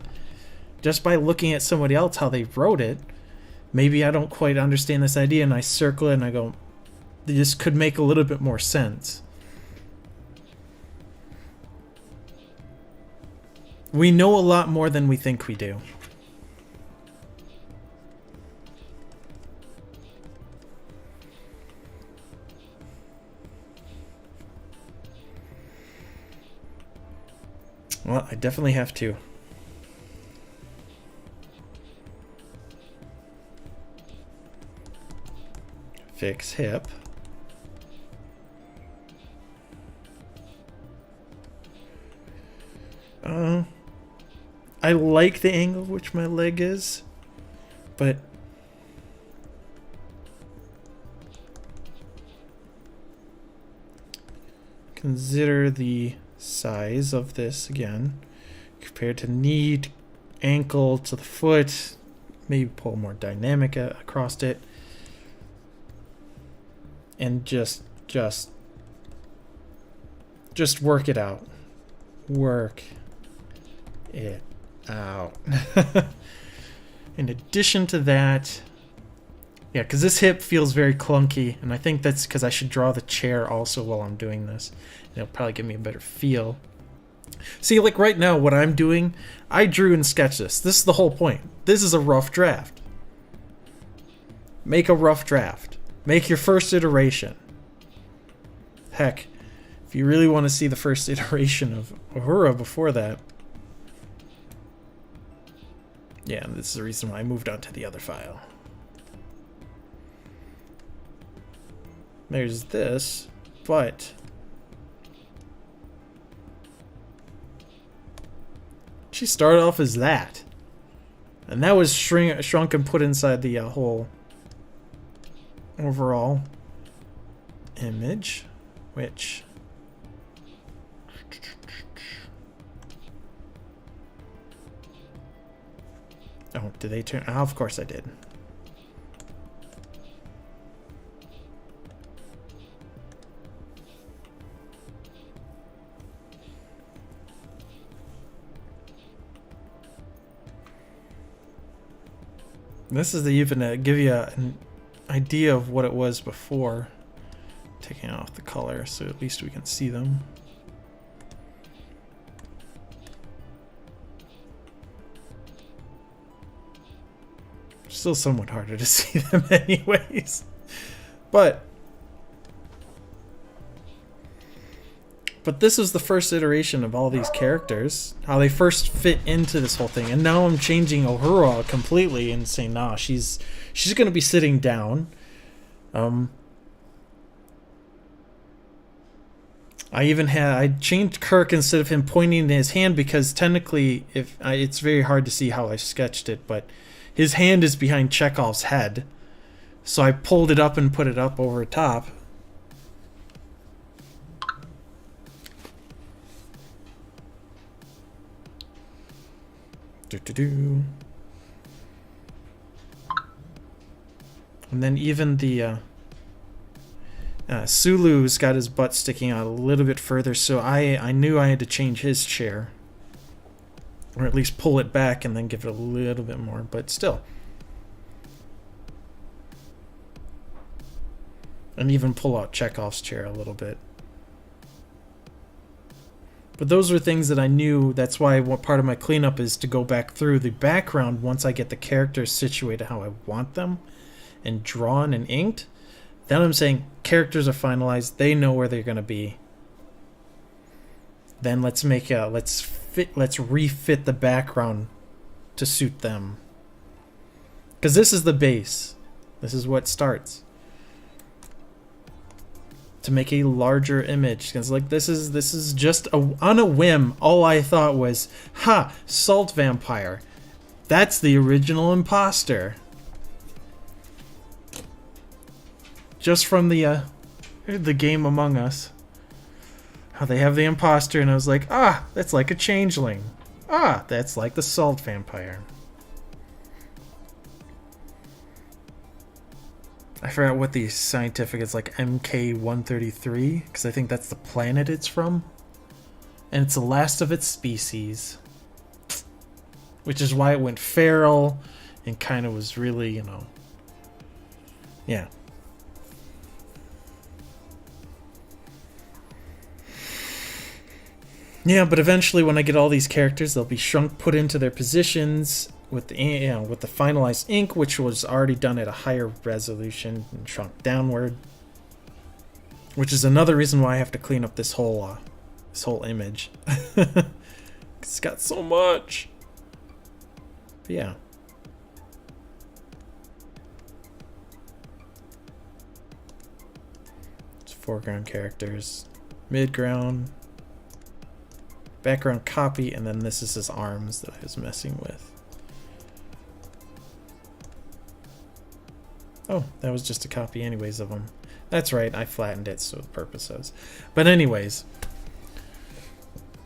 Just by looking at somebody else, how they wrote it, maybe I don't quite understand this idea, and I circle it and I go, this could make a little bit more sense. We know a lot more than we think we do. Well, I definitely have to. Fix hip. I like the angle which my leg is, but consider the size of this again compared to knee, ankle to the foot. Maybe pull more dynamic across it, and just work it out. Work it out. In addition to that, yeah, because this hip feels very clunky, and I think that's because I should draw the chair also while I'm doing this. It'll probably give me a better feel. See, like right now, what I'm doing, I drew and sketched this. This is the whole point. This is a rough draft. Make a rough draft. Make your first iteration. Heck, if you really want to see the first iteration of Uhura before that, yeah, this is the reason why I moved on to the other file. There's this, but she started off as that, and that was shrunk and put inside the whole overall image, which Oh, did they turn? Oh, of course I did. This is even to give you an idea of what it was before. Taking off the color so at least we can see them. Still somewhat harder to see them anyways. But this is the first iteration of all these characters, how they first fit into this whole thing. And now I'm changing Uhura completely and saying, nah, she's going to be sitting down. I changed Kirk instead of him pointing to his hand because technically, it's very hard to see how I sketched it, but his hand is behind Chekhov's head. So I pulled it up and put it up over top. And then even the Sulu's got his butt sticking out a little bit further, so I knew I had to change his chair. Or at least pull it back and then give it a little bit more, but still. And even pull out Chekhov's chair a little bit. But those were things that I knew. That's why what part of my cleanup is to go back through the background once I get the characters situated how I want them and drawn and inked. Then I'm saying characters are finalized. They know where they're going to be. Then let's refit the background to suit them. Because this is the base. This is what starts. To make a larger image, because like this is just on a whim. All I thought was, salt vampire. That's the original imposter. Just from the game Among Us, how they have the imposter, and I was like, that's like a changeling. That's like the salt vampire. I forgot what the scientific is, like MK133, because I think that's the planet it's from. And it's the last of its species. Which is why it went feral and kind of was really, yeah. Yeah, but eventually when I get all these characters, they'll be shrunk, put into their positions with the finalized ink, which was already done at a higher resolution and shrunk downward. Which is another reason why I have to clean up this whole image. It's got so much. But yeah. It's foreground characters, midground, background copy, and then this is his arms that I was messing with. Oh, that was just a copy anyways of him. That's right, I flattened it so the purposes. But anyways,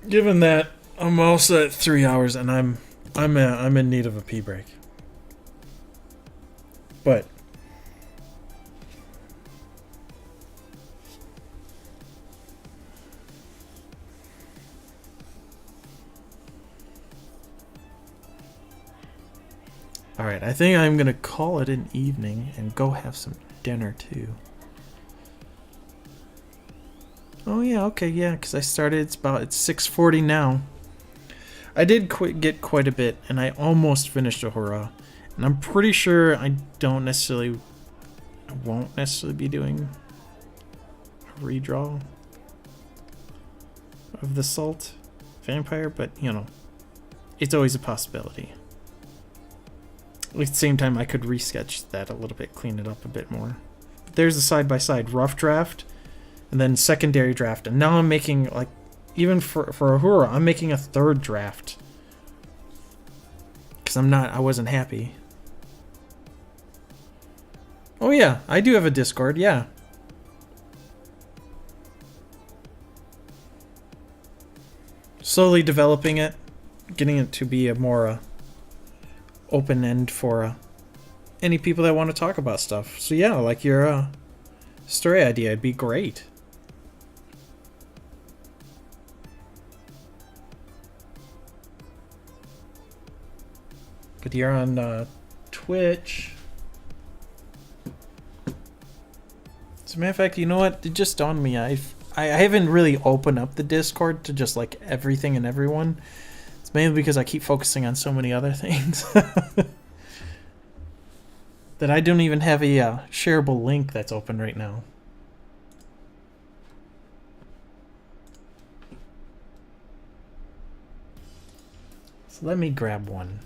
given that I'm also at 3 hours and I'm in need of a pee break. But alright, I think I'm going to call it an evening and go have some dinner too. Oh yeah, okay, yeah, because I started, it's 6:40 now. I did get quite a bit, and I almost finished Uhura. And I'm pretty sure I won't necessarily be doing a redraw of the salt vampire, but, it's always a possibility. At the same time, I could resketch that a little bit, clean it up a bit more. But there's a side-by-side rough draft, and then secondary draft. And now I'm making, like, even for Uhura, I'm making a third draft. Because I wasn't happy. Oh yeah, I do have a Discord, yeah. Slowly developing it, getting it to be a more open end for any people that want to talk about stuff. So yeah, like your story idea, it'd be great. But you're on Twitch. As a matter of fact, you know what? It just dawned on me. I haven't really opened up the Discord to just like everything and everyone. It's mainly because I keep focusing on so many other things that I don't even have a shareable link that's open right now. So let me grab one.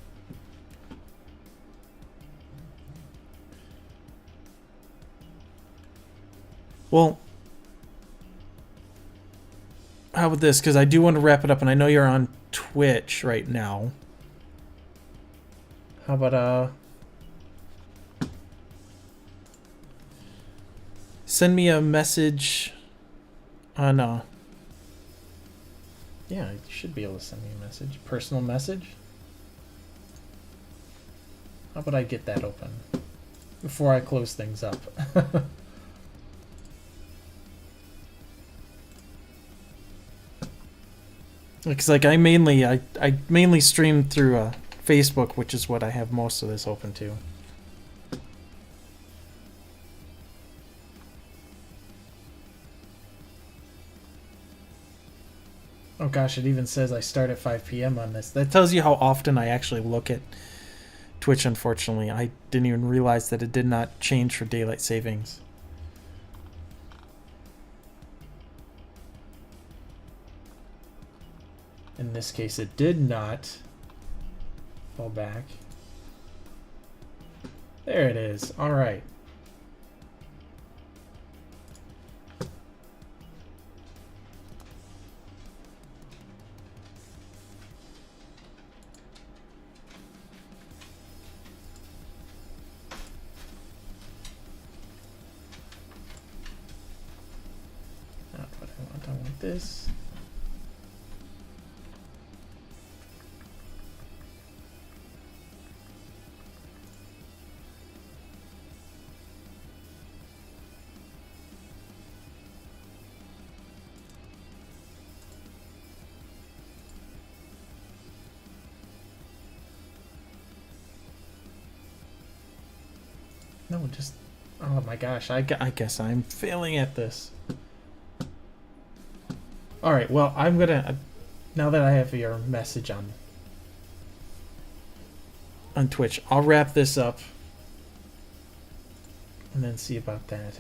Well, how about this? Because I do want to wrap it up, and I know you're on Twitch right now. How about send me a message on yeah, you should be able to send me a message, personal message. How about I get that open before I close things up? Because like I mainly stream through Facebook, which is what I have most of this open to. Oh gosh, it even says I start at 5 p.m. on this. That tells you how often I actually look at Twitch, unfortunately. I didn't even realize that it did not change for daylight savings. In this case, it did not fall back. There it is. All right. Not what I want. I want this. No, just... Oh my gosh, I guess I'm failing at this. Alright, well, I'm gonna... now that I have your message on Twitch, I'll wrap this up. And then see about that.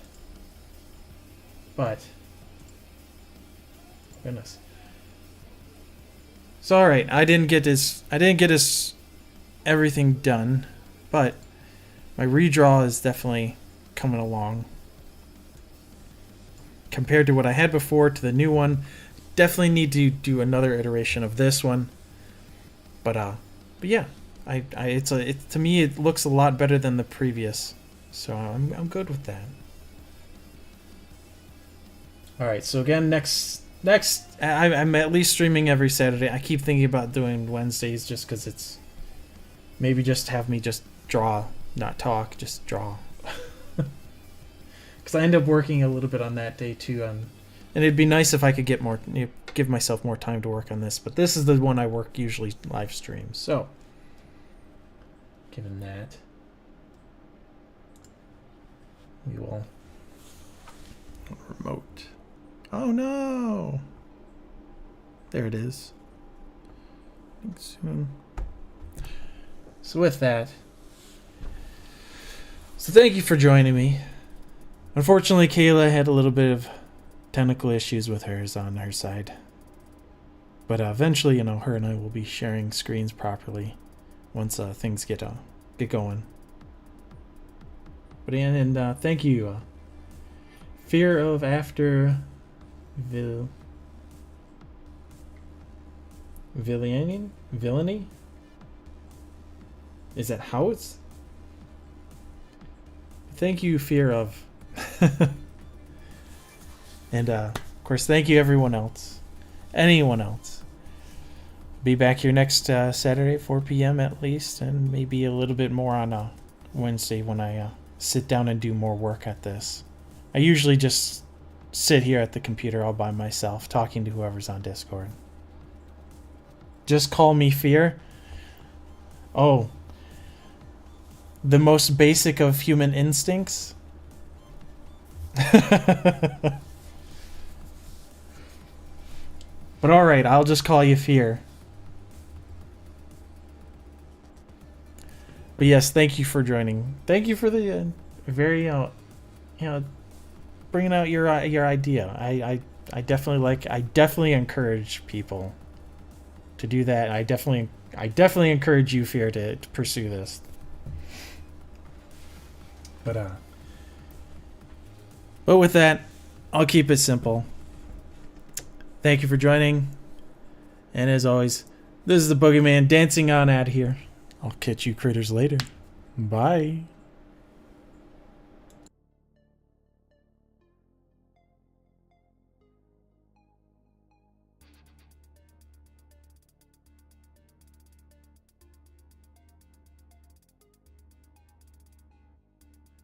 But... goodness. So alright, I didn't get his everything done, but my redraw is definitely coming along. Compared to what I had before to the new one, definitely need to do another iteration of this one. But yeah, to me it looks a lot better than the previous, so I'm good with that. All right, so again, next I'm at least streaming every Saturday. I keep thinking about doing Wednesdays just because it's maybe just have me just draw. Not talk, just draw. Because I end up working a little bit on that day too, and it'd be nice if I could get more, give myself more time to work on this. But this is the one I work usually live stream. So, given that, we will remote. Oh no! There it is. Soon. So with that. So thank you for joining me. Unfortunately, Kayla had a little bit of technical issues with hers on her side. But eventually, her and I will be sharing screens properly once things get going. But and thank you. Fear of After Villainy? Is that how it's? Thank you, Fear of. And of course, thank you everyone else. Anyone else Be back here next Saturday, 4 p.m. at least, and maybe a little bit more on Wednesday when I sit down and do more work at this. I usually just sit here at the computer all by myself, talking to whoever's on Discord. Just call me Fear. Oh. The most basic of human instincts? But alright, I'll just call you Fear. But yes, thank you for joining. Thank you for the very, bringing out your idea. I definitely encourage people to do that. I definitely encourage you, Fear, to pursue this. But with that, I'll keep it simple. Thank you for joining. And as always, this is the BoogieMan dancing on out here. I'll catch you critters later. Bye.